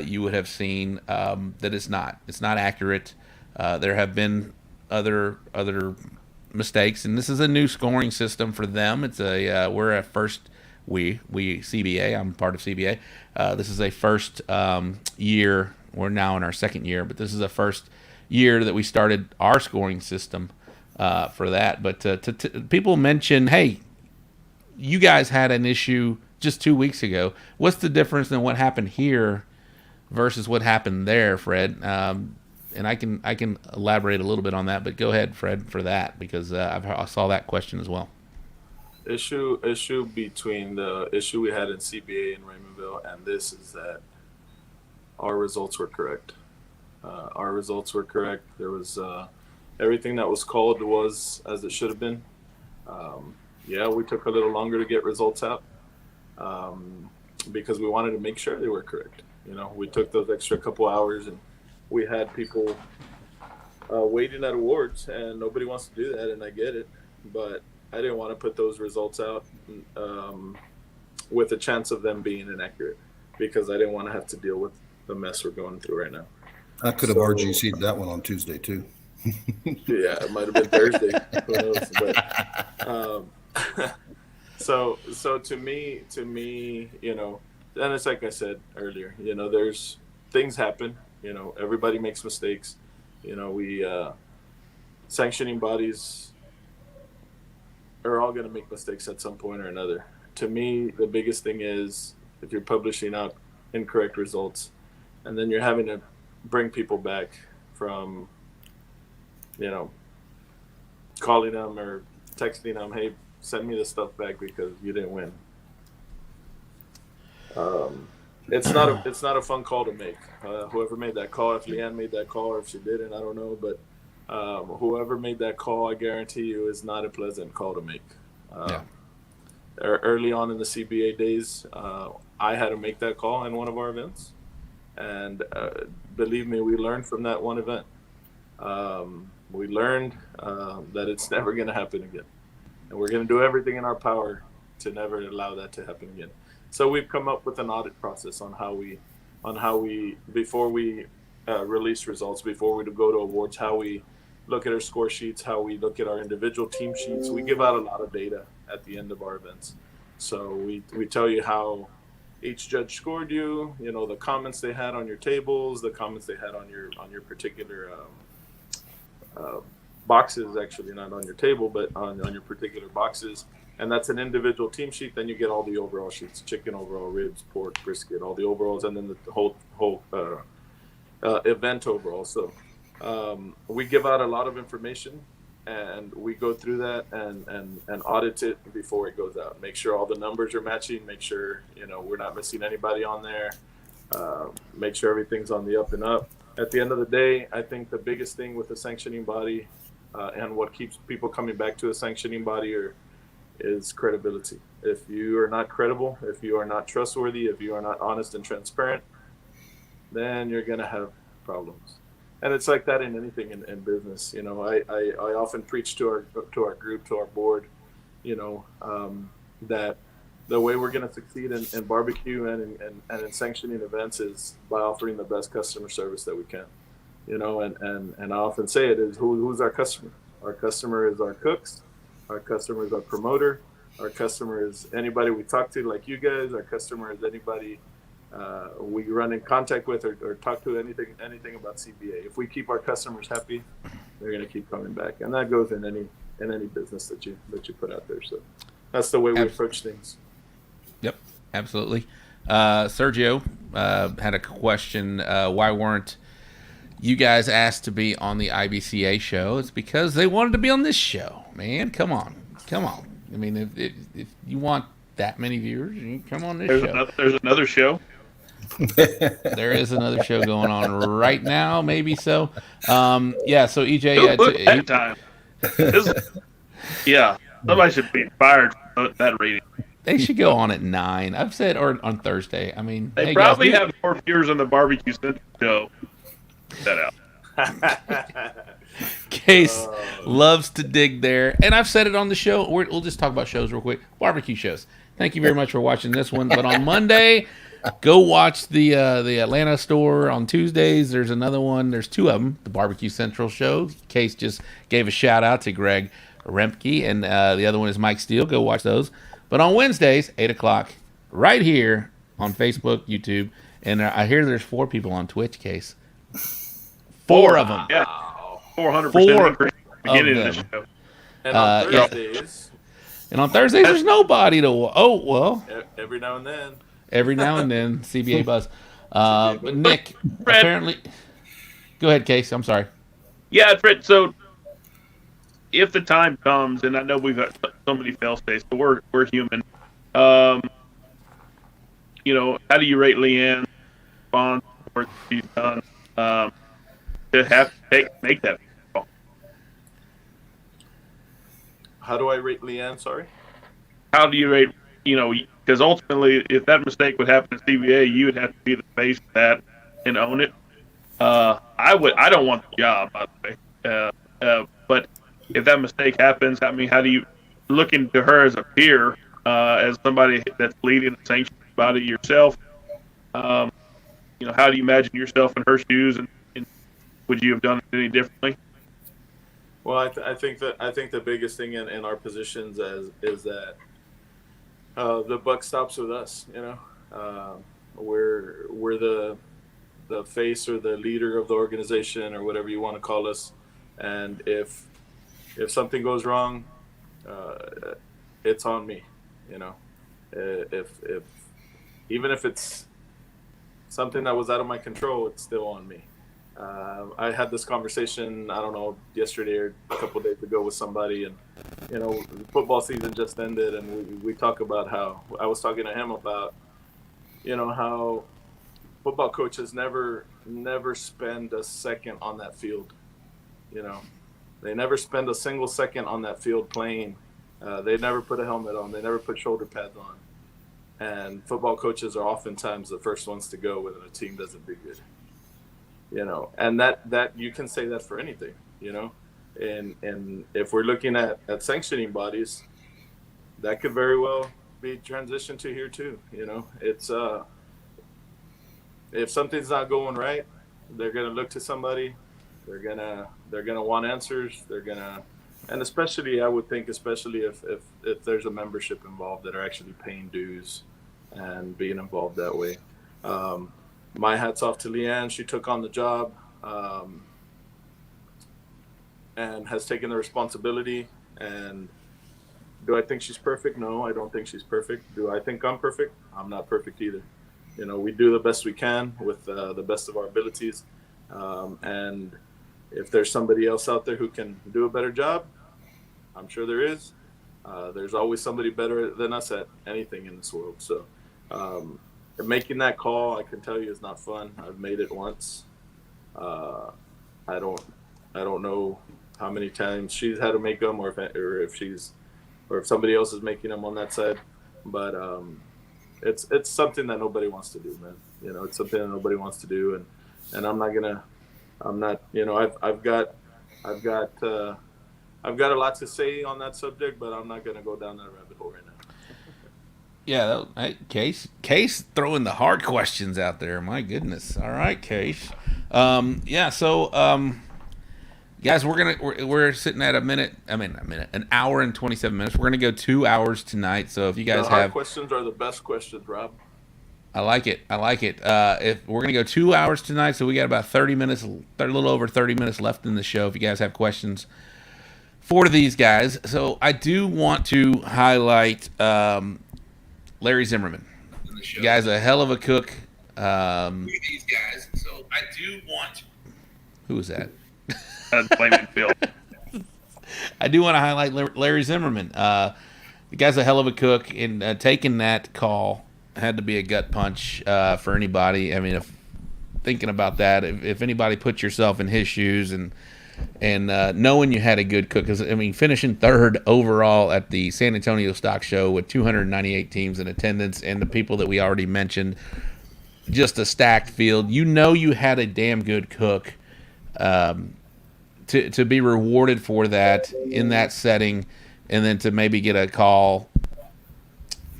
you would have seen that it's not accurate. There have been other mistakes, and this is a new scoring system for them. It's we're at first, we CBA, I'm part of CBA. This is a first year. We're now in our second year, but this is the first year that we started our scoring system for that. But people mention, hey, you guys had an issue just 2 weeks ago. What's the difference in what happened here versus what happened there, Fred? And I can elaborate a little bit on that, but go ahead, Fred, for that, because I saw that question as well. Issue between the issue we had in CBA in Raymondville and this is that our results were correct. Our results were correct. There was everything that was called was as it should have been. We took a little longer to get results out because we wanted to make sure they were correct. We took those extra couple hours, and we had people waiting at awards, and nobody wants to do that, and I get it. But I didn't want to put those results out with a chance of them being inaccurate, because I didn't want to have to deal with the mess we're going through right now. I could have RGC'd that one on Tuesday too. Yeah, it might have been Thursday. Who knows? But, so to me, and it's like I said earlier, there's things happen. Everybody makes mistakes. We sanctioning bodies are all going to make mistakes at some point or another. To me, the biggest thing is if you're publishing out incorrect results, and then you're having to bring people back from, calling them or texting them, hey, send me the stuff back because you didn't win. It's not a fun call to make. Whoever made that call, if Leanne made that call or if she didn't, I don't know. But whoever made that call, I guarantee you, is not a pleasant call to make. Early on in the CBA days, I had to make that call in one of our events. And believe me, we learned from that one event. We learned that it's never going to happen again. And we're going to do everything in our power to never allow that to happen again. So we've come up with an audit process on how we before we release results before we go to awards, how we look at our score sheets, how we look at our individual team sheets. We give out a lot of data at the end of our events. So we tell you how each judge scored you, the comments they had on your tables, the comments they had on your particular boxes, actually not on your table, but on your particular boxes. And that's an individual team sheet. Then you get all the overall sheets: chicken overall, ribs, pork, brisket, all the overalls, and then the whole event overall. So we give out a lot of information, and we go through that and audit it before it goes out. Make sure all the numbers are matching. Make sure we're not missing anybody on there. Make sure everything's on the up and up. At the end of the day, I think the biggest thing with the sanctioning body and what keeps people coming back to a sanctioning body is credibility. If you are not credible, if you are not trustworthy, if you are not honest and transparent, then you're going to have problems. And it's like that in anything in business. I often preach to our group, to our board, that the way we're going to succeed in barbecue and in sanctioning events is by offering the best customer service that we can. And I often say it is who's our customer? Our customer is our cooks. Our customer is our promoter. Our customer is anybody we talk to, like you guys. Our customer is anybody we run in contact with or talk to anything about CBA. If we keep our customers happy, they're going to keep coming back, and that goes in any business that you put out there. So that's the way we approach things. Yep, absolutely. Sergio had a question. Why weren't you guys asked to be on the IBCA show? It's because they wanted to be on this show, man. Come on. I mean, if you want that many viewers, you come on this show. There's another show. There is another show going on right now, maybe so. Yeah, so EJ... that time. Somebody should be fired for that rating. They should go on at 9. I've said, or on Thursday. I mean, they probably have more viewers on the Barbecue Central show. That out. Case loves to dig there, and I've said it on the show. We'll just talk about shows real quick. Barbecue shows. Thank you very much for watching this one. But on Monday, go watch the Atlanta store. On Tuesdays, there's another one. There's 2 of them. The Barbecue Central show. Case just gave a shout out to Greg Remke, and the other one is Mike Steele. Go watch those. But on Wednesdays, 8 o'clock, right here on Facebook, YouTube, and I hear there's 4 people on Twitch. Case. 4 of them. Yeah. 400% increase beginning of the show. And on Thursdays. And on Thursdays, there's nobody to. Oh well. Every now and then. CBA Buzz. But Nick, Fred, apparently. Go ahead, Case. I'm sorry. Yeah, Fred. So, if the time comes, and I know we've got so many fail states, but we're human. How do you rate Leanne's response for what she's done to have to make that call? How do I rate Leanne? Sorry. How do you rate? Because ultimately, if that mistake would happen to CBA, you would have to be the face of that and own it. I don't want the job, by the way. But if that mistake happens, I mean, how do you look into her as a peer, as somebody that's leading a sanctioning body yourself? How do you imagine yourself in her shoes, and would you have done it any differently? Well, I think the biggest thing in our positions is that the buck stops with us. We're the face or the leader of the organization or whatever you want to call us, and if something goes wrong, it's on me. If even if it's something that was out of my control, it's still on me. I had this conversation, I don't know, yesterday or a couple of days ago with somebody, and football season just ended, and we talk about how I was talking to him about how football coaches never spend a second on that field. They never spend a single second on that field playing. They never put a helmet on. They never put shoulder pads on. And football coaches are oftentimes the first ones to go when a team doesn't do good. And that you can say that for anything, and if we're looking at sanctioning bodies, that could very well be transitioned to here too. It's if something's not going right, they're gonna look to somebody. They're gonna want answers. And especially, I would think, especially if there's a membership involved that are actually paying dues and being involved that way. My hat's off to Leanne. She took on the job and has taken the responsibility. And do I think she's perfect? No, I don't think she's perfect. Do I think I'm perfect? I'm not perfect either. You know, we do the best we can with the best of our abilities. And if there's somebody else out there who can do a better job, I'm sure there is. There's always somebody better than us at anything in this world. So making that call, I can tell you, is not fun. I've made it once. I don't know how many times she's had to make them, or if somebody else is making them on that side. But it's something that nobody wants to do, man. You know, it's something that nobody wants to do, and I'm not. You know, I've got a lot to say on that subject, but I'm not gonna go down that rabbit hole right now. Yeah, Case throwing the hard questions out there. My goodness. All right, Case. Guys, we're sitting at an hour and 27 minutes. We're gonna go 2 hours tonight. So if you guys the hard questions are the best questions, Rob. I like it. If we're gonna go 2 hours tonight, so we got about 30 minutes, a little over 30 minutes left in the show. If you guys have questions for these guys, so I do want to highlight Larry Zimmerman. The guy's a hell of a cook. These guys, so I do want. Who was that? Blaming Phil. I do want to highlight Larry Zimmerman. The guy's a hell of a cook, and taking that call had to be a gut punch for anybody. I mean, if thinking about that, if anybody put yourself in his shoes and knowing you had a good cook, because I mean, finishing third overall at the San Antonio Stock Show with 298 teams in attendance, and the people that we already mentioned, just a stacked field. You know, you had a damn good cook. To be rewarded for that in that setting, and then to maybe get a call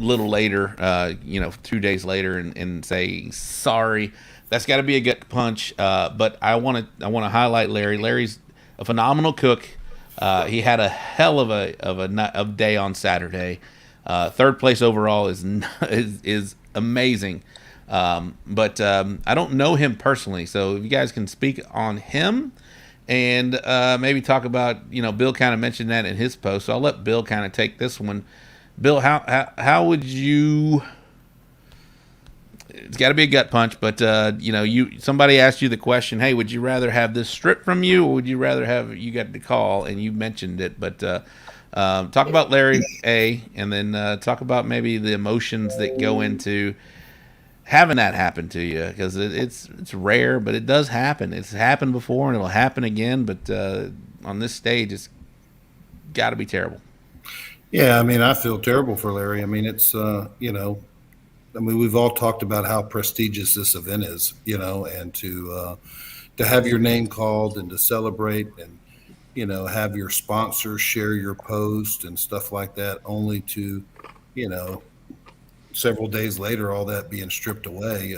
a little later, 2 days later, and say sorry, that's got to be a gut punch. But I want to highlight Larry. Larry's a phenomenal cook. He had a hell of a day on Saturday. Third place overall is amazing. But I don't know him personally, so if you guys can speak on him. And maybe talk about, Bill kind of mentioned that in his post, so I'll let Bill kind of take this one. Bill, how would you? It's got to be a gut punch, but somebody asked you the question, hey, would you rather have this stripped from you, or would you rather have you got the call and you mentioned it? But talk about Larry and then talk about maybe the emotions that go into having that happen to you, because it's rare, but it does happen. It's happened before, and it'll happen again. But on this stage, it's got to be terrible. Yeah, I mean, I feel terrible for Larry. I mean, it's we've all talked about how prestigious this event is, and to have your name called and to celebrate and have your sponsors share your post and stuff like that, only to several days later, all that being stripped away.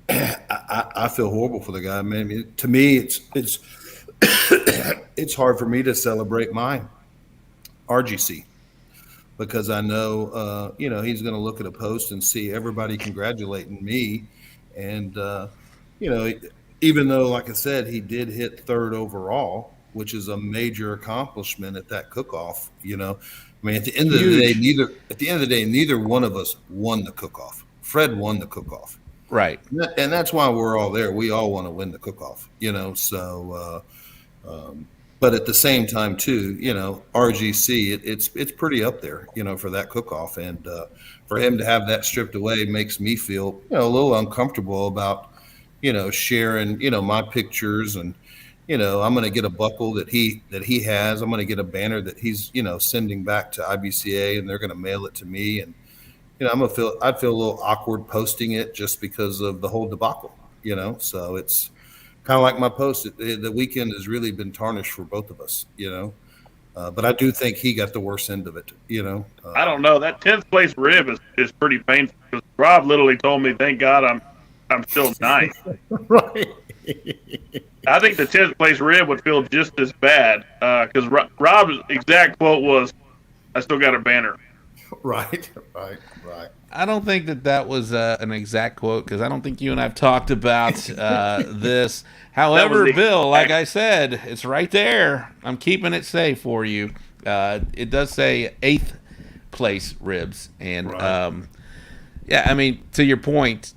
I feel horrible for the guy. I mean, to me, it's it's hard for me to celebrate my RGC, because I know, he's going to look at a post and see everybody congratulating me. And, even though, like I said, he did hit third overall, which is a major accomplishment at that cook-off, I mean, at the end of the day, neither one of us won the cook-off. Fred won the cook-off. Right. And that's why we're all there. We all want to win the cook-off, so, but at the same time too, RGC, it's pretty up there, for that cook-off. And for him to have that stripped away makes me feel, a little uncomfortable about, sharing, my pictures. And, I'm going to get a buckle that he has. I'm going to get a banner that he's, sending back to IBCA, and they're going to mail it to me. And, I'd feel a little awkward posting it just because of the whole debacle, so it's kind of like my post. The weekend has really been tarnished for both of us, but I do think he got the worst end of it, I don't know. That 10th place rib is pretty painful, because Rob literally told me, thank God I'm I'm still ninth. Right. I think the 10th place rib would feel just as bad because Rob's exact quote was, "I still got a banner." Right. I don't think that was an exact quote because I don't think you and I've talked about this. However, the Bill, like exact- I said, it's right there. I'm keeping it safe for you. It does say 8th place ribs, and Right. yeah, I mean, to your point,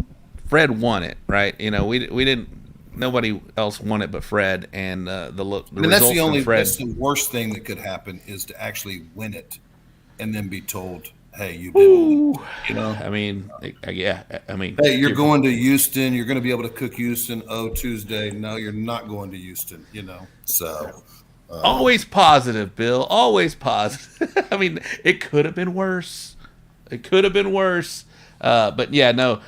Fred won it, right? You know, we didn't. Nobody else won it but Fred, and the And that's results the only, from Fred. that's the worst thing that could happen is to actually win it and then be told, hey, you didn't. You know, I mean, yeah, I mean, hey, you're going to Houston. You're going to be able to cook Houston. Oh, Tuesday. No, you're not going to Houston, you know. So always positive, Bill. Always positive. I mean, it could have been worse. It could have been worse. But yeah, no.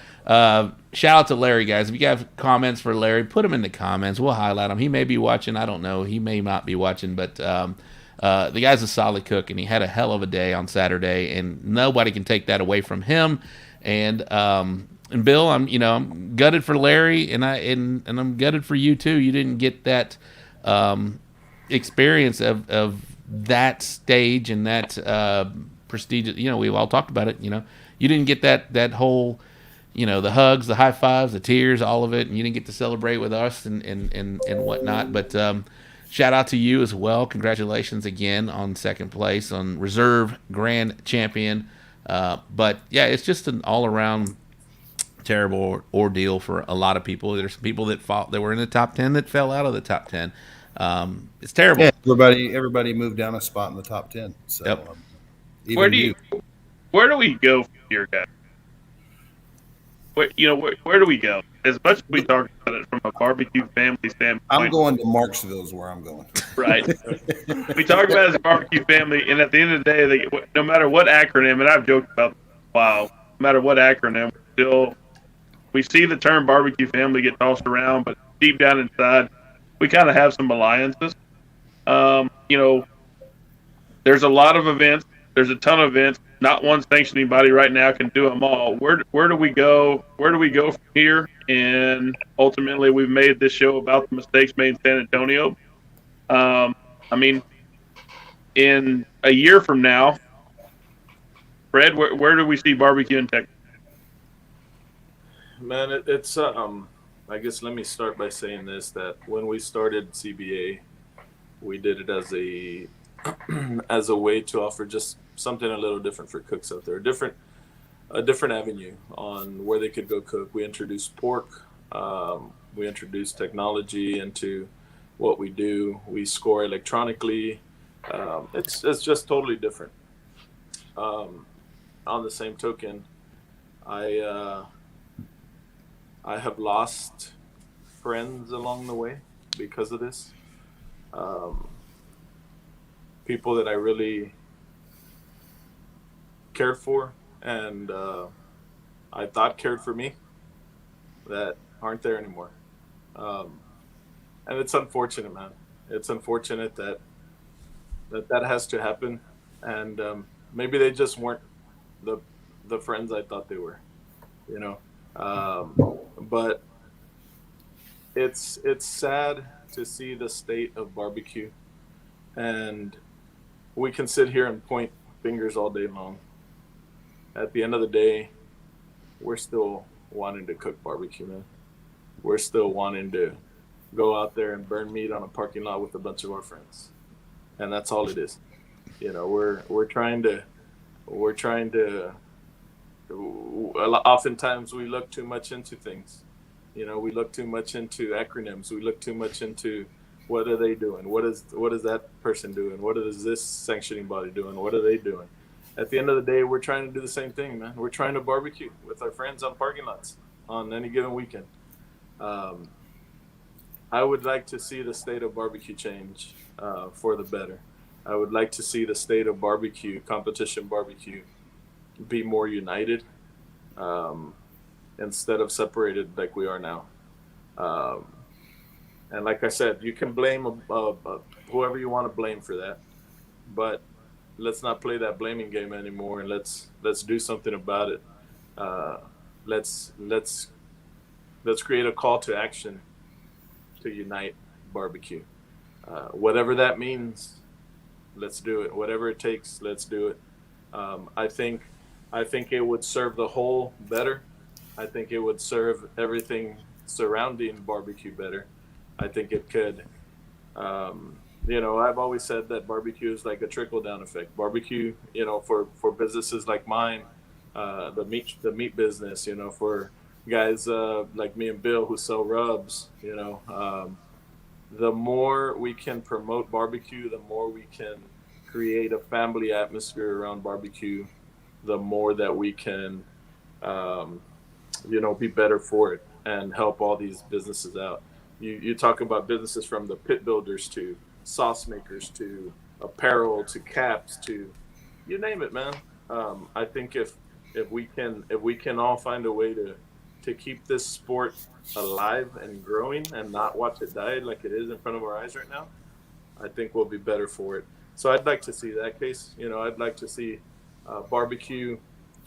Shout out to Larry, guys. If you have comments for Larry, put them in the comments. We'll highlight them. He may be watching. I don't know. He may not be watching, but the guy's a solid cook, and he had a hell of a day on Saturday, and nobody can take that away from him. And Bill, I'm gutted for Larry, and I'm gutted for you too. You didn't get that experience of that stage and that prestigious. You know, we've all talked about it. You know, you didn't get that whole. You know, the hugs, the high fives, the tears, all of it, and you didn't get to celebrate with us and whatnot. But shout out to you as well. Congratulations again on 2nd place on Reserve Grand Champion. But yeah, it's just an all-around terrible ordeal for a lot of people. There's people that were in the top 10 that fell out of the top 10. It's terrible. yeah, everybody moved down a spot in the top 10. So Yep. Where do we go from here, guys? Where do we go? As much as we talk about it from a barbecue family standpoint, I'm going to Marksville is where I'm going. right? We talk about it as a barbecue family, and at the end of the day, no matter what acronym, and I've joked about this for a while, no matter what acronym, we see the term barbecue family get tossed around, but deep down inside, we kind of have some alliances. There's a lot of events. There's a ton of events. Not one sanctioning body right now can do them all. Where do we go? Where do we go from here? And ultimately, we've made this show about the mistakes made in San Antonio. I mean, in a year from now, Fred, where do we see barbecue in Texas? Man, it's I guess let me start by saying this: that when we started CBA, we did it as a as a way to offer just something a little different for cooks out there, a different avenue on where they could go cook. We introduced pork. We introduced technology into what we do. We score electronically. It's just totally different. On the same token, I have lost friends along the way because of this. People that I really cared for and I thought cared for me that aren't there anymore. And it's unfortunate, man. It's unfortunate that has to happen. And maybe they just weren't the friends I thought they were, you know. But it's sad to see the state of barbecue, and we can sit here and point fingers all day long. At the end of the day, we're still wanting to cook barbecue, man. We're still wanting to go out there and burn meat on a parking lot with a bunch of our friends, and that's all it is. You know, we're trying to. Oftentimes we look too much into things. You know, we look too much into acronyms. We look too much into what are they doing? What is that person doing? What is this sanctioning body doing? What are they doing? At the end of the day, we're trying to do the same thing, man. We're trying to barbecue with our friends on parking lots on any given weekend. I would like to see the state of barbecue change for the better. I would like to see the state of barbecue, competition barbecue, be more united instead of separated like we are now. And like I said, you can blame whoever you want to blame for that, but let's not play that blaming game anymore, and let's do something about it. Let's let's create a call to action to unite barbecue. Whatever that means, let's do it. Whatever it takes, let's do it. I think it would serve the whole better. I think it would serve everything surrounding barbecue better. I think it could. I've always said that barbecue is like a trickle-down effect. Barbecue, for businesses like mine, the meat business, for guys like me and Bill who sell rubs, the more we can promote barbecue, the more we can create a family atmosphere around barbecue, the more that we can, be better for it and help all these businesses out. You talk about businesses from the pit builders to sauce makers to apparel to caps to you name it, man. I think if we can all find a way to keep this sport alive and growing and not watch it die like it is in front of our eyes right now, I think we'll be better for it. So I'd like to see that case. I'd like to see barbecue.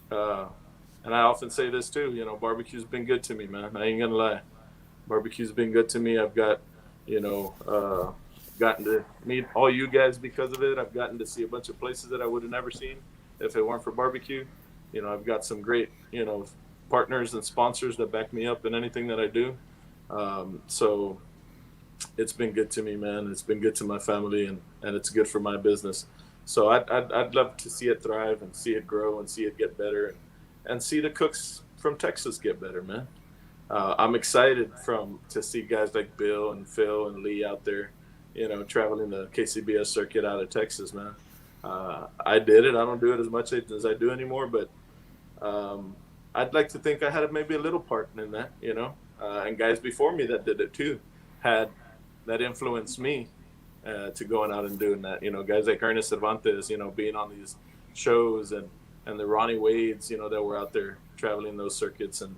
And I often say this too, barbecue's been good to me, man. I ain't gonna lie. Barbecue's been good to me. I've got, gotten to meet all you guys because of it. I've gotten to see a bunch of places that I would have never seen if it weren't for barbecue. I've got some great, partners and sponsors that back me up in anything that I do. So it's been good to me, man. It's been good to my family and it's good for my business. So I'd love to see it thrive and see it grow and see it get better and see the cooks from Texas get better, man. I'm excited to see guys like Bill and Phil and Lee out there, traveling the KCBS circuit out of Texas, man. I did it. I don't do it as much as I do anymore, but I'd like to think I had maybe a little part in that, and guys before me that did it too had that influenced me to going out and doing that. Guys like Ernest Cervantes, being on these shows and the Ronnie Wades, that were out there traveling those circuits. And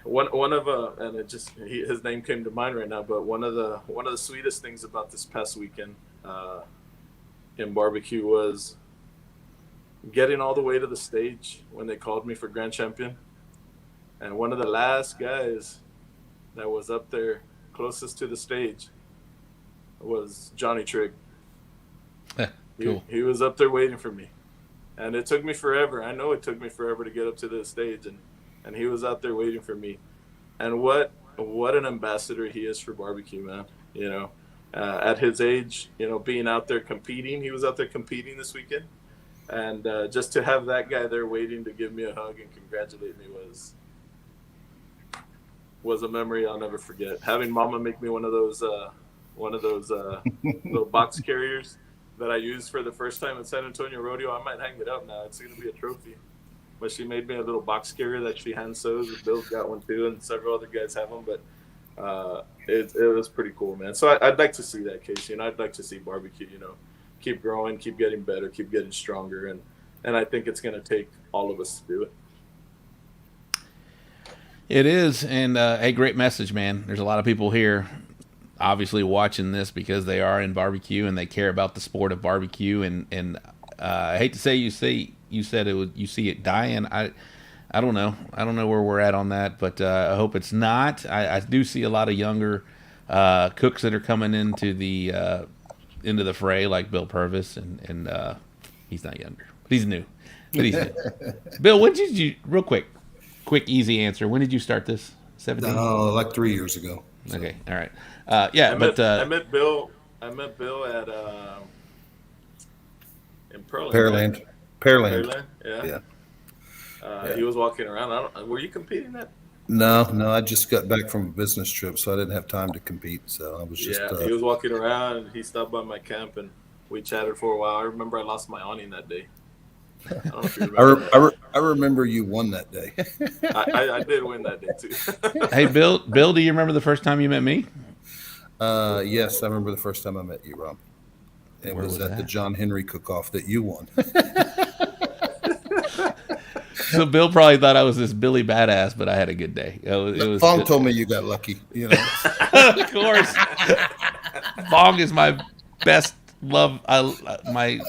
one of and it just his name came to mind right now. But one of the sweetest things about this past weekend in barbecue was getting all the way to the stage when they called me for Grand Champion. And one of the last guys that was up there closest to the stage was Johnny Trigg. Cool. He was up there waiting for me. And it took me forever. I know it took me forever to get up to the stage. And he was out there waiting for me. And what an ambassador he is for barbecue, man. At his age, being out there competing. He was out there competing this weekend. And just to have that guy there waiting to give me a hug and congratulate me was a memory I'll never forget. Having Mama make me one of those little box carriers that I used for the first time at San Antonio Rodeo. I might hang it up now. It's going to be a trophy. But she made me a little box carrier that she hand sews. Bill's got one too, and several other guys have them. But it was pretty cool, man. So I'd like to see that case. I'd like to see barbecue, keep growing, keep getting better, keep getting stronger. And I think it's going to take all of us to do it. It is, and a great message, man. There's a lot of people here obviously watching this because they are in barbecue and they care about the sport of barbecue. And I hate to say you said you see it dying. I don't know. I don't know where we're at on that, but I hope it's not. I do see a lot of younger cooks that are coming into the fray, like Bill Purvis, and he's not younger, but he's new. Bill, when did you? Real quick, easy answer. When did you start this? 17? Like 3 years ago. So. Okay, all right. I met Bill at in Pearland. Pearland. Yeah. He was walking around. Were you competing that? No. I just got back from a business trip, so I didn't have time to compete. So I was just. He was walking around. And he stopped by my camp, and we chatted for a while. I remember I lost my awning that day. I don't know if you remember. I remember you won that day. I did win that day too. Hey, Bill, do you remember the first time you met me? Yes, I remember the first time I met you, Rob. It was at the John Henry cook-off that you won. So Bill probably thought I was this Billy badass, but I had a good day. It was Fong told me you got lucky. Of course. Fong is my best love, my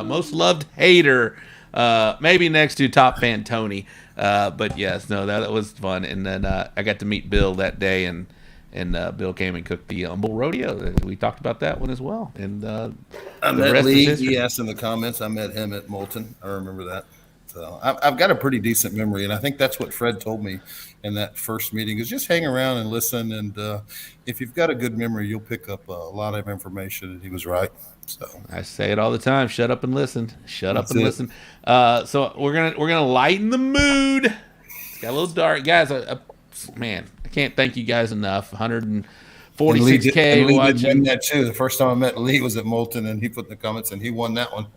most loved hater Maybe next to Top Fan Tony. But yes, no, that was fun. And then I got to meet Bill that day, and Bill came and cooked the Humble Rodeo. We talked about that one as well. And I met Lee. He asked in the comments. I met him at Moulton. I remember that. So I've got a pretty decent memory, and I think that's what Fred told me in that first meeting, is just hang around and listen. And if you've got a good memory, you'll pick up a lot of information. And he was right. So I say it all the time. Shut up and listen. Shut up and listen. So we're gonna lighten the mood. It's got a little dark, guys. Man, I can't thank you guys enough. 146K Lee watching. did win that too. The first time I met Lee was at Moulton, and he put in the comments, and he won that one.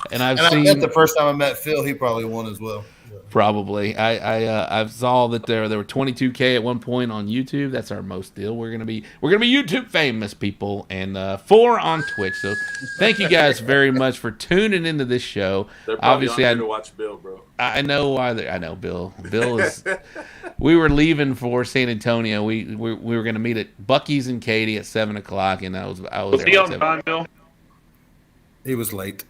And I bet the first time I met Phil, he probably won as well. Probably. I saw that there were 22K at one point on YouTube. That's our most deal. We're gonna be YouTube famous, people, and 4 on Twitch. So thank you guys very much for tuning into this show. They're probably obviously on here to watch Bill, bro. I know why. I know Bill. Bill is. We were leaving for San Antonio. We were gonna meet at Bucky's and Katie at 7:00, and I was. Was he on time, Bill? He was late.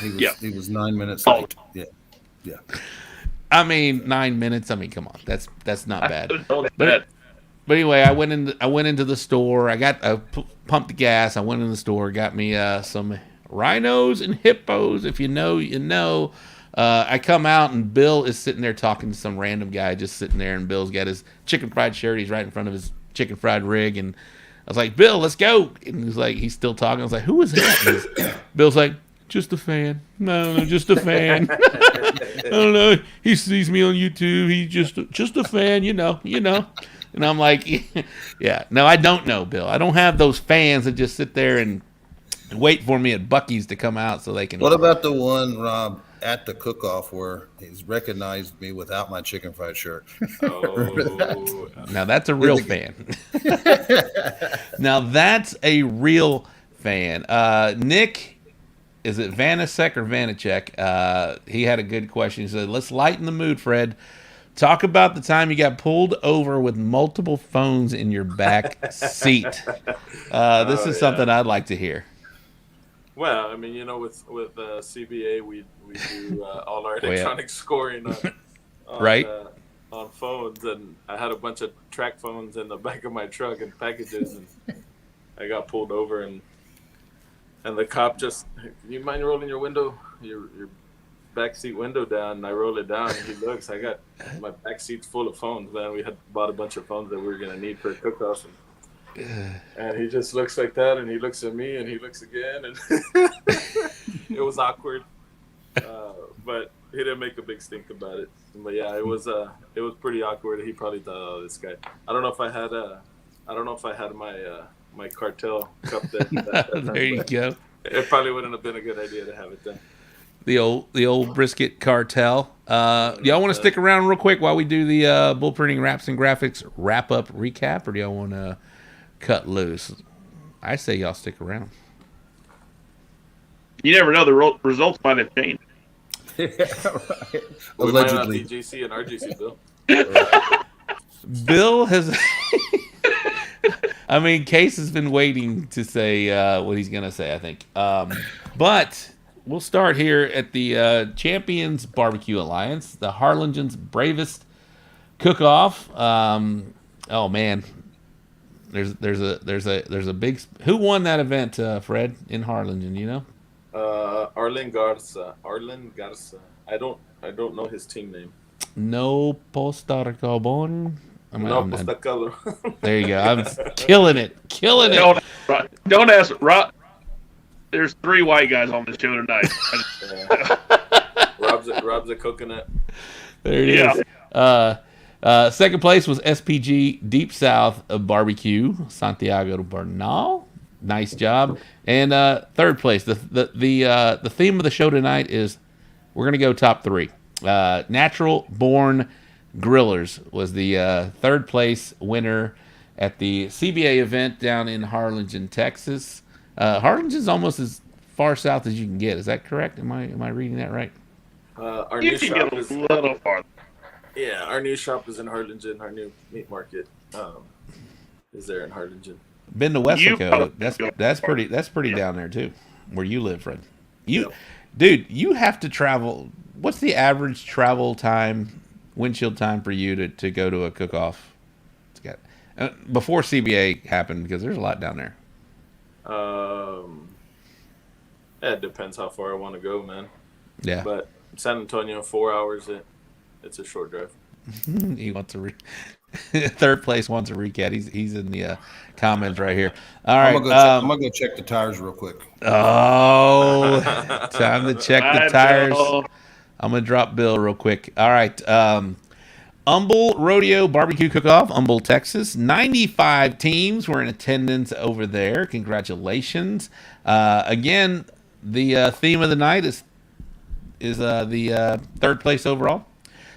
He was 9 minutes late. Yeah. I mean, 9 minutes. I mean, come on, that's not bad. But anyway, I went into the store. I pumped the gas. I went in the store, got me some rhinos and hippos. If you know, you know. I come out and Bill is sitting there talking to some random guy, just sitting there, and Bill's got his chicken fried shirt. He's right in front of his chicken fried rig, and I was like, Bill, let's go. And he's still talking. I was like, who is that? Bill's like, just a fan. No, just a fan. I don't know. He sees me on YouTube. He's just a fan, you know. And I'm like, yeah. No, I don't know, Bill. I don't have those fans that just sit there and wait for me at Bucky's to come out so they can. What about the one, Rob, at the cook-off where he's recognized me without my chicken fried shirt? Oh, now that's a real fan. Now that's a real fan. Nick. Is it Vanasek or Vanacek? He had a good question. He said, let's lighten the mood, Fred. Talk about the time you got pulled over with multiple phones in your back seat. This is something I'd like to hear. Well, I mean, with CBA, we do all our electronic scoring on phones, and I had a bunch of track phones in the back of my truck and packages, and I got pulled over, and the cop just, you mind rolling your window, your backseat window down? And I roll it down, and he looks. I got my backseat's full of phones, man. We had bought a bunch of phones that we were gonna need for a cook-off, and he just looks like that, and he looks at me, and he looks again, and it was awkward, but he didn't make a big stink about it. But yeah, it was pretty awkward. He probably thought, oh, this guy. I don't know if I had my cartel cup that there you go. It probably wouldn't have been a good idea to have it then. The old brisket cartel. Y'all want to stick around real quick while we do the bull printing wraps and graphics wrap up recap, or do y'all want to cut loose? I say y'all stick around. You never know; the results might have changed. Yeah, right. We might not be GC and RGC, Bill. Bill has. I mean, Case has been waiting to say what he's going to say, I think. But we'll start here at the Champions Barbecue Alliance, the Harlingen's Bravest Cook-Off. Oh man, there's a big. Who won that event, Fred, in Harlingen? You know? Arlen Garza. I don't know his team name. No Postar Carbon. Postacalo. There you go. I'm killing it. Don't ask. There's 3 white guys on the show tonight. Rob's a coconut. There it is. Second place was SPG Deep South of Barbecue, Santiago Bernal. Nice job. And third place. The theme of the show tonight is we're gonna go top 3. Natural Born Grillers was the third place winner at the CBA event down in Harlingen, Texas. Harlingen's almost as far south as you can get. Is that correct? Am I reading that right? Our You new can shop get is a little farther. Yeah, our new shop is in Harlingen. Our new meat market is there in Harlingen. Been to Weslaco. That's pretty down there too, where you live, Fred. Dude, you have to travel. What's the average travel time, windshield time for you to go to a cook-off? It's got before CBA happened, because there's a lot down there. It depends how far I want to go, man. Yeah. But San Antonio, 4 hours. It's a short drive. He wants a third place wants a recap. He's in the comments right here. All right, I'm gonna go check the tires real quick. Oh, time to check the tires. I'm gonna drop Bill real quick. All right, Humble Rodeo BBQ Cook-Off, Humble, Texas. 95 teams were in attendance over there. Congratulations! Again, the theme of the night is the third place overall.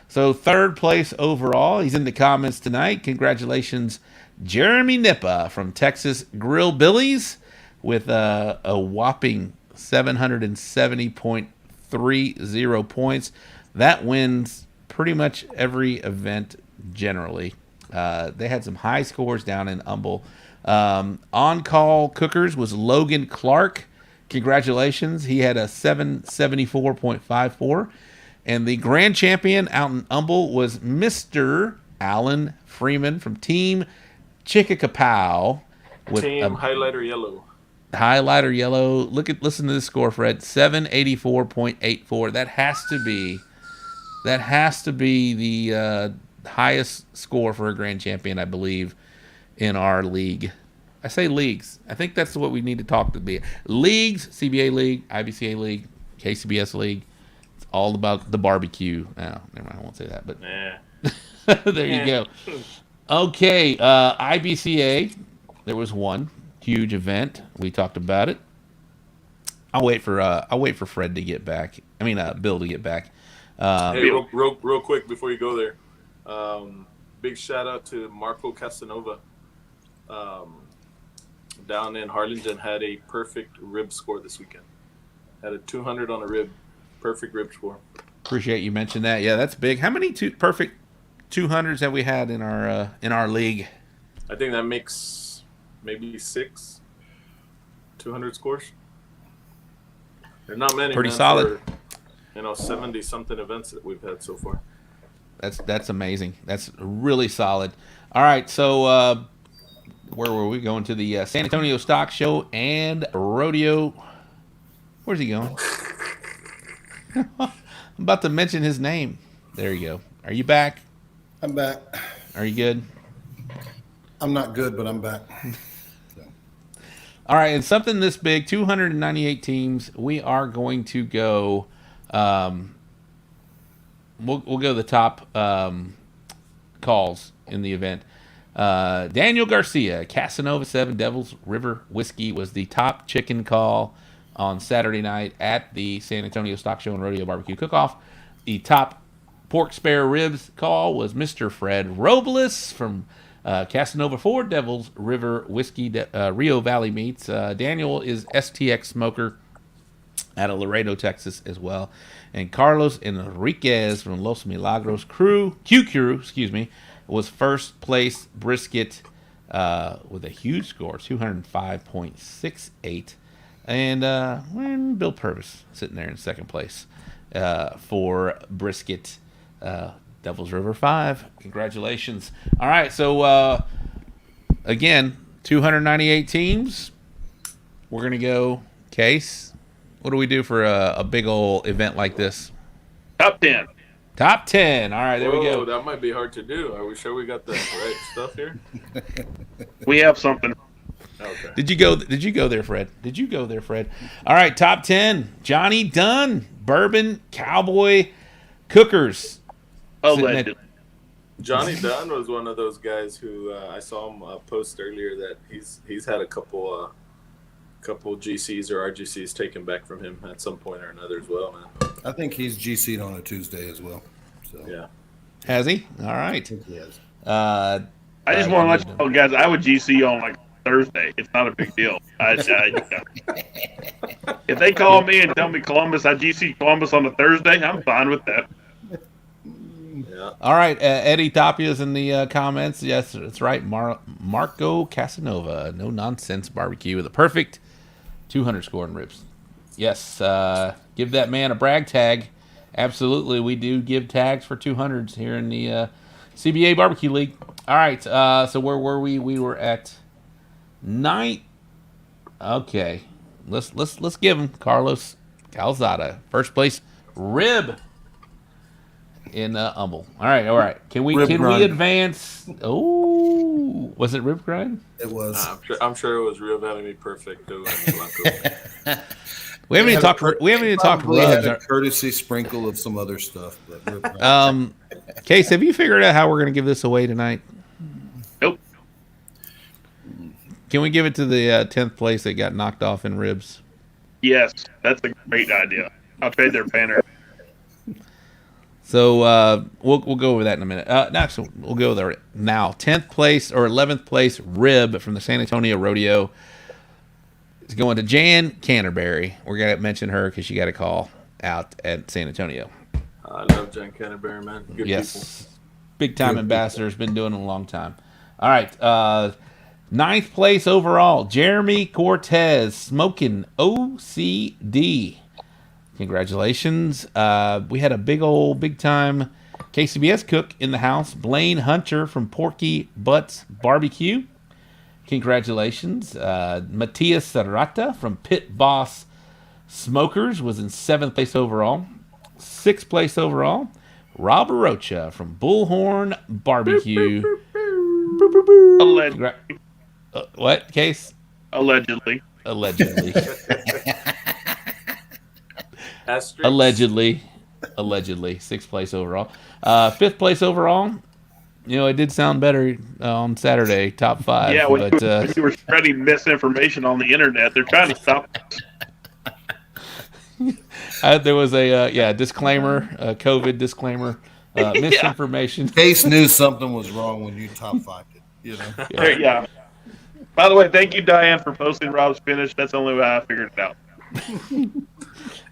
So third place overall. He's in the comments tonight. Congratulations, Jeremy Nippa from Texas Grill Billies with a whopping 770.30 points. That wins pretty much every event generally. They had some high scores down in Humble. On-call cookers was Logan Clark. Congratulations. He had a 774.54. And the grand champion out in Humble was Mr. Alan Freeman from Team Chickacapow. Team Highlighter Yellow. Highlighter Yellow. Listen to this score, Fred. 784.84. That has to be the highest score for a grand champion, I believe, in our league. I say leagues. I think that's what we need to talk to be. Leagues, CBA League, IBCA League, KCBS League. All about the barbecue. Oh, never mind, I won't say that, but there you go. Okay, IBCA. There was one huge event. We talked about it. I'll wait for Fred to get back. I mean, Bill to get back. Hey, real quick before you go there, big shout out to Marco Casanova. Down in Harlingen, had a perfect rib score this weekend. Had a 200 on a rib. Perfect rib score. Appreciate you mentioned that. Yeah, that's big. How many perfect 200s have we had in our league? I think that makes maybe 6 200 scores. They're not many. Pretty solid. For, 70 something events that we've had so far. That's amazing. That's really solid. All right, so where were we going to the San Antonio Stock Show and Rodeo? Where's he going? I'm about to mention his name. There you go. Are you back? I'm back. Are you good? I'm not good, but I'm back. So. All right, and something this big, 298 teams. We are going to go. We'll go the top calls in the event. Daniel Garcia, Casanova 7 Devils River Whiskey was the top chicken call on Saturday night at the San Antonio Stock Show and Rodeo BBQ Cook-Off. The top pork spare ribs call was Mr. Fred Robles from Casanova 4 Devils River Whiskey, Rio Valley Meats. Daniel is STX Smoker out of Laredo, Texas as well. And Carlos Enriquez from Los Milagros Q Crew, was first place brisket with a huge score, 205.68. And Bill Purvis sitting there in second place for brisket, Devil's River 5. Congratulations. All right, so again, 298 teams. We're going to go, Case, what do we do for a big old event like this? Top 10. Top 10. All right, there we go. That might be hard to do. Are we sure we got the right stuff here? We have something. Okay. Did you go there, Fred? All right, top 10. Johnny Dunn, Bourbon Cowboy Cookers. Legend. Johnny Dunn was one of those guys who I saw him post earlier that he's had a couple GCs or RGCs taken back from him at some point or another as well, man. I think he's GC'd on a Tuesday as well. So. Yeah. Has he? All right. I think he has. I just want to let you know, guys, I would GC on like Thursday. It's not a big deal. If they call me and tell me Columbus, I GC Columbus on a Thursday, I'm fine with that. Yeah. All right, Eddie Tapia's in the comments. Yes, that's right. Marco Casanova, no nonsense barbecue with a perfect 200 score in ribs. Yes, give that man a brag tag. Absolutely, we do give tags for 200s here in the CBA Barbecue League. All right, so where were we? We were at 9th. Okay, let's give him Carlos Calzada first place rib in Humble. All right. Can we advance? Oh, was it rib grind? It was. I'm sure it was real having me perfecto and Blanco. We haven't even talked rubs. Had a courtesy sprinkle of some other stuff, but Case, have you figured out how we're going to give this away tonight? Nope. Can we give it to the 10th place that got knocked off in ribs? Yes, that's a great idea. I'll trade their banner. So we'll go over that in a minute. Next, we'll go there now. 10th place or 11th place rib from the San Antonio Rodeo is going to Jan Canterbury. We're going to mention her because she got a call out at San Antonio. I love Jan Canterbury, man. Good people. Big time ambassador. Has been doing it a long time. All right. 9th place overall, Jeremy Cortez, Smokin OCD. Congratulations. We had a big time KCBS cook in the house, Blaine Hunter from Porky Butts Barbecue. Congratulations. Matias Serrata from Pit Boss Smokers was in 7th place overall. 6th place overall, Rob Rocha from Bullhorn Barbecue. Allegedly. What, Case? Allegedly. Allegedly. Asterix. Allegedly. 6th place overall. 5th place overall. You know, it did sound better on Saturday, top 5. Yeah, when but, you were spreading misinformation on the internet, they're trying to stop us. There was a disclaimer, a COVID disclaimer, misinformation. Case knew something was wrong when you top 5'd it. You know. Yeah. By the way, thank you, Diane, for posting Rob's finish. That's the only way I figured it out.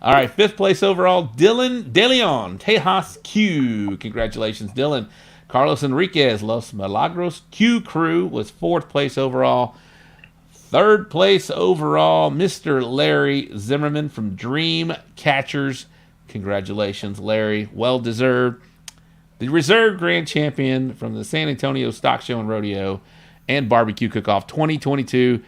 All right, 5th place overall, Dylan De Leon, Tejas Q. Congratulations, Dylan. Carlos Enriquez, Los Milagros Q Crew was 4th place overall. 3rd place overall, Mr. Larry Zimmerman from Dream Catchers. Congratulations, Larry. Well deserved. The reserve grand champion from the San Antonio Stock Show and Rodeo and Barbecue Cook-Off 2022,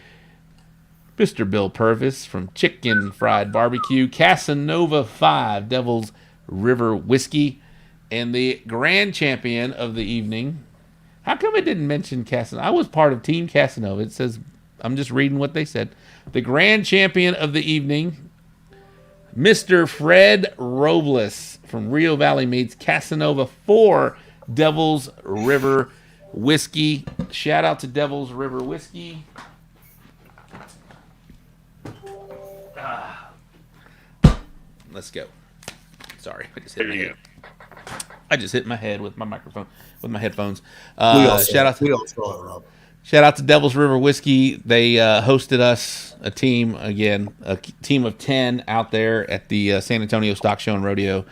Mr. Bill Purvis from Chicken Fried Barbecue, Casanova 5, Devil's River Whiskey, and the grand champion of the evening. How come it didn't mention Casanova? I was part of Team Casanova. It says, I'm just reading what they said. The grand champion of the evening, Mr. Fred Robles from Rio Valley Meats, Casanova 4, Devil's River Whiskey. Shout out to Devil's River Whiskey. Let's go. Sorry, I just hit my head. I just hit my head with my microphone, with my headphones. We all Shout out to saw it, Rob. Shout out to Devil's River Whiskey. They hosted us, a team of 10 out there at the San Antonio Stock Show and Rodeo.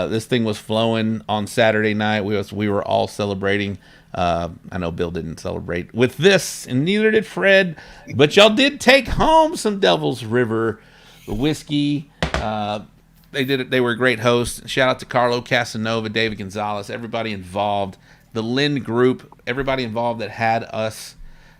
This thing was flowing on Saturday night. We were all celebrating. I know Bill didn't celebrate with this, and neither did Fred. But y'all did take home some Devil's River Whiskey. They did it. They were great hosts. Shout out to Carlo Casanova, David Gonzalez, everybody involved. The Lynn group, everybody involved that had us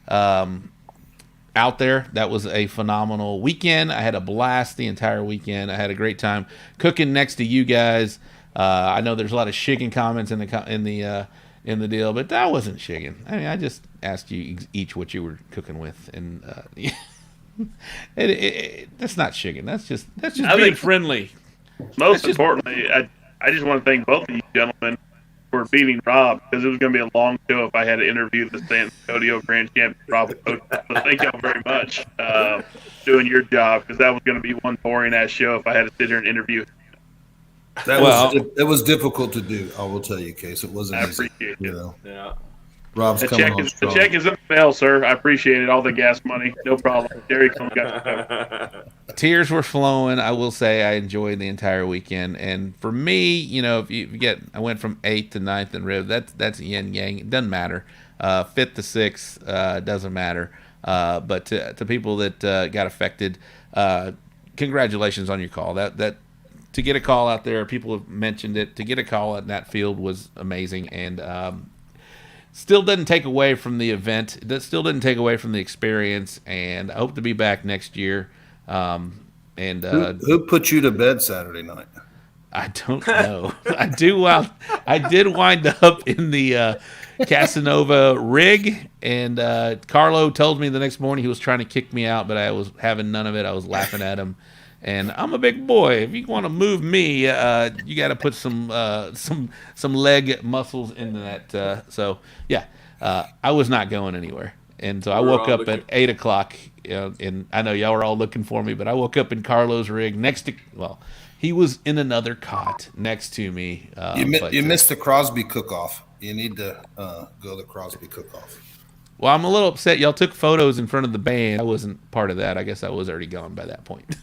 out there. That was a phenomenal weekend. I had a blast the entire weekend. I had a great time cooking next to you guys. I know there's a lot of shigging comments in the deal, but that wasn't shigging. I mean, I just asked you each what you were cooking with, and that's not shigging. That's just being friendly. Most importantly, I just want to thank both of you gentlemen for beating Rob, because it was going to be a long show if I had to interview the San Antonio Grand Champion, Rob. So thank y'all very much doing your job, because that was going to be one boring-ass show if I had to sit here and interview. It was difficult to do, I will tell you, Case. It wasn't easy. I appreciate it. You know. Yeah. Rob's The coming on strong. check is in the mail, sir. I appreciate it. All the gas money. No problem. Jerry got the Tears were flowing. I will say I enjoyed the entire weekend. And for me, you know, if you get, I went from 8th to 9th in rib. That's yin yang. It doesn't matter. 5th to 6th doesn't matter. But to people that got affected, congratulations on your call. That to get a call out there, people have mentioned it. To get a call at that field was amazing, and still doesn't take away from the event. That still didn't take away from the experience, and I hope to be back next year. Who put you to bed Saturday night? I don't know. I did wind up in the Casanova rig, and Carlo told me the next morning he was trying to kick me out, but I was having none of it. I was laughing at him, and I'm a big boy. If you want to move me, you got to put some leg muscles into that. So yeah, I was not going anywhere, and so I woke up at 8 o'clock. And I know y'all were all looking for me, but I woke up in Carlo's rig next to he was in another cot next to me. You missed the Crosby cook-off. You need to go to the Crosby cook-off. Well, I'm a little upset. Y'all took photos in front of the band. I wasn't part of that. I guess I was already gone by that point.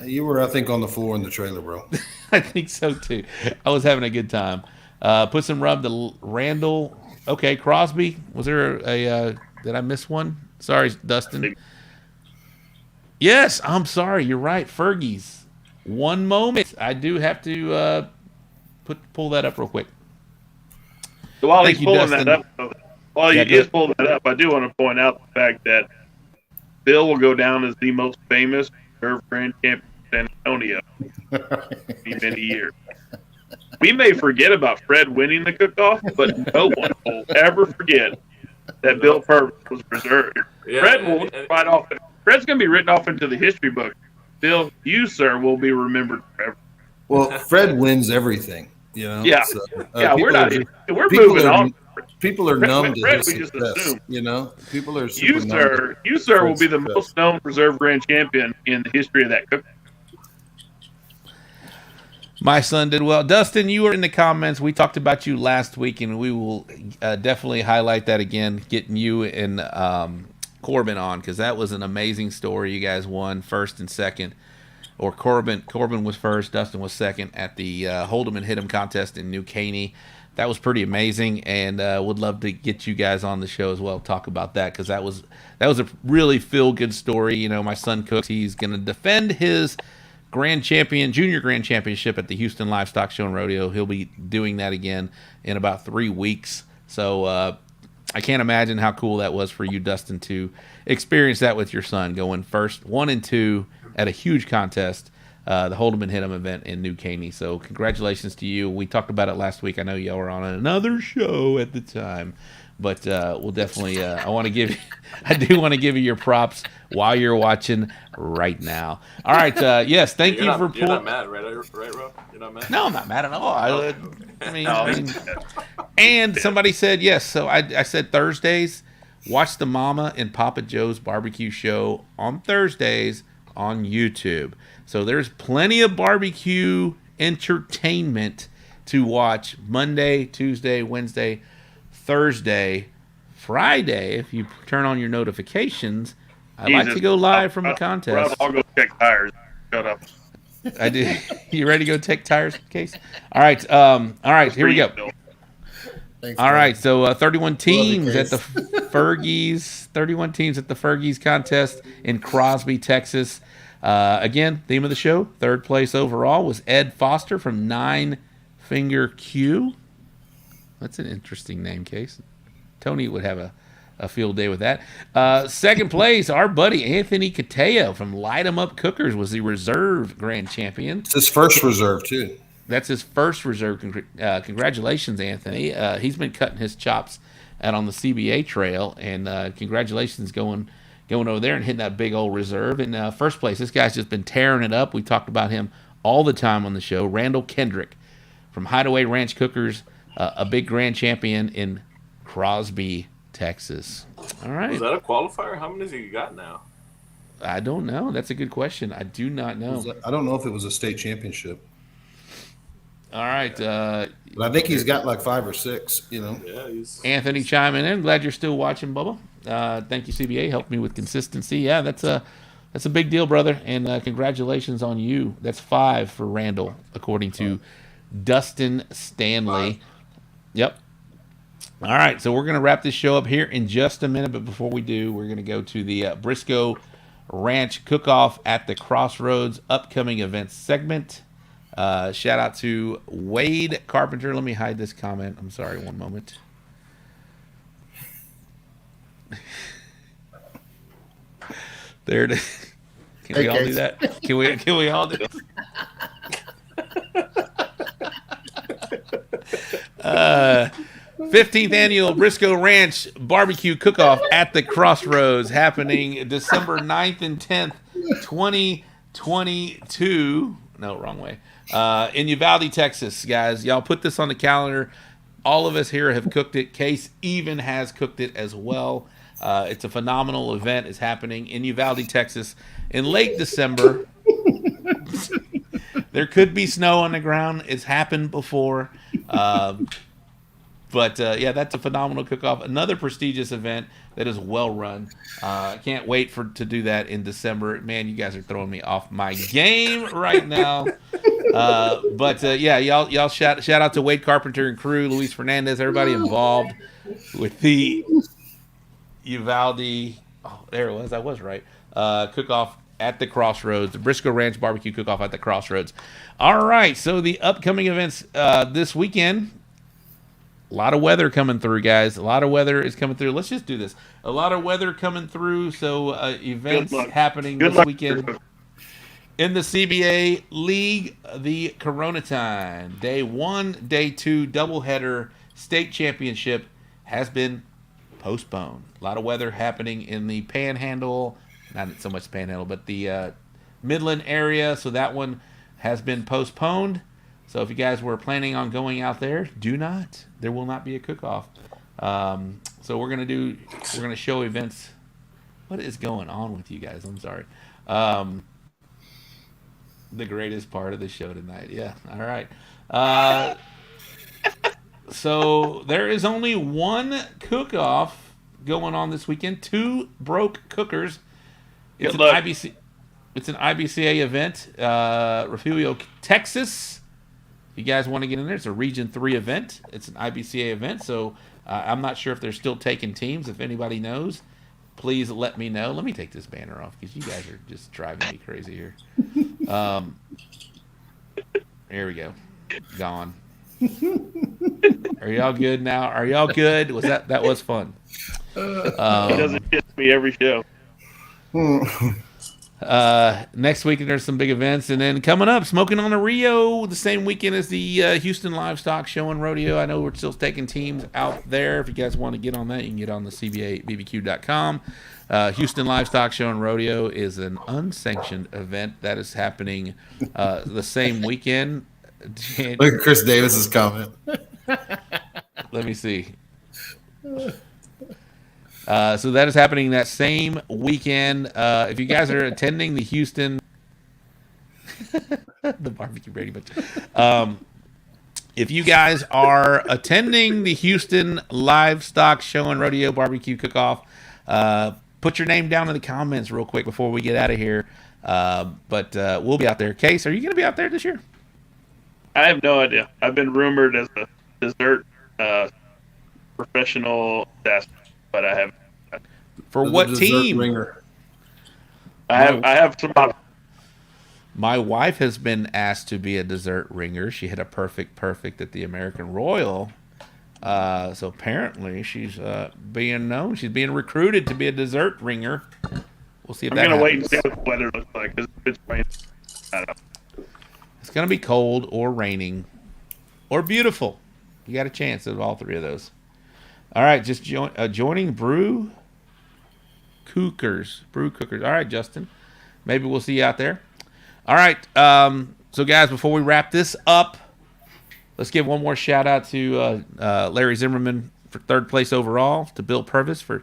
You were, I think, on the floor in the trailer, bro. I think so, too. I was having a good time. Put some rub to Randall. Okay, Crosby. Was there did I miss one? Sorry, Dustin. Yes, I'm sorry. You're right. Fergie's. One moment. I do have to pull that up real quick. So while Thank he's you, pulling Dustin. that up, while he is pulling that up, I do want to point out the fact that Bill will go down as the most famous reserve grand champion of San Antonio in many years. We may forget about Fred winning the cook-off, but no one will ever forget that Bill Purvis was reserved. Yeah, Fred will right off. Fred's going to be written off into the history book. Bill, you, sir, will be remembered forever. Well, Fred wins everything, you know. Yeah, so, we're moving on. People are numb to Fred, his we just success, assume. you know. People are super numb to You, sir, will Fred's be the success. most known reserve grand champion in the history of that cook. My son did well. Dustin, you were in the comments. We talked about you last week, and we will definitely highlight that again, getting you and Corbin on, because that was an amazing story. You guys won first and second, or Corbin was first, Dustin was second at the Hold'em and Hit'em contest in New Caney. That was pretty amazing, and would love to get you guys on the show as well, talk about that, because that was a really feel-good story. You know, my son cooks. He's going to defend his junior grand championship at the Houston Livestock Show and Rodeo. He'll be doing that again in about 3 weeks. So I can't imagine how cool that was for you, Dustin, to experience that with your son, going first 1 and 2 at a huge contest, the Hold'em and Hit'em event in New Caney. So congratulations to you. We talked about it last week. I know y'all were on another show at the time, but we'll definitely. I do want to give you your props while you're watching right now. All right. Yes. Thank you for. You're not mad, right, Rob? You're not mad. No, I'm not mad at all. I mean, and somebody said yes. So I said Thursdays. Watch the Mama and Papa Joe's barbecue show on Thursdays on YouTube. So there's plenty of barbecue entertainment to watch Monday, Tuesday, Wednesday, Thursday, Friday. If you turn on your notifications, I like to go live from the contest. I'll go check tires. Shut up. I did. You ready to go take tires, Case? All right. All right. Here we go. Thanks, All man. right. So 31 teams you, at the Fergie's. 31 teams at the Fergie's contest in Crosby, Texas. Again, theme of the show, third place overall was Ed Foster from Nine Finger Q. That's an interesting name, Case. Tony would have a field day with that. Second place, our buddy Anthony Cateo from Light 'em Up Cookers was the reserve grand champion. It's his first reserve, too. That's his first reserve. Congratulations, Anthony. He's been cutting his chops out on the CBA trail, and congratulations going over there and hitting that big old reserve. In first place, this guy's just been tearing it up. We talked about him all the time on the show. Randall Kendrick from Hideaway Ranch Cookers, a big grand champion in Crosby, Texas. All right. Was that a qualifier? How many has he got now? I don't know. That's a good question. I do not know. I don't know if it was a state championship. All right. But I think he's got like 5 or 6, you know. Yeah, he's Anthony chiming in. Glad you're still watching, Bubba. Thank you, CBA. Helped me with consistency. Yeah, that's a big deal, brother. And congratulations on you. That's 5 for Randall, according to Dustin Stanley. 5. Yep. All right, so we're going to wrap this show up here in just a minute. But before we do, we're going to go to the Briscoe Ranch Cook-Off at the Crossroads upcoming events segment. Shout out to Wade Carpenter. Let me hide this comment. I'm sorry, one moment. There it is. Can we all do that? Can we all do it? 15th annual Briscoe Ranch Barbecue Cook-Off at the Crossroads happening December 9th and 10th, 2022. No, wrong way. In Uvalde, Texas, guys. Y'all put this on the calendar. All of us here have cooked it. Case even has cooked it as well. It's a phenomenal event. It's happening in Uvalde, Texas in late December. There could be snow on the ground. It's happened before. But yeah, that's a phenomenal cook-off. Another prestigious event that is well run. I can't wait to do that in December. Man, you guys are throwing me off my game right now. But yeah, y'all shout out to Wade Carpenter and crew, Luis Fernandez, everybody involved with the Uvalde. Oh, there it was. I was right. Cook-off at the Crossroads, the Briscoe Ranch Barbecue Cook-Off at the Crossroads. All right, so the upcoming events this weekend. A lot of weather coming through, guys. A lot of weather is coming through. Let's just do this. A lot of weather coming through. So events happening this weekend in the CBA League, the Corona Time. Day 1, Day 2, doubleheader state championship has been postponed. A lot of weather happening in the Panhandle. Not so much the Panhandle, but the Midland area. So that one has been postponed. So if you guys were planning on going out there, do not. There will not be a cook-off. So we're gonna show events. What is going on with you guys? I'm sorry. The greatest part of the show tonight. Yeah. All right. So there is only one cook-off going on this weekend. 2 broke cookers. It's an IBC. It's an IBCA event. Refugio, Texas. If you guys want to get in there, it's a Region 3 event. It's an IBCA event, so I'm not sure if they're still taking teams. If anybody knows, please let me know. Let me take this banner off because you guys are just driving me crazy here. Here we go. Gone. Are y'all good now? Are y'all good? That was fun. He doesn't kiss me every show. Next week there's some big events, and then coming up, Smoking on the Rio the same weekend as the Houston Livestock Show and Rodeo. I know we're still taking teams out there. If you guys want to get on that, you can get on the CBABBQ.com. Houston Livestock Show and Rodeo is an unsanctioned event that is happening the same weekend. Look at Chris Davis's comment. Let me see. So that is happening that same weekend. If you guys are attending the Houston, the barbecue Brady Bunch. If you guys are attending the Houston Livestock Show and Rodeo Barbecue Cook-Off, put your name down in the comments real quick before we get out of here. But we'll be out there. Case, are you going to be out there this year? I have no idea. I've been rumored as a dessert professional chef, but I have. For what team? Ringer. I have some. My wife has been asked to be a dessert ringer. She hit a perfect at the American Royal. So apparently she's being known. She's being recruited to be a dessert ringer. We'll see if I'm that gonna happens. wait and see what the weather looks like. It's raining. I don't know. It's going to be cold or raining or beautiful. You got a chance of all 3 of those. All right, just joining Brew Cookers. All right, Justin. Maybe we'll see you out there. All right. So, guys, before we wrap this up, let's give one more shout-out to Larry Zimmerman for 3rd place overall, to Bill Purvis for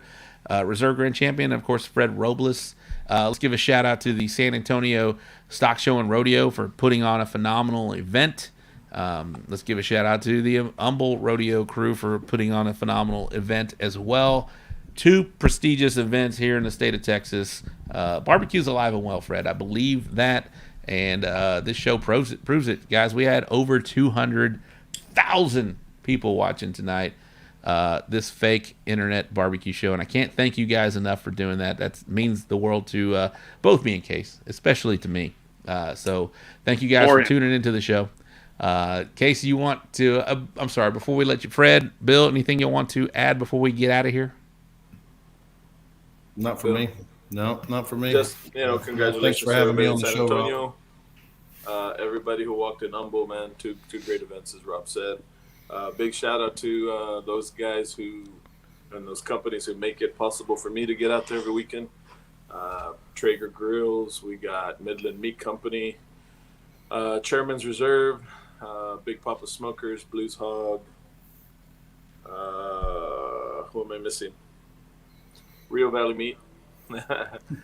Reserve Grand Champion, and, of course, Fred Robles. Let's give a shout-out to the San Antonio Stock Show and Rodeo for putting on a phenomenal event. Let's give a shout-out to the Humble Rodeo crew for putting on a phenomenal event as well. 2 prestigious events here in the state of Texas. Barbecue's alive and well, Fred. I believe that, and this show proves it. Guys, we had over 200,000 people watching tonight. this fake internet barbecue show. And I can't thank you guys enough for doing that. That means the world to both me and Case, especially to me. So thank you guys for tuning into the show. Casey, you want to, I'm sorry, before we let you, Fred, Bill, anything you want to add before we get out of here? Not for me. No, not for me. Just, congratulations Thanks for having me on the San show, Antonio. Everybody who walked in Humble, man, two great events, as Rob said. Big shout out to those guys and those companies who make it possible for me to get out there every weekend. Traeger Grills, we got Midland Meat Company, Chairman's Reserve, Big Papa Smokers, Blues Hog. Who am I missing? Rio Valley Meat.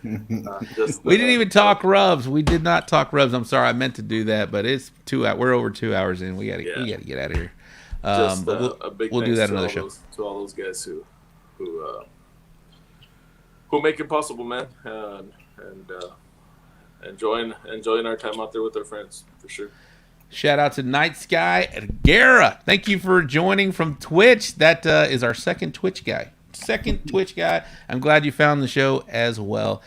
We didn't even talk rubs. We did not talk rubs. I'm sorry, I meant to do that, but it's 2 hours. We're over 2 hours in. We gotta get out of here. A big we'll do that another show. To all those guys who make it possible, man, and enjoying our time out there with our friends for sure. Shout out to Night Sky and Gara. Thank you for joining from Twitch. That is our second Twitch guy. I'm glad you found the show as well.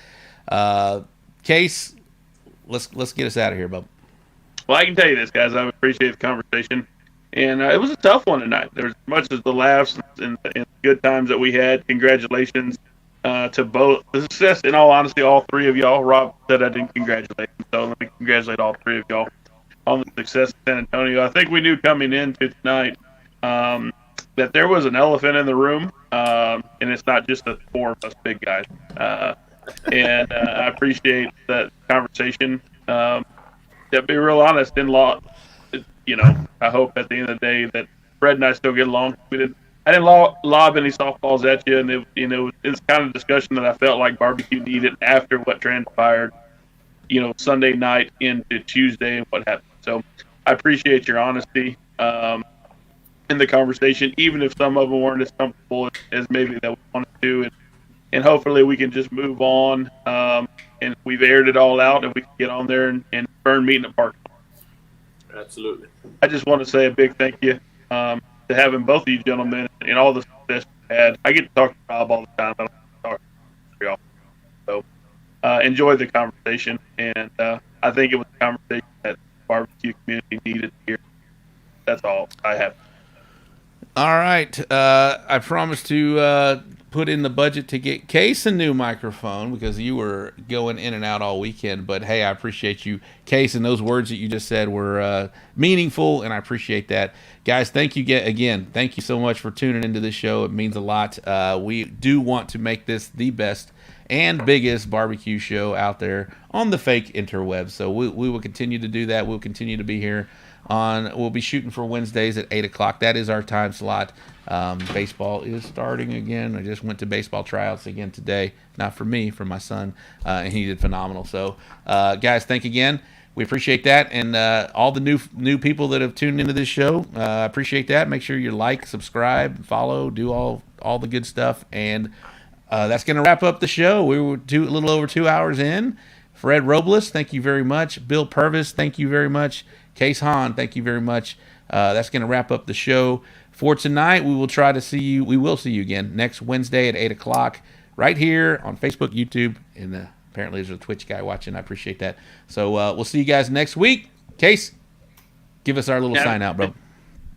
Case, let's get us out of here, bub. Well, I can tell you this, guys. I appreciate the conversation, and it was a tough one tonight. There was as much as the laughs and good times that we had. Congratulations to both the success. In all honesty, all three of y'all. Rob said I didn't congratulate him, so let me congratulate all three of y'all on the success of San Antonio. I think we knew coming into tonight that there was an elephant in the room, and it's not just the four of us big guys. And I appreciate that conversation. To be real honest, I hope at the end of the day that Fred and I still get along. I didn't lob any softballs at you, and it's kind of discussion that I felt like barbecue needed after what transpired, Sunday night into Tuesday and what happened. So I appreciate your honesty in the conversation, even if some of them weren't as comfortable as maybe that we wanted to, and hopefully we can just move on. And we've aired it all out, and we can get on there and burn meat in the park. Absolutely. I just want to say a big thank you to having both of you gentlemen and all the success you had. I get to talk to Rob all the time. I don't talk to y'all. So enjoy the conversation, and I think it was a conversation that the barbecue community needed to hear. That's all I have. All right. I promised to put in the budget to get Case a new microphone because you were going in and out all weekend. But, hey, I appreciate you, Case, and those words that you just said were meaningful, and I appreciate that. Guys, thank you again. Thank you so much for tuning into this show. It means a lot. We do want to make this the best and biggest barbecue show out there on the fake interwebs. So we will continue to do that. We'll continue to be here. We'll be shooting for Wednesdays at 8 o'clock. That is our time slot. Baseball is starting again. I just went to baseball tryouts again today. Not for me, for my son, and he did phenomenal. So, guys, thank you again. We appreciate that, and all the new people that have tuned into this show. I appreciate that. Make sure you like, subscribe, follow, do all the good stuff, and that's going to wrap up the show. We were a little over 2 hours in. Fred Robles, thank you very much. Bill Purvis, thank you very much. Case Hahn, thank you very much. That's going to wrap up the show for tonight. We will see you again next Wednesday at 8 o'clock right here on Facebook, YouTube, and apparently there's a Twitch guy watching. I appreciate that. So we'll see you guys next week. Case, give us our little sign out, bro.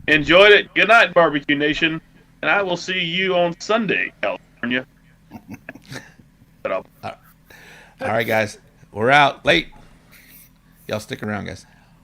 Enjoyed it. Good night, Barbecue Nation. And I will see you on Sunday, California. All right, guys. We're out. Late. Y'all stick around, guys.